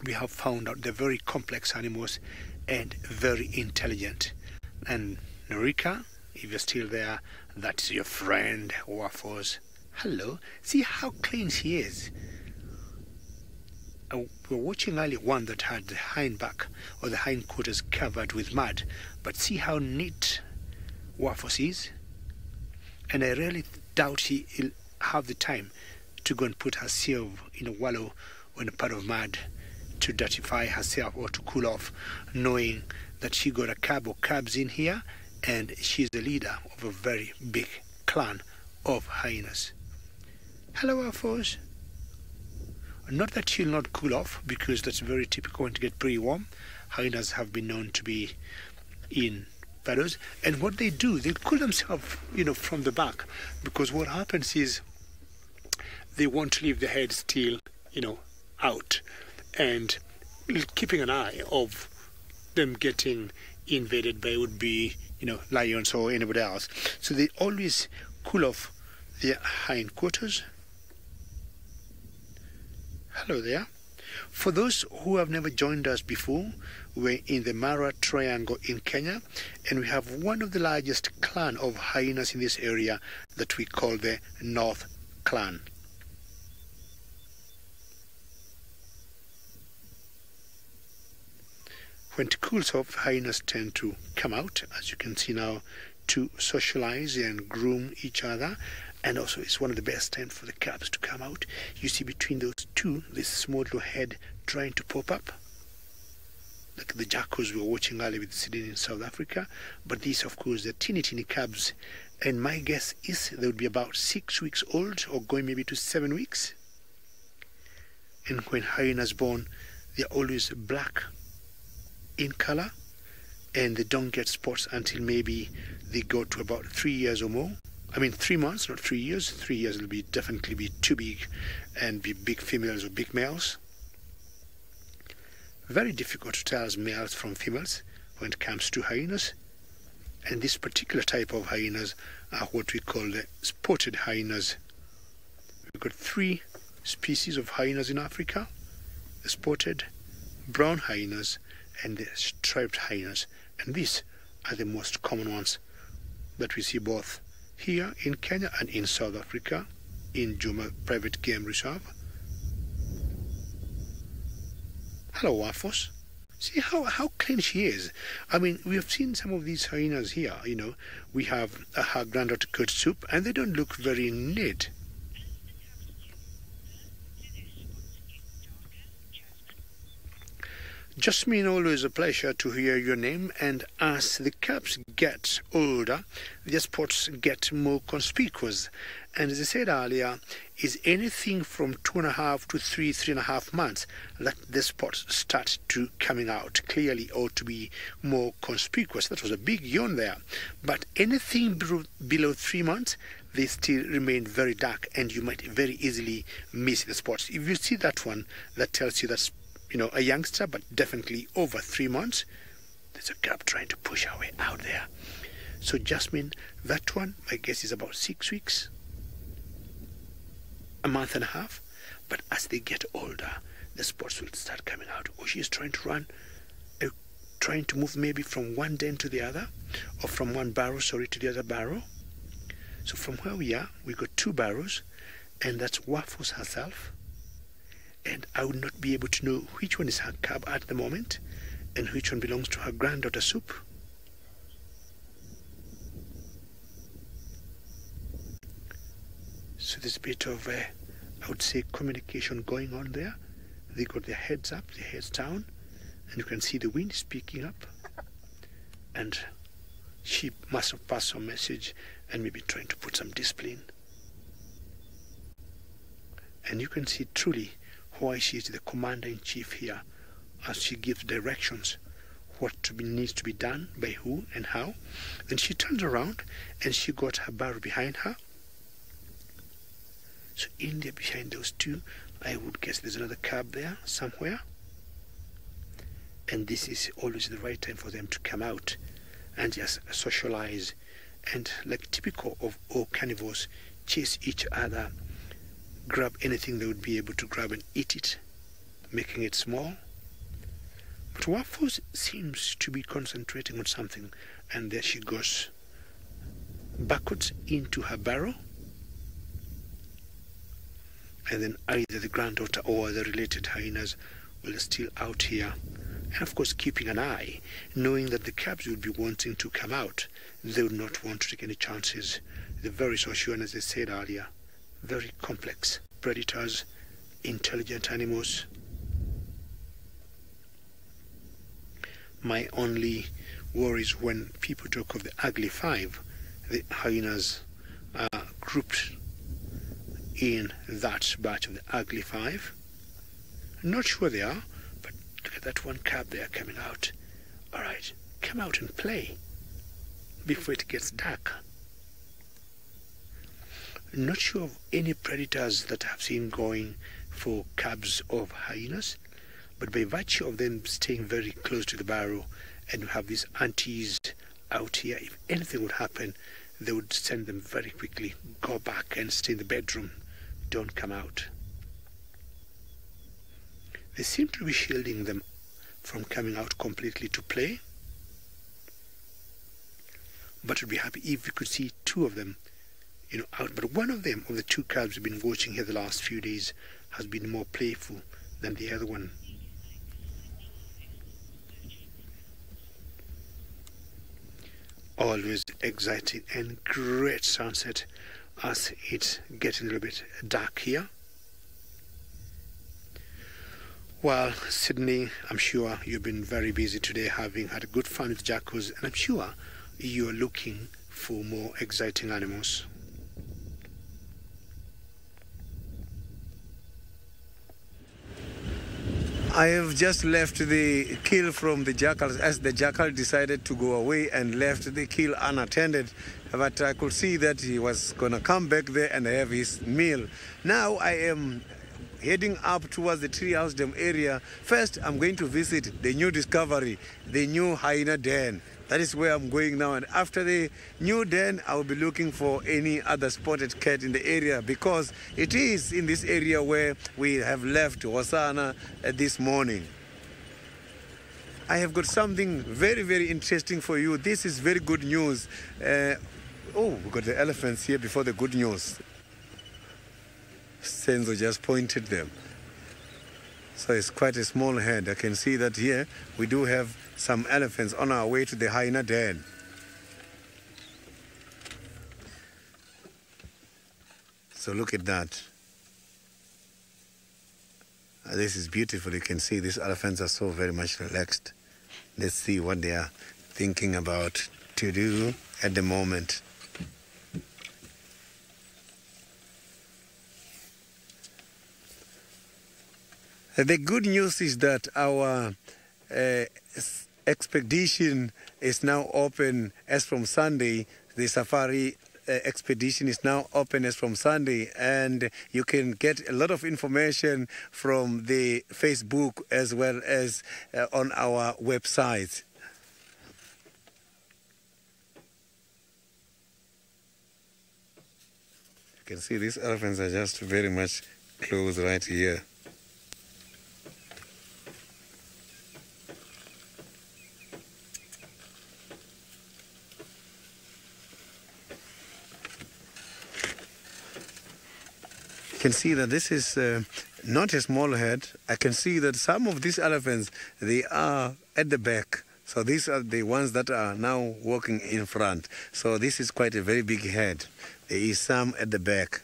we have found out they're very complex animals and very intelligent. And Norika, If you're still there, that's your friend Waffles. Hello. See how clean she is. We were watching earlier one that had the hind back or the hind quarters covered with mud, but see how neat Waffles is. And I really doubt she'll have the time to go and put herself in a wallow or in a pot of mud to dirtify herself or to cool off, knowing that she got a cub or cubs in here, and she's the leader of a very big clan of hyenas. Hello, Waffles. Not that she'll not cool off, because that's very typical when to get pretty warm. Hyenas have been known to be in burrows, and what they do, they cool themselves, from the back, because what happens is they want to leave the head still, out, and keeping an eye of them getting invaded by would-be, lions or anybody else. So they always cool off their hindquarters. Hello there. For those who have never joined us before, we're in the Mara Triangle in Kenya, and we have one of the largest clan of hyenas in this area that we call the North Clan. When it cools off, hyenas tend to come out, as you can see now, to socialize and groom each other. And also it's one of the best times for the cubs to come out. You see between those two, this small little head trying to pop up, like the jackals we were watching earlier with Sydney in South Africa. But these, of course, they're teeny cubs, and my guess is they would be about 6 weeks old, or going maybe to 7 weeks. And when hyenas born, they're always black in color, and they don't get spots until maybe they go to about 3 years or more. I mean 3 months, not 3 years. 3 years will be definitely be too big and be big females or big males. Very difficult to tell males from females when it comes to hyenas. And this particular type of hyenas are what we call the spotted hyenas. We've got 3 species of hyenas in Africa: the spotted, brown hyenas, and the striped hyenas. And these are the most common ones that we see both here in Kenya and in South Africa, in Juma Private Game Reserve. Hello, Waffles. See how clean she is. I mean, we have seen some of these hyenas here, We have her granddaughter cooked soup, and they don't look very neat. Jasmine, always a pleasure to hear your name. And as the cubs get older, their spots get more conspicuous. And as I said earlier, is anything from 2.5 to 3.5 months that the spots start to coming out clearly, or to be more conspicuous. That was a big yawn there. But anything below 3 months, they still remain very dark, and you might very easily miss the spots. If you see that one, that tells you that's a youngster, but definitely over 3 months. There's a cub trying to push her way out there. So Jasmine, that one, my guess is about 6 weeks, a month and a half. But as they get older, the spots will start coming out. Or she's trying to run, trying to move maybe from one den to the other, or from one barrow, to the other barrow. So from where we are, we got 2 barrows, and that's Waffles herself. And I would not be able to know which one is her cub at the moment and which one belongs to her granddaughter Soup. So there's a bit of, I would say, communication going on there. They got their heads up, their heads down, and you can see the wind is picking up. And she must have passed some message and maybe trying to put some discipline. And you can see truly why she is the commander-in-chief here, as she gives directions what needs to be done by who and how. Then she turns around and she got her barrow behind her. So in there behind those 2, I would guess there's another cub there somewhere. And this is always the right time for them to come out and just socialize, and like typical of all carnivores, chase each other, grab anything they would be able to grab and eat it, making it small. But Waffles seems to be concentrating on something, and there she goes backwards into her burrow, and then either the granddaughter or the related hyenas will still out here. And of course keeping an eye, knowing that the cubs will be wanting to come out. They would not want to take any chances. They're very social, and as I said earlier, very complex predators, intelligent animals. My only worry is when people talk of the ugly five, the hyenas are grouped in that batch of the ugly five. I'm not sure they are, but look at that one cub there coming out. All right, come out and play before it gets dark. I'm not sure of any predators that I've seen going for cubs of hyenas, but by virtue of them staying very close to the burrow, and you have these aunties out here, if anything would happen, they would send them very quickly, go back and stay in the bedroom, don't come out. They seem to be shielding them from coming out completely to play, but I'd be happy if we could see two of them, out. But one of them, of the two cubs we've been watching here the last few days, has been more playful than the other one. Always exciting and great sunset as it's getting a little bit dark here. Well, Sydney, I'm sure you've been very busy today, having had a good fun with jackals, and I'm sure you're looking for more exciting animals. I have just left the kill from the jackals as the jackal decided to go away and left the kill unattended. But I could see that he was going to come back there and have his meal. Now I am heading up towards the Treehouse Dam area. First, I'm going to visit the new discovery, the new hyena den. That is where I'm going now. And after the new den, I'll be looking for any other spotted cat in the area, because it is in this area where we have left Hosanna this morning. I have got something very, very interesting for you. This is very good news. We've got the elephants here before the good news. Senzo just pointed them. So it's quite a small head. I can see that here we do have some elephants on our way to the hyena den. So look at that. This is beautiful. You can see these elephants are so very much relaxed. Let's see what they are thinking about to do at the moment. The good news is that our expedition is now open as from Sunday. The safari expedition is now open as from Sunday, and you can get a lot of information from the Facebook as well as on our website. You can see these elephants are just very much close right here. Can see that this is not a small head. I can see that some of these elephants, they are at the back. So these are the ones that are now walking in front. So this is quite a very big head. There is some at the back.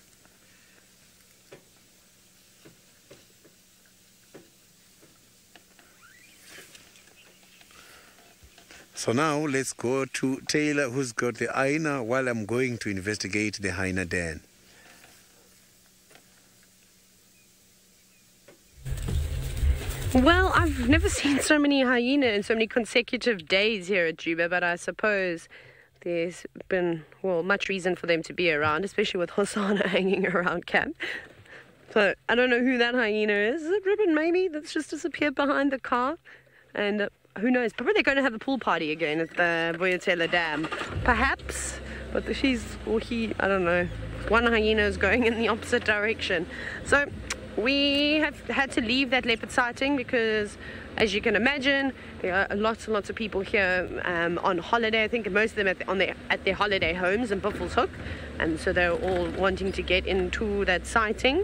So now let's go to Taylor, who's got the hyena, while I'm going to investigate the hyena den. Well, I've never seen so many hyenas in so many consecutive days here at Juba, but I suppose there's been, much reason for them to be around, especially with Hosanna hanging around camp. So I don't know who that hyena is. Is it Ribbon maybe that's just disappeared behind the car? And who knows? Probably they're going to have a pool party again at the Boyatela Dam. Perhaps, but I don't know. One hyena is going in the opposite direction. So we have had to leave that leopard sighting because As you can imagine, there are lots and lots of people here on holiday. I think most of them at their holiday homes in Buffelshoek, and so they're all wanting to get into that sighting.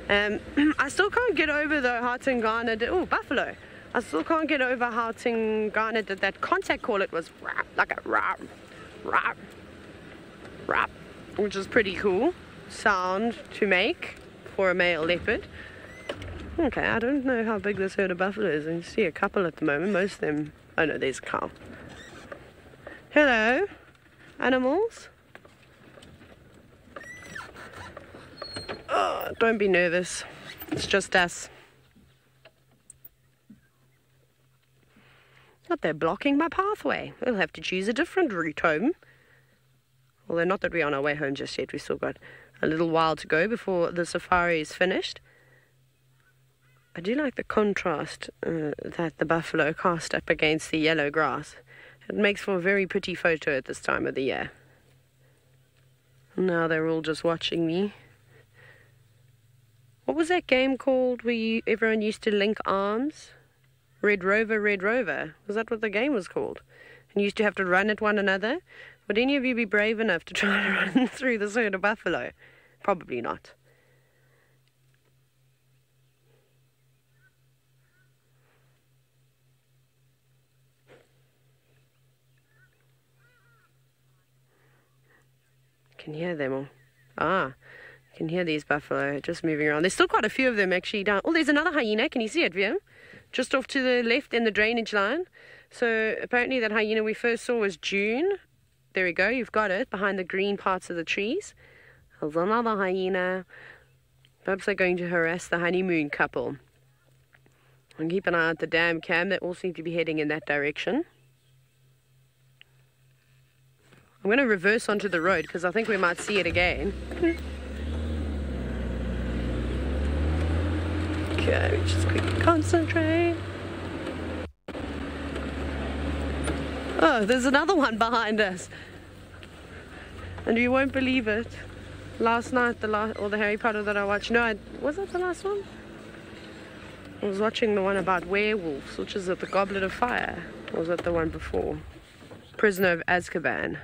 I still can't get over though how Tingana did. Oh, buffalo! I still can't get over how Tingana did that contact call. It was rap, like a rap, rap, rap, which is pretty cool sound to make for a male leopard. Okay, I don't know how big this herd of buffalo is. I see a couple at the moment. Most of them... Oh no, there's a cow. Hello, animals. Oh, don't be nervous. It's just us. But they're blocking my pathway. We'll have to choose a different route home. Although not that we're on our way home just yet. We've still got a little while to go before the safari is finished. I do like the contrast that the buffalo cast up against the yellow grass. It makes for a very pretty photo at this time of the year. Now they're all just watching me. What was that game called where everyone used to link arms? Red Rover, Red Rover. Was that what the game was called? And you used to have to run at one another? Would any of you be brave enough to try to run through this herd of buffalo? Probably not. Can hear them all. You can hear these buffalo just moving around. There's still quite a few of them actually down. Oh, there's another hyena. Can you see it, Viam? Just off to the left in the drainage line. So apparently that hyena we first saw was June. There we go. You've got it behind the green parts of the trees. There's another hyena. Perhaps they're going to harass the honeymoon couple. And keep an eye out the dam cam. They all seem to be heading in that direction. I'm going to reverse onto the road because I think we might see it again. Okay, just quickly concentrate. Oh, there's another one behind us. And you won't believe it. Last night, the Harry Potter that I watched. No, was that the last one? I was watching the one about werewolves, which is at the Goblet of Fire. Or was that the one before? Prisoner of Azkaban.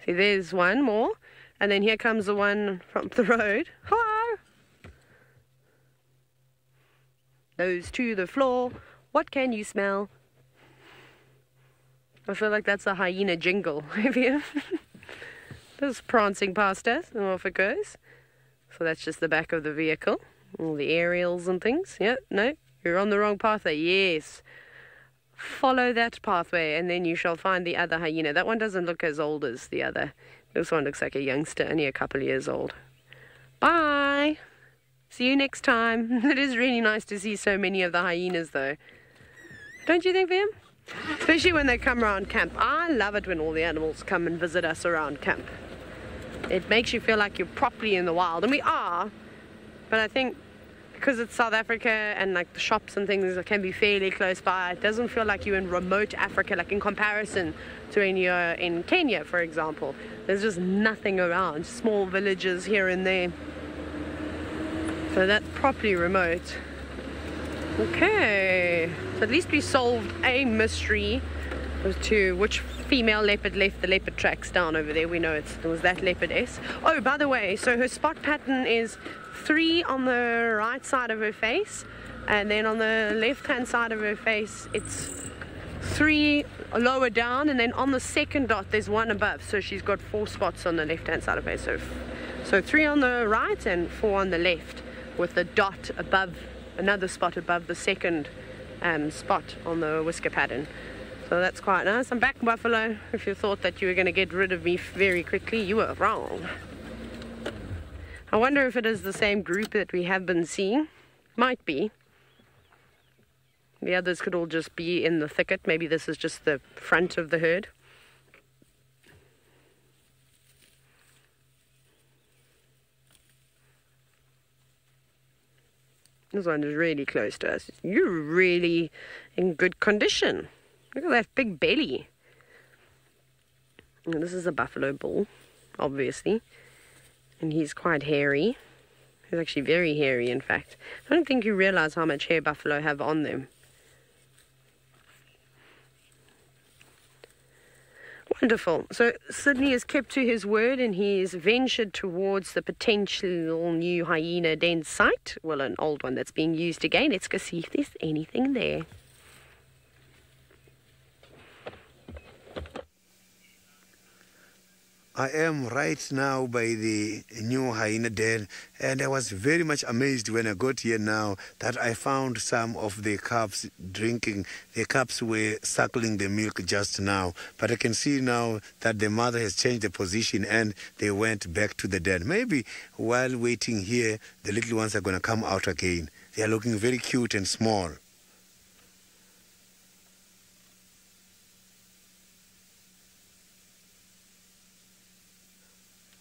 See, there's one more, and then here comes the one from the road. Hello! Nose to the floor. What can you smell? I feel like that's a hyena jingle. Just prancing past us, and off it goes. So that's just the back of the vehicle. All the aerials and things. Yep, no, you're on the wrong pathway. Yes. Follow that pathway and then you shall find the other hyena. That one doesn't look as old as the other. This one looks like a youngster, only a couple of years old. Bye! See you next time. It is really nice to see so many of the hyenas though. Don't you think, Liam? Especially when they come around camp. I love it when all the animals come and visit us around camp. It makes you feel like you're properly in the wild. And we are, but I think because it's South Africa and like the shops and things can be fairly close by, it doesn't feel like you're in remote Africa, like in comparison to when you're in Kenya, for example. There's just nothing around, small villages here and there. So that's properly remote. Okay, so at least we solved a mystery as to which female leopard left the leopard tracks down over there. We know it was that leopardess. Oh, by the way, so her spot pattern is 3 on the right side of her face, and then on the left hand side of her face it's 3 lower down, and then on the second dot there's 1 above, so she's got 4 spots on the left hand side of her face. So 3 on the right and 4 on the left, with the dot above, another spot above the second spot on the whisker pattern. So that's quite nice. I'm back, buffalo. If you thought that you were going to get rid of me very quickly, you were wrong. I wonder if it is the same group that we have been seeing. Might be. The others could all just be in the thicket. Maybe this is just the front of the herd. This one is really close to us. You're really in good condition. Look at that big belly. And this is a buffalo bull, obviously. And he's quite hairy. He's actually very hairy, in fact. I don't think you realize how much hair buffalo have on them. Wonderful. So Sydney has kept to his word and he's ventured towards the potential new hyena den site. Well, an old one that's being used again. Let's go see if there's anything there. I am right now by the new hyena den, and I was very much amazed when I got here now that I found some of the calves drinking. The calves were suckling the milk just now, but I can see now that the mother has changed the position and they went back to the den. Maybe while waiting here, the little ones are going to come out again. They are looking very cute and small.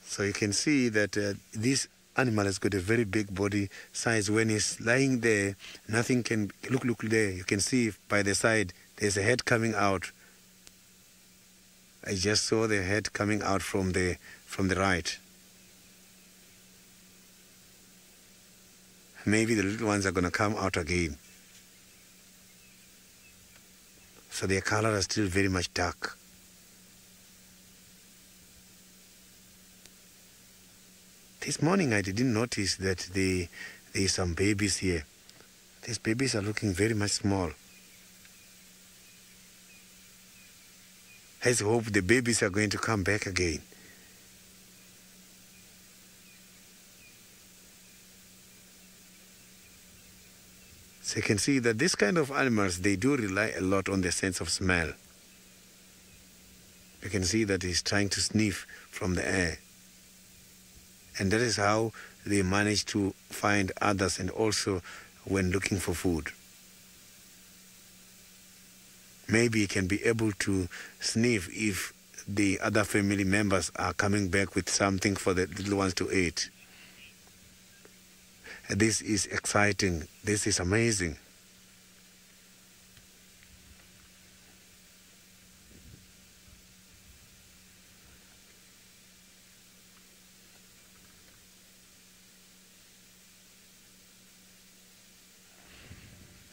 So you can see that this animal has got a very big body size. When he's lying there, nothing can... Look there. You can see by the side, there's a head coming out. I just saw the head coming out from the right. Maybe the little ones are going to come out again. So their color is still very much dark. This morning I didn't notice that there's some babies here. These babies are looking very much small. Let's hope the babies are going to come back again. So you can see that this kind of animals, they do rely a lot on the sense of smell. You can see that he's trying to sniff from the air. And that is how they manage to find others, and also when looking for food. Maybe he can be able to sniff if the other family members are coming back with something for the little ones to eat. This is exciting. This is amazing.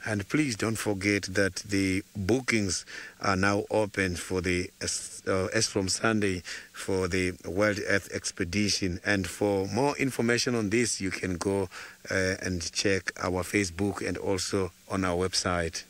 And please don't forget that the bookings are now open for as from Sunday for the World Earth Expedition. And for more information on this, you can go and check our Facebook and also on our website.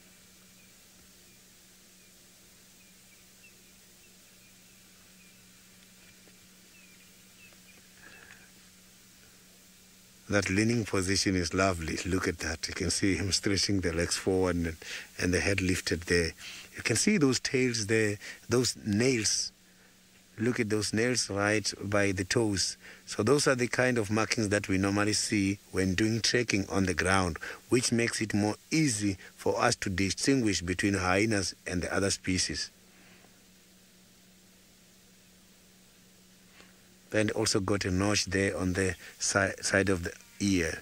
That leaning position is lovely. Look at that. You can see him stretching the legs forward and the head lifted there. You can see those tails there, those nails. Look at those nails right by the toes. So those are the kind of markings that we normally see when doing trekking on the ground, which makes it more easy for us to distinguish between hyenas and the other species. Then also got a notch there on the side of the ear.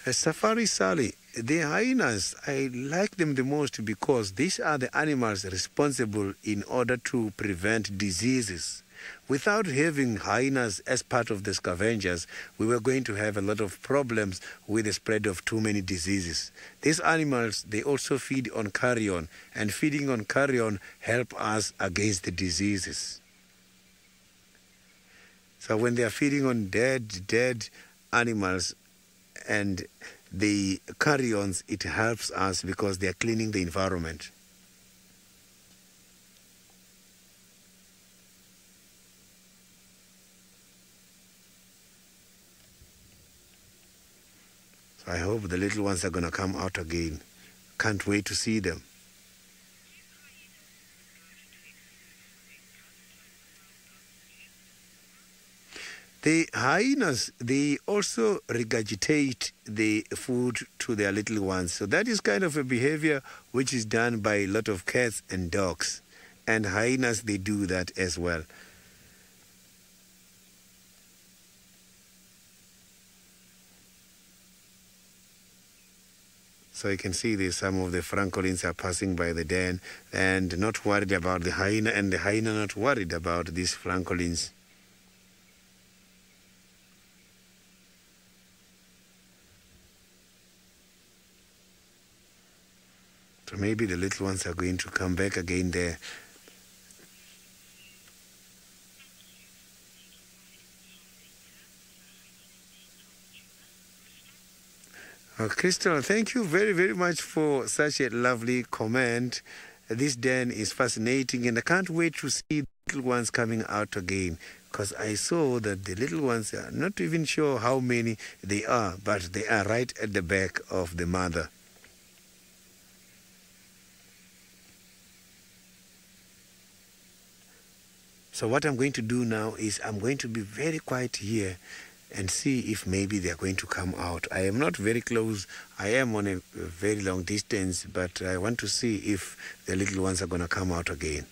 Safari Sally, the hyenas, I like them the most because these are the animals responsible in order to prevent diseases. Without having hyenas as part of the scavengers, we were going to have a lot of problems with the spread of too many diseases. These animals, they also feed on carrion, and feeding on carrion help us against the diseases. So when they are feeding on dead animals and the carrions, it helps us because they are cleaning the environment. I hope the little ones are going to come out again. Can't wait to see them. The hyenas, they also regurgitate the food to their little ones. So that is kind of a behavior which is done by a lot of cats and dogs. And hyenas, they do that as well. So you can see this, some of the francolins are passing by the den and not worried about the hyena, and the hyena not worried about these francolins. So maybe the little ones are going to come back again there. Crystal, thank you very, very much for such a lovely comment. This den is fascinating, and I can't wait to see the little ones coming out again, because I saw that the little ones are not even sure how many they are, but they are right at the back of the mother. So what I'm going to do now is I'm going to be very quiet here and see if maybe they're going to come out. I am not very close. I am on a very long distance, but I want to see if the little ones are going to come out again.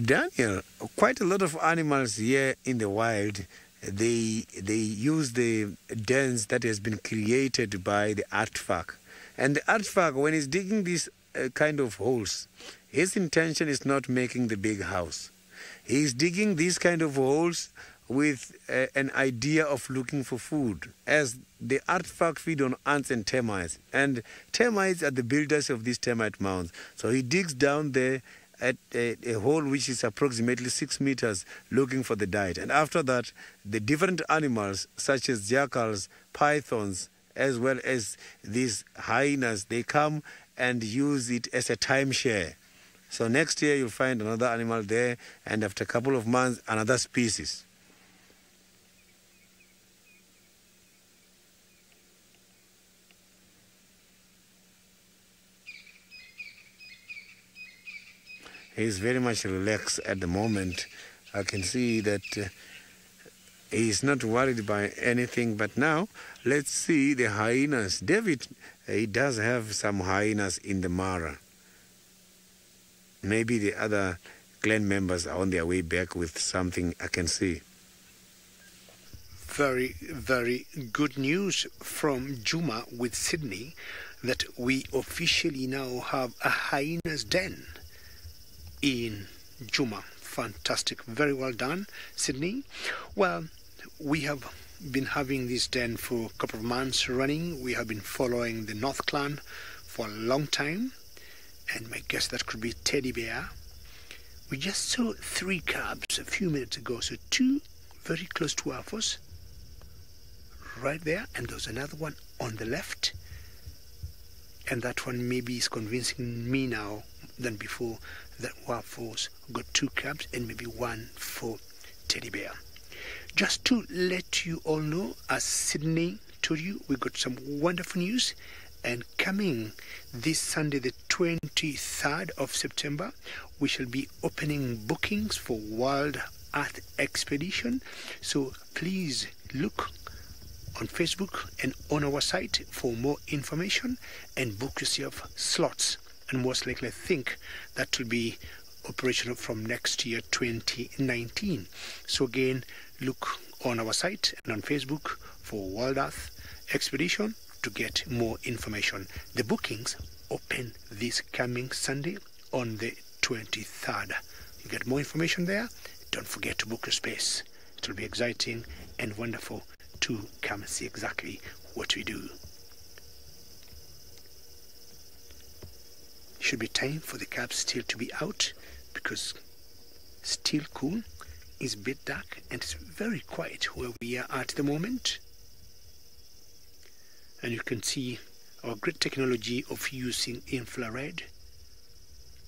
Daniel, quite a lot of animals here in the wild, they use the dens that has been created by the artwork. And the artwork, when he's digging these kind of holes, his intention is not making the big house. He's digging these kind of holes with an idea of looking for food, as the artwork feed on ants and termites. And termites are the builders of these termite mounds. So he digs down there at a hole which is approximately 6 meters, looking for the diet. And after that, the different animals such as jackals, pythons, as well as these hyenas, they come and use it as a timeshare. So next year you'll find another animal there, and after a couple of months, another species. He's very much relaxed at the moment. I can see that he's not worried by anything. But now, let's see the hyenas. David, he does have some hyenas in the Mara. Maybe the other clan members are on their way back with something I can see. Very, very good news from Juma with Sydney that we officially now have a hyena's den in Juma. Fantastic. Very well done, Sydney. Well, we have been having this den for a couple of months running. We have been following the North Clan for a long time, and my guess that could be Teddy Bear. We just saw 3 cubs a few minutes ago, so 2 very close to our force right there, and there's another one on the left, and that one maybe is convincing me now than before that Waffles got 2 cubs and maybe 1 for Teddy Bear. Just to let you all know, as Sydney told you, we got some wonderful news, and coming this Sunday the 23rd of September, we shall be opening bookings for World Earth Expedition. So please look on Facebook and on our site for more information and book yourself slots. And most likely I think that will be operational from next year, 2019. So again, look on our site and on Facebook for World Earth Expedition to get more information. The bookings open this coming Sunday on the 23rd. You get more information there. Don't forget to book your space. It will be exciting and wonderful to come and see exactly what we do. Should be time for the cubs still to be out, because still cool, it's a bit dark, and it's very quiet where we are at the moment. And you can see our great technology of using infrared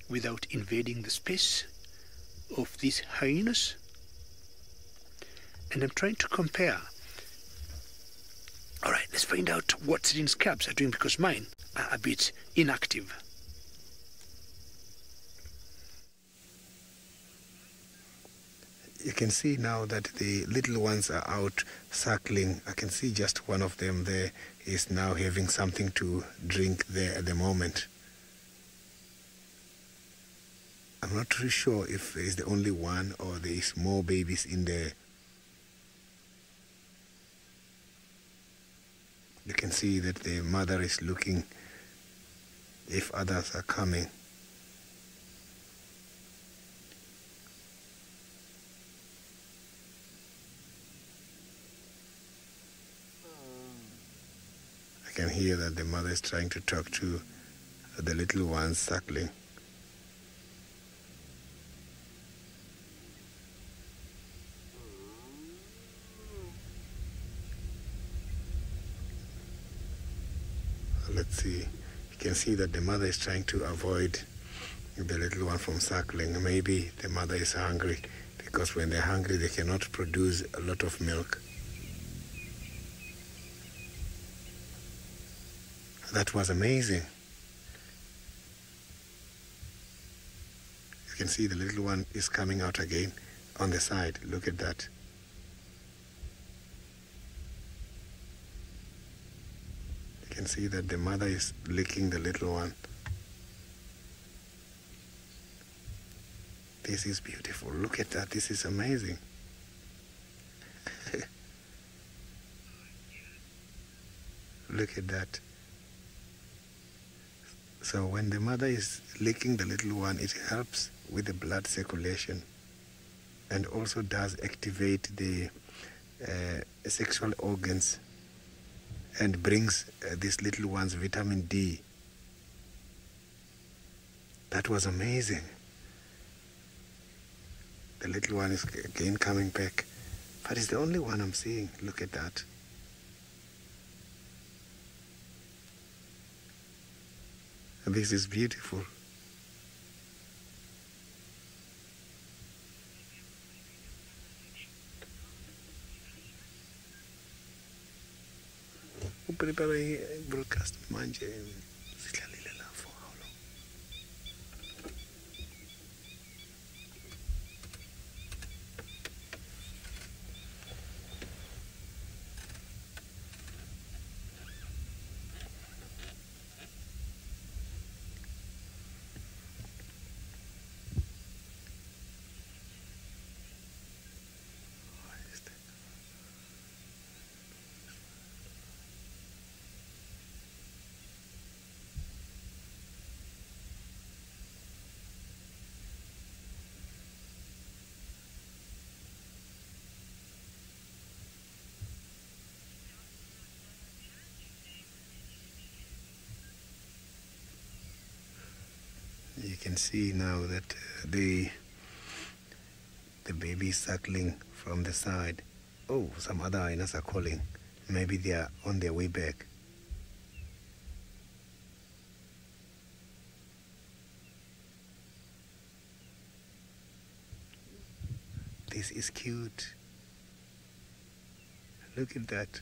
without invading the space of these hyenas. And I'm trying to compare. Alright, let's find out what Sydney's cubs are doing, because mine are a bit inactive. You can see now that the little ones are out circling. I can see just one of them there is now having something to drink there at the moment. I'm not really sure if it's the only one or there is more babies in there. You can see that the mother is looking if others are coming. I can hear that the mother is trying to talk to the little ones suckling. Let's see. You can see that the mother is trying to avoid the little one from suckling. Maybe the mother is hungry, because when they're hungry they cannot produce a lot of milk. That was amazing. You can see the little one is coming out again on the side. Look at that. You can see that the mother is licking the little one. This is beautiful. Look at that. This is amazing. Look at that. So when the mother is licking the little one, it helps with the blood circulation and also does activate the sexual organs and brings this little one's vitamin D. That was amazing. The little one is again coming back, but it's the only one I'm seeing. Look at that. This is beautiful. Prepare broadcast manje zihlalile la for how long? You can see now that the baby is suckling from the side. Oh, some other hyenas are calling. Maybe they are on their way back. This is cute. Look at that.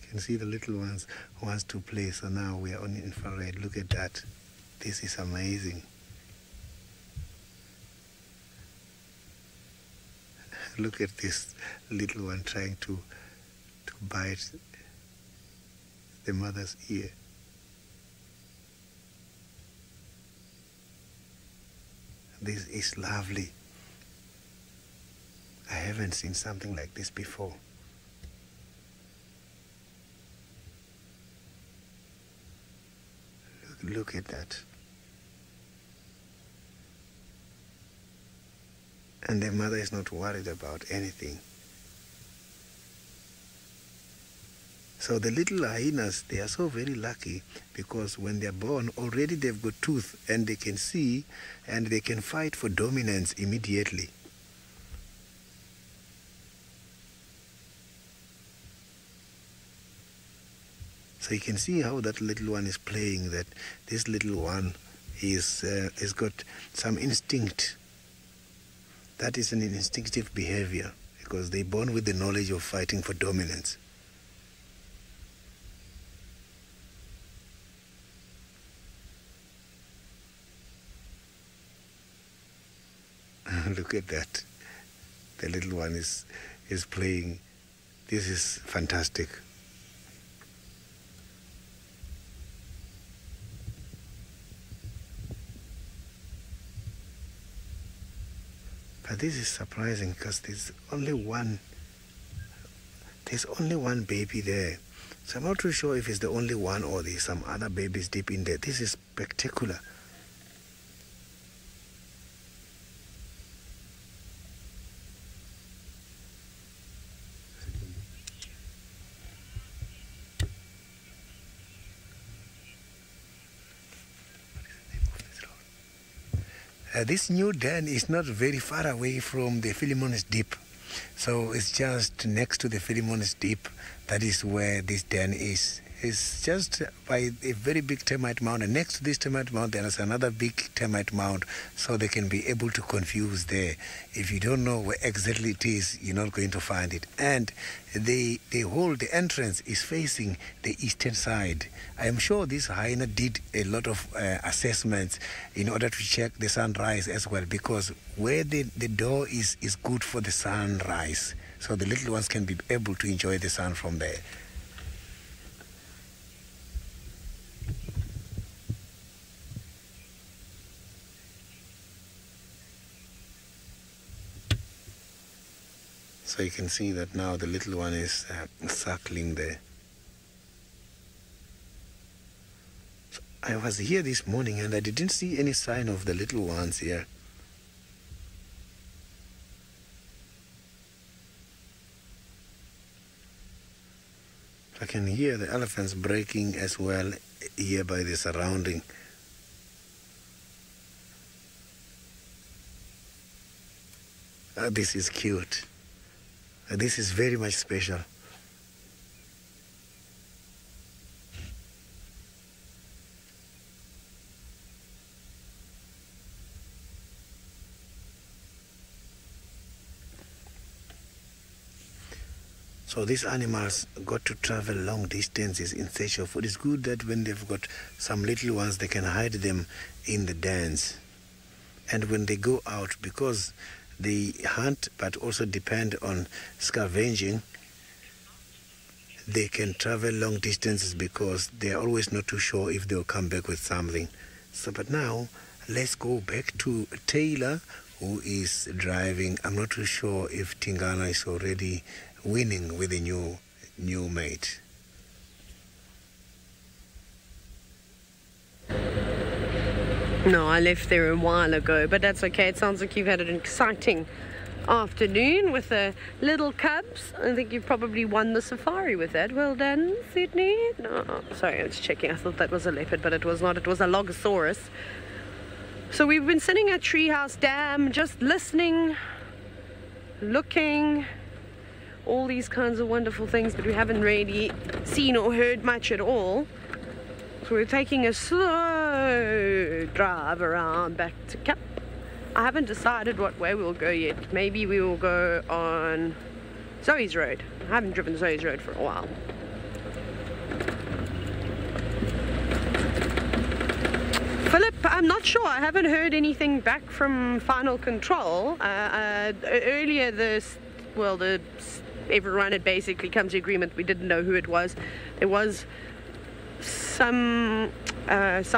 You can see the little ones wants to play, so now we are on infrared. Look at that. This is amazing. Look at this little one trying to bite the mother's ear. This is lovely. I haven't seen something like this before. Look at that. And the mother is not worried about anything. So the little hyenas, they are so very lucky, because when they're born, already they've got tooth and they can see and they can fight for dominance immediately. So you can see how that little one is playing, that this little one is got some instinct. That is an instinctive behavior, because they're born with the knowledge of fighting for dominance. Look at that. The little one is playing. This is fantastic. But this is surprising, because there's only one baby there. So I'm not too sure if it's the only one or there's some other babies deep in there. This is spectacular. This new den is not very far away from the Philemon's Deep. So it's just next to the Philemon's Deep. That is where this den is. It's just by a very big termite mound. And next to this termite mound, there is another big termite mound. So they can be able to confuse there. If you don't know where exactly it is, you're not going to find it. And the entrance is facing the eastern side. I am sure this hyena did a lot of assessments in order to check the sunrise as well, because where the door is good for the sunrise. So the little ones can be able to enjoy the sun from there. So you can see that now the little one is suckling there. So I was here this morning and I didn't see any sign of the little ones here. I can hear the elephants breaking as well here by the surrounding. This is cute. This is very much special. So these animals got to travel long distances in search of food. It's good that when they've got some little ones, they can hide them in the dens. And when they go out, because they hunt but also depend on scavenging, they can travel long distances because they are always not too sure if they'll come back with something. So, but now let's go back to Taylor, who is driving. I'm not too sure if Tingana is already winning with a new mate. No, I left there a while ago, but that's okay. It sounds like you've had an exciting afternoon with the little cubs. I think you've probably won the safari with that. Well done, Sydney. No, sorry, I was checking. I thought that was a leopard, but it was not. It was a Logosaurus. So we've been sitting at Treehouse Dam, just listening, looking, all these kinds of wonderful things, but we haven't really seen or heard much at all. So we're taking a slow drive around back to Cap. I haven't decided what way we'll go yet. Maybe we will go on Zoe's Road. I haven't driven Zoe's Road for a while. Philip, I'm not sure. I haven't heard anything back from Final Control. Earlier, everyone had basically come to agreement. We didn't know who it was. There was some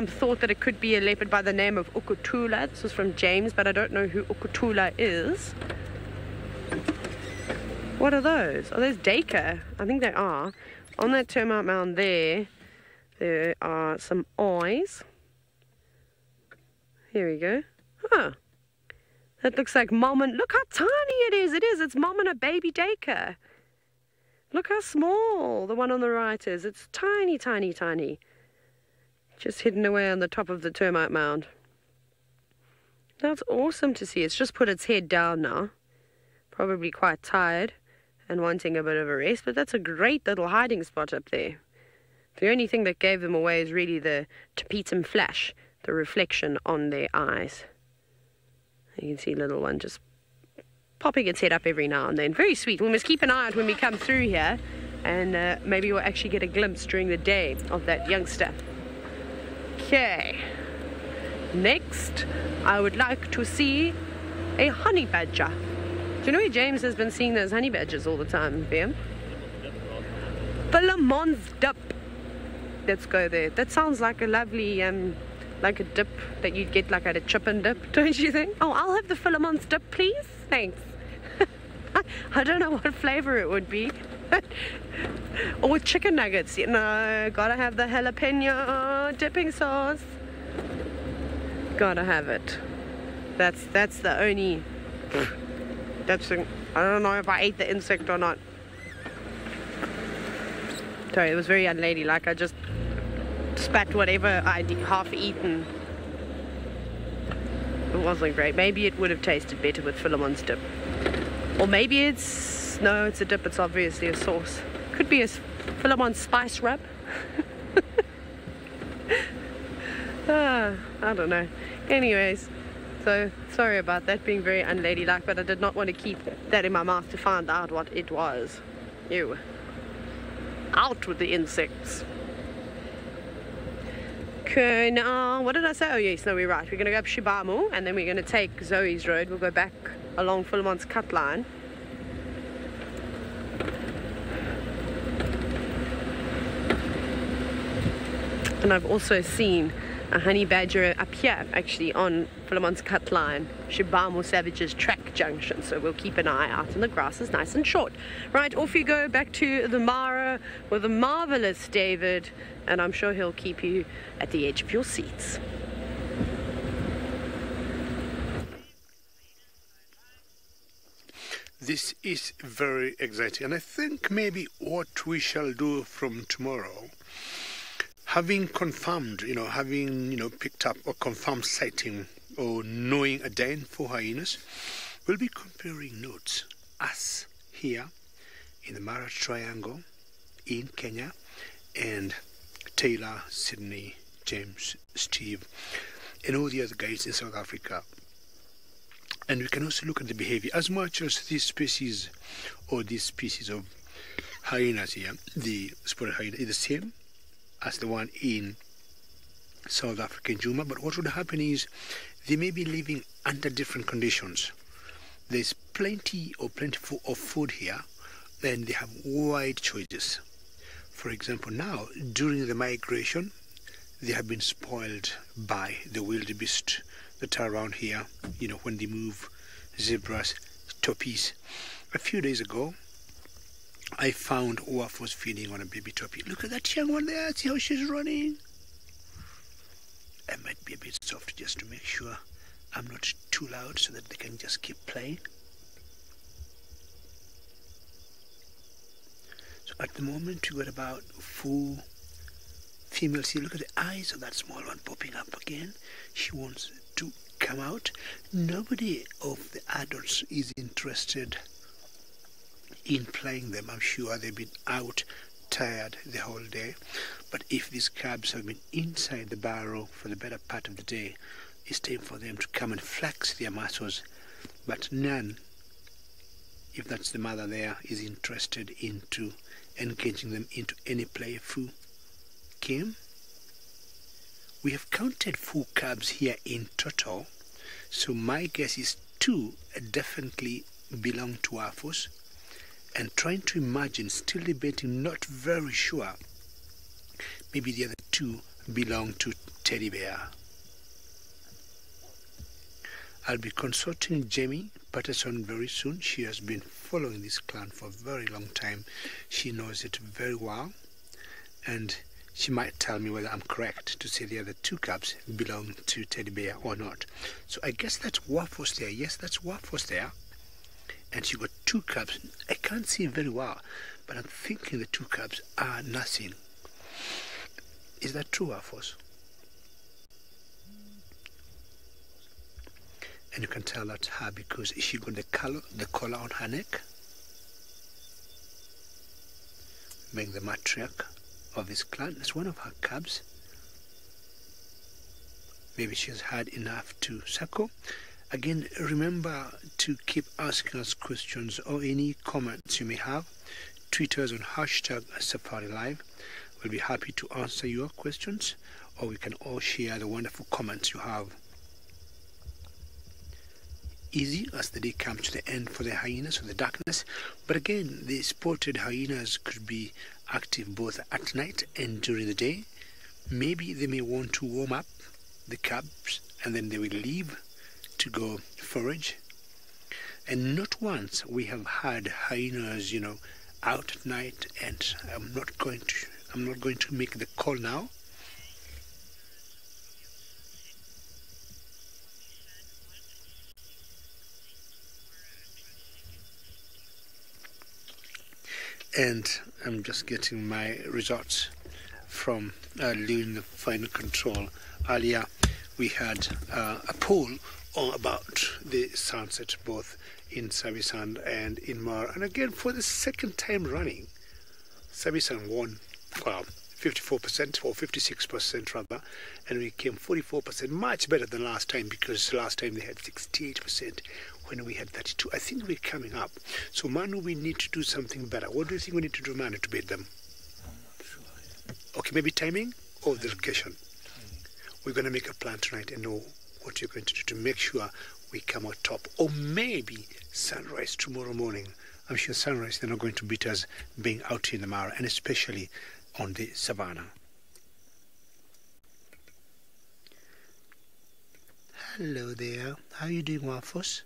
thought that it could be a leopard by the name of Ukutula. This was from James, but I don't know who Ukutula is. What are those? Are those Dacre? I think they are. On that termite mound there are some eyes. Here we go. Huh. That looks like mom and... Look how tiny it is. It's mom and a baby Dacre. Look how small the one on the right is. It's tiny, tiny, tiny. Just hidden away on the top of the termite mound. That's awesome to see. It's just put its head down now. Probably quite tired and wanting a bit of a rest, but that's a great little hiding spot up there. The only thing that gave them away is really the tapetum flash, the reflection on their eyes. You can see little one just popping its head up every now and then. Very sweet. We must keep an eye out when we come through here, and maybe we'll actually get a glimpse during the day of that youngster. Okay. Next, I would like to see a honey badger. Do you know where James has been seeing those honey badgers all the time, Ben? Philemon's Dip. Let's go there. That sounds like a lovely, like a dip that you'd get like at a chip and dip, don't you think? Oh, I'll have the Philemon's Dip, please. Thanks. I don't know what flavor it would be. Or chicken nuggets, you know, gotta have the jalapeno dipping sauce. Gotta have it. That's the only, I don't know if I ate the insect or not. Sorry, it was very unladylike. I just spat whatever I'd half eaten. It wasn't great. Maybe it would have tasted better with Philemon's dip. Or maybe it's... No, it's a dip. It's obviously a sauce. Could be a Philemon's spice rub. I don't know. Anyways, so sorry about that being very unladylike, but I did not want to keep that in my mouth to find out what it was. Ew. Out with the insects. Okay, now, what did I say? Oh yes, no, we're right. We're going to go up Shibamu, and then we're going to take Zoe's road. We'll go back along Philemon's cut line. And I've also seen a honey badger up here, actually, on Philemon's cut line, Shibamu Savage's track junction. So we'll keep an eye out, and the grass is nice and short. Right, off you go back to the Mara with the marvelous David, and I'm sure he'll keep you at the edge of your seats. This is very exciting, and I think maybe what we shall do from tomorrow, having confirmed, picked up or confirmed sighting or knowing a den for hyenas, we'll be comparing notes. Us here in the Mara Triangle in Kenya, and Taylor, Sydney, James, Steve, and all the other guys in South Africa. And we can also look at the behavior. As much as this species of hyenas here, the spotted hyena, is the same as the one in South Africa in Juma, but what would happen is they may be living under different conditions. There's plenty of food here, and they have wide choices. For example, now during the migration, they have been spoiled by the wildebeest that are around here, when they move zebras, toppies. A few days ago, I found Waf was feeding on a baby toppie. Look at that young one there, see how she's running? I might be a bit soft just to make sure I'm not too loud so that they can just keep playing. So at the moment we got about 4 females here. Look at the eyes of that small one popping up again. She wants to come out. Nobody of the adults is interested in playing them. I'm sure they've been out tired the whole day, but if these cubs have been inside the barrow for the better part of the day, it's time for them to come and flex their muscles. But none, if that's the mother there, is interested into engaging them into any playful game. We have counted 4 cubs here in total, so my guess is 2 definitely belong to Afos, and trying to imagine, still debating, not very sure, maybe the other 2 belong to Teddy Bear. I'll be consulting Jamie Patterson very soon. She has been following this clan for a very long time. She knows it very well, and she might tell me whether I'm correct to say the other 2 cubs belong to Teddy Bear or not. So I guess that's Wafos there. Yes, that's Wafos there. And she got 2 cubs. I can't see very well, but I'm thinking the 2 cubs are nothing. Is that true, Wafos? And you can tell that's her because she got the collar on her neck, being the matriarch of this clan. It's one of her cubs. Maybe she's had enough to suckle. Again, remember to keep asking us questions or any comments you may have. Tweet us on #SafariLive. We'll be happy to answer your questions, or we can all share the wonderful comments you have. Easy as the day comes to the end for the hyenas or the darkness, but again, the spotted hyenas could be active both at night and during the day. Maybe they may want to warm up the cubs and then they will leave to go forage. And not once we have had hyenas, out at night, and I'm not going to make the call now. And I'm just getting my results from doing the final control. Earlier we had a poll about the sunset both in Savisan and in Mar, and again for the second time running Savisan won 54% or 56% rather, and we came 44%, much better than last time, because last time they had 68% when we had 32. I think we're coming up. So Manu, we need to do something better. What do you think we need to do, Manu, to beat them? I'm not sure. Okay, maybe timing or the location. We're going to make a plan tonight and know what you're going to do to make sure we come out top. Or maybe sunrise tomorrow morning. I'm sure sunrise, they're not going to beat us being out in the Mara, and especially on the savannah. Hello there. How are you doing, Wafos?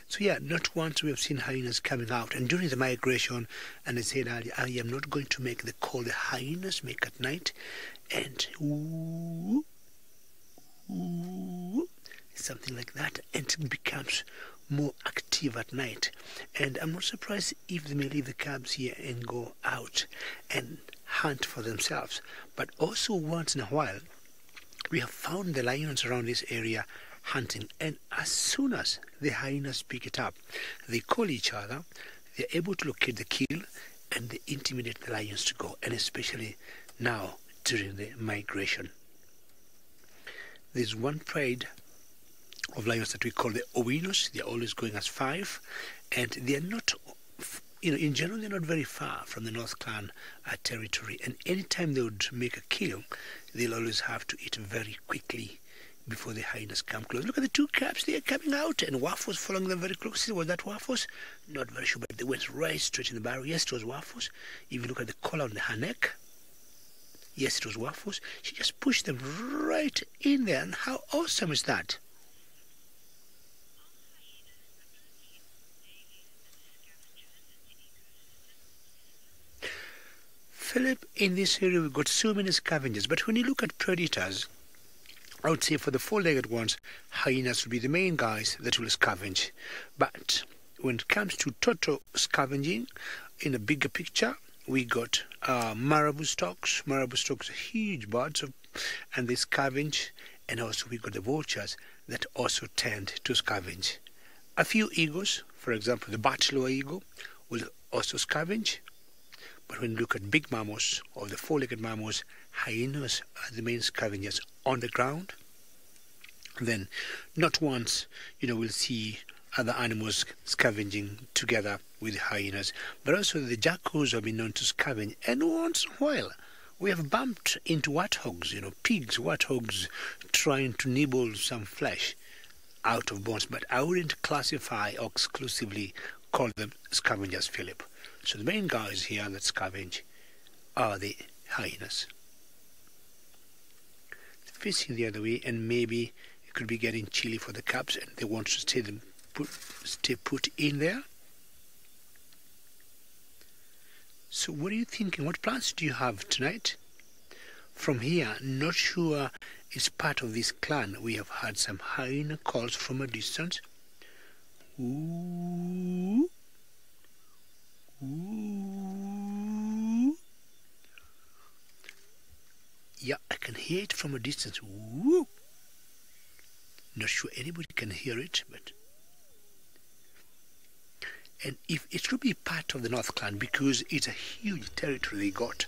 So yeah, not once we have seen hyenas coming out, and during the migration, and I said earlier, I am not going to make the call the hyenas make at night, and ooh, ooh, something like that, and it becomes more active at night. And I'm not surprised if they may leave the cubs here and go out and hunt for themselves. But also once in a while, we have found the lions around this area hunting, and as soon as the hyenas pick it up, they call each other, they're able to locate the kill, and they intimidate the lions to go, and especially now during the migration. There's one pride of lions that we call the owinos. They're always going as 5, and they're not, in general, they're not very far from the North Clan territory, and anytime they would make a kill, they'll always have to eat very quickly before the hyenas come close. Look at the two cubs, they are coming out, and Wafos following them very closely. Was that Wafos? Not very sure, but they went right straight in the barrel. Yes, it was Wafos. If you look at the collar on her neck, yes, it was Wafos. She just pushed them right in there, and how awesome is that? Philip, in this area we've got so many scavengers, but when you look at predators, I would say for the 4-legged ones, hyenas will be the main guys that will scavenge. But when it comes to total scavenging, in a bigger picture, we got marabou storks. Marabou storks are huge birds, and they scavenge. And also we got the vultures that also tend to scavenge. A few eagles, for example, the bachelor eagle, will also scavenge. But when you look at big mammals, or the 4-legged mammals, hyenas are the main scavengers on the ground. Then, not once, we'll see other animals scavenging together with hyenas, but also the jackals have been known to scavenge. And once in a while, we have bumped into warthogs, pigs, warthogs trying to nibble some flesh out of bones. But I wouldn't classify or exclusively call them scavengers, Philip. So the main guys here that scavenge are the hyenas. Facing the other way, and maybe it could be getting chilly for the cubs, and they want to stay put in there. So what are you thinking? What plans do you have tonight? From here, not sure it's part of this clan. We have had some hyena calls from a distance. Ooh. Ooh. Yeah, I can hear it from a distance. Ooh. Not sure anybody can hear it, but... And if it could be part of the North Clan, because it's a huge territory they got,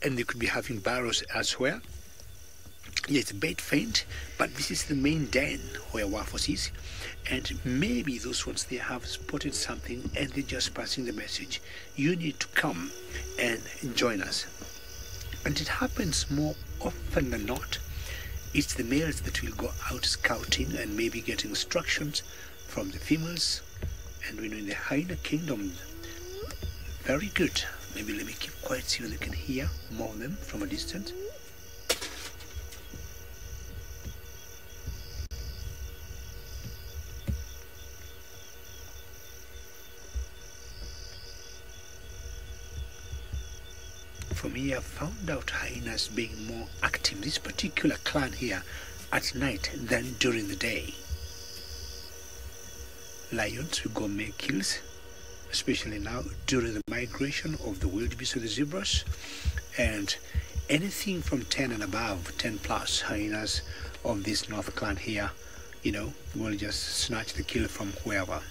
and they could be having barrows elsewhere. Yeah, it's a bit faint, but this is the main den where Wafos is, and maybe those ones, they have spotted something and they're just passing the message. You need to come and join us. And it happens more often than not. It's the males that will go out scouting and maybe get instructions from the females. And we know in the hyena kingdom, very good. Maybe let me keep quiet, see if they can hear more of them from a distance. we have found out hyenas being more active, this particular clan here, at night than during the day. Lions will go make kills, especially now during the migration of the wildebeest or the zebras, and anything from 10 and above, 10 plus hyenas of this north clan here, you know, will just snatch the kill from whoever.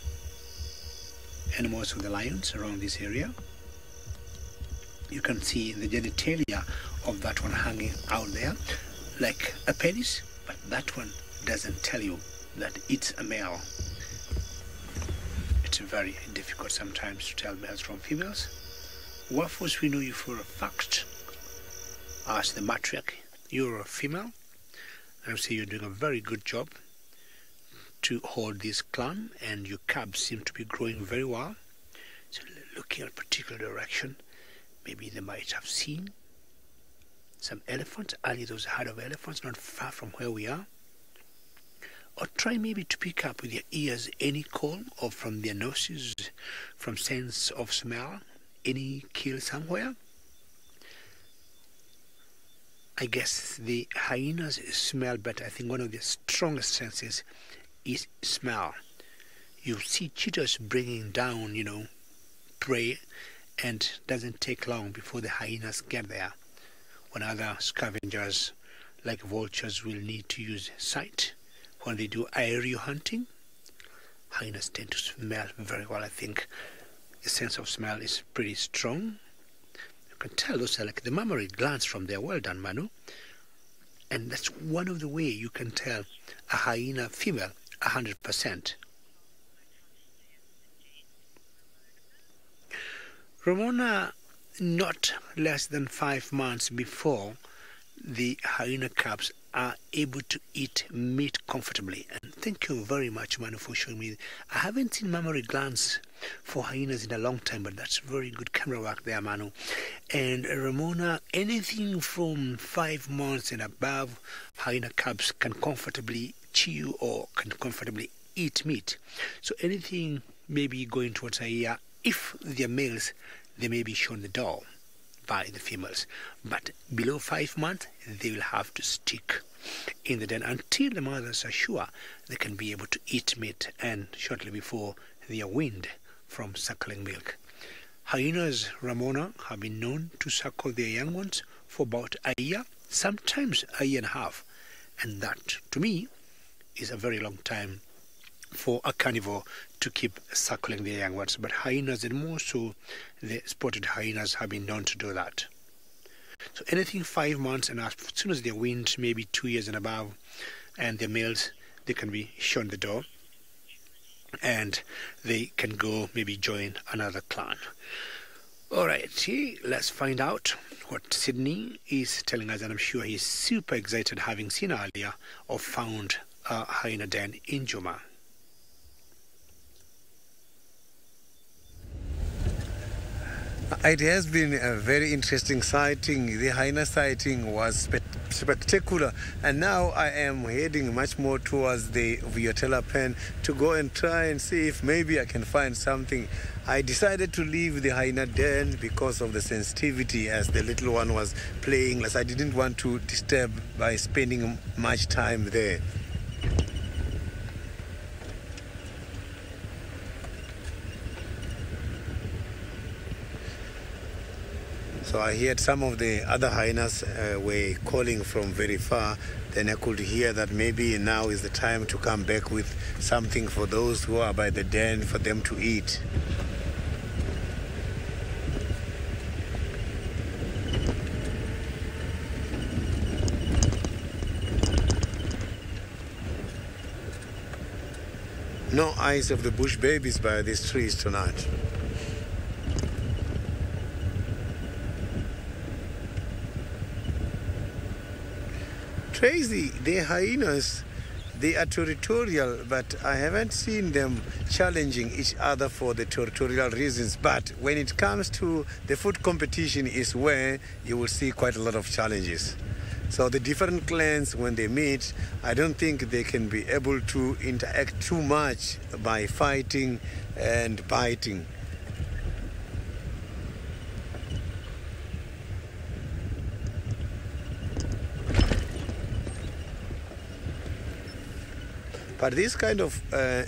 Animals of the lions around this area, you can see the genitalia of that one hanging out there like a penis, but that one doesn't tell you that it's a male. It's very difficult sometimes to tell males from females. Waffles, we know you for a fact. As the matriarch, you're a female. I would say you're doing a very good job to hold this clan, and your cubs seem to be growing very well. So looking at a particular direction, maybe they might have seen some elephants. Earlier there was a herd of elephants not far from where we are. Or try maybe to pick up with your ears any call, or from their noses, from sense of smell, any kill somewhere. I guess the hyenas smell better. I think one of their strongest senses is smell. You see cheetahs bringing down, you know, prey, and doesn't take long before the hyenas get there. When other scavengers like vultures will need to use sight when they do aerial hunting, hyenas tend to smell very well. I think the sense of smell is pretty strong. You can tell those are like the mammary glands from there. Well done, Manu. And that's one of the way you can tell a hyena female 100%. Ramona, not less than 5 months before the hyena cubs are able to eat meat comfortably. And thank you very much, Manu, for showing me. I haven't seen mammary glands for hyenas in a long time, but that's very good camera work there, Manu. And Ramona, anything from 5 months and above, hyena cubs can comfortably chew or can comfortably eat meat. So anything maybe going towards a year, if they're males, they may be shown the door by the females, but below 5 months they will have to stick in the den until the mothers are sure they can be able to eat meat, and shortly before they are weaned from suckling milk. Hyenas, Ramona, have been known to suckle their young ones for about a year, sometimes a year and a half, and that to me is a very long time for a carnivore to keep suckling their young ones. But hyenas, and more so the spotted hyenas, have been known to do that. So anything 5 months, and as soon as they're weaned, maybe 2 years and above, and they're males, they can be shown the door, and they can go maybe join another clan. Alright, let's find out what Sydney is telling us, and I'm sure he's super excited, having seen earlier or found a hyena den in Juma. It has been a very interesting sighting. The hyena sighting was spectacular, and now I am heading much more towards the Viotella pen to go and try and see if maybe I can find something. I decided to leave the hyena den because of the sensitivity as the little one was playing, as I didn't want to disturb by spending much time there. So I heard some of the other hyenas were calling from very far. Then I could hear that maybe now is the time to come back with something for those who are by the den for them to eat. No eyes of the bush babies by these trees tonight. Tracy, the hyenas, they are territorial, but I haven't seen them challenging each other for the territorial reasons. But when it comes to the food competition is where you will see quite a lot of challenges. So the different clans, when they meet, I don't think they can be able to interact too much by fighting and biting. But this kind of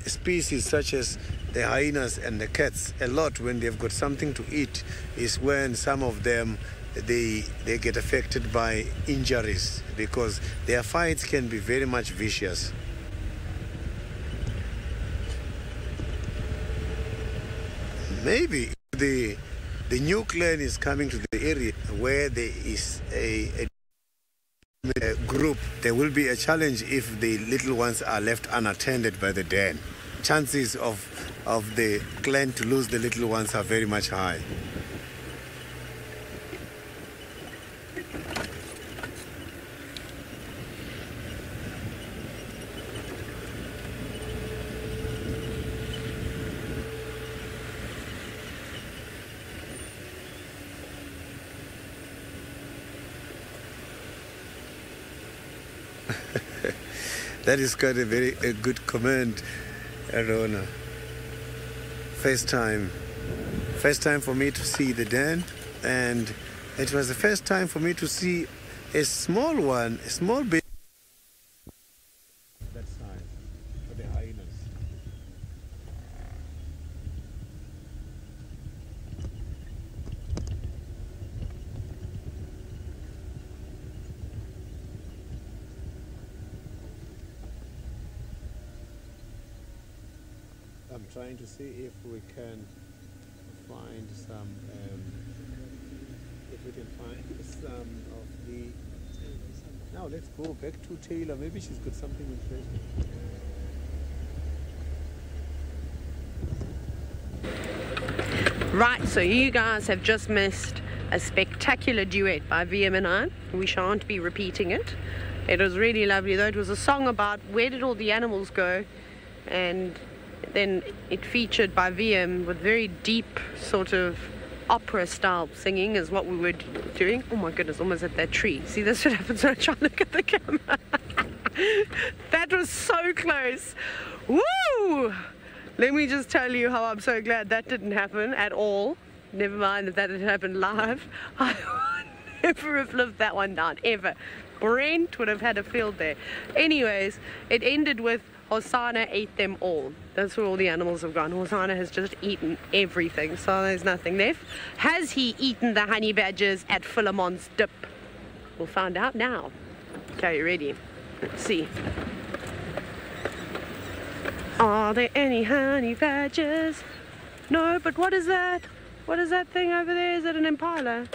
species, such as the hyenas and the cats, a lot when they've got something to eat is when some of them they get affected by injuries, because their fights can be very much vicious. Maybe the new clan is coming to the area where there is a group, there will be a challenge if the little ones are left unattended by the den. Chances of the clan to lose the little ones are very much high. That is quite a good comment, Arona. First time for me to see the den, and it was the first time for me to see a small one, a small baby that size for the hyenas. I'm trying to see if we can find some, of the... Now let's go back to Taylor. Maybe she's got something interesting. Right, so you guys have just missed a spectacular duet by VM and I. We shan't be repeating it. It was really lovely though. It was a song about where did all the animals go, and then it featured by VM with very deep sort of opera style singing is what we were doing. Oh my goodness, almost at that tree. See, that's what happens when I try to look at the camera. That was so close. Woo! Let me just tell you how I'm so glad that didn't happen at all. Never mind that had happened live. I would never have lived that one down, ever. Brent would have had a field there. Anyways, it ended with Hosanna ate them all. That's where all the animals have gone. Hosanna has just eaten everything, so there's nothing left. Has he eaten the honey badgers at Philemon's dip? We'll find out now. Okay, you ready? Let's see. Are there any honey badgers? No, but what is that? What is that thing over there? Is it an impala?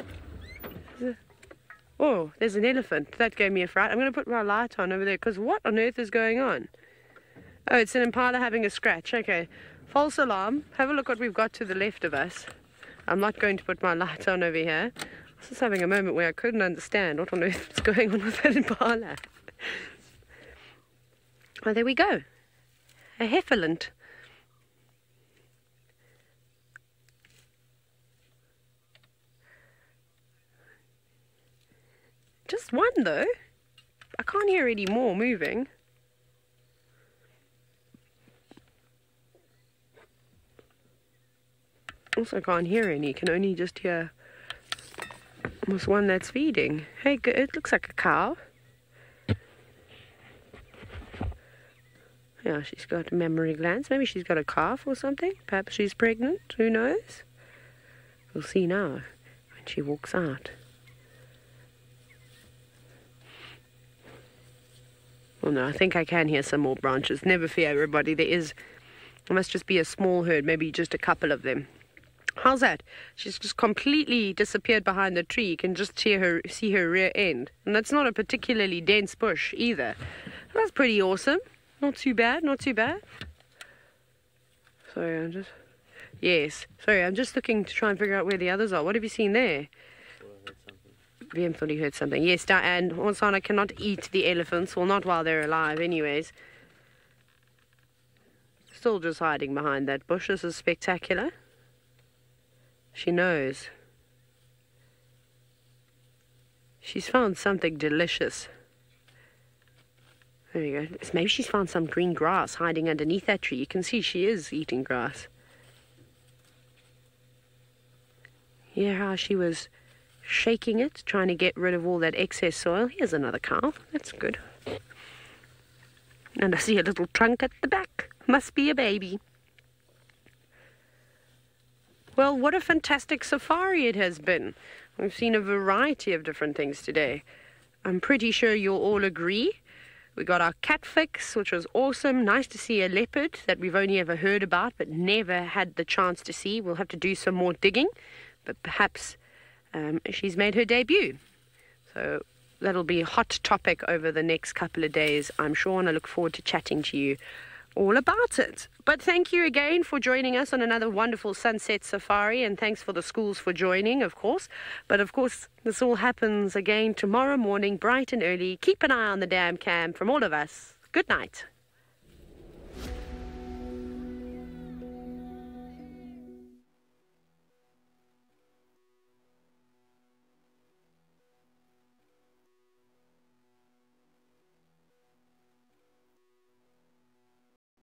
Oh, there's an elephant. That gave me a fright. I'm going to put my light on over there, because what on earth is going on? Oh, it's an impala having a scratch. Okay, false alarm. Have a look what we've got to the left of us. I'm not going to put my light on over here. I was just having a moment where I couldn't understand what on earth was going on with that impala. Oh, there we go. A heffalint. Just one though. I can't hear any more moving. Also can't hear any, you can only just hear almost one that's feeding. Hey, good, it looks like a cow. Yeah, she's got mammary glands. Maybe she's got a calf or something. Perhaps she's pregnant, who knows? We'll see now when she walks out. Well, no, I think I can hear some more branches. Never fear, everybody. There must just be a small herd, maybe just a couple of them. How's that? She's just completely disappeared behind the tree. You can just see her rear end. And that's not a particularly dense bush either. That's pretty awesome. Not too bad, not too bad. Sorry, I'm just looking to try and figure out where the others are. What have you seen there? VM thought he heard something. Yes, and Hosanna cannot eat the elephants, well, not while they're alive anyways. Still just hiding behind that bush. This is spectacular. She knows. She's found something delicious. There you go. Maybe she's found some green grass hiding underneath that tree. You can see she is eating grass. Hear how she was shaking it, trying to get rid of all that excess soil. Here's another cow. That's good. And I see a little trunk at the back. Must be a baby. Well, what a fantastic safari it has been. We've seen a variety of different things today. I'm pretty sure you'll all agree. We got our cat fix, which was awesome. Nice to see a leopard that we've only ever heard about but never had the chance to see. We'll have to do some more digging, but perhaps she's made her debut. So that'll be a hot topic over the next couple of days, I'm sure, and I look forward to chatting to you all about it. But thank you again for joining us on another wonderful sunset safari, and thanks for the schools for joining, of course. But of course, this all happens again tomorrow morning, bright and early. Keep an eye on the damn cam from all of us. Good night.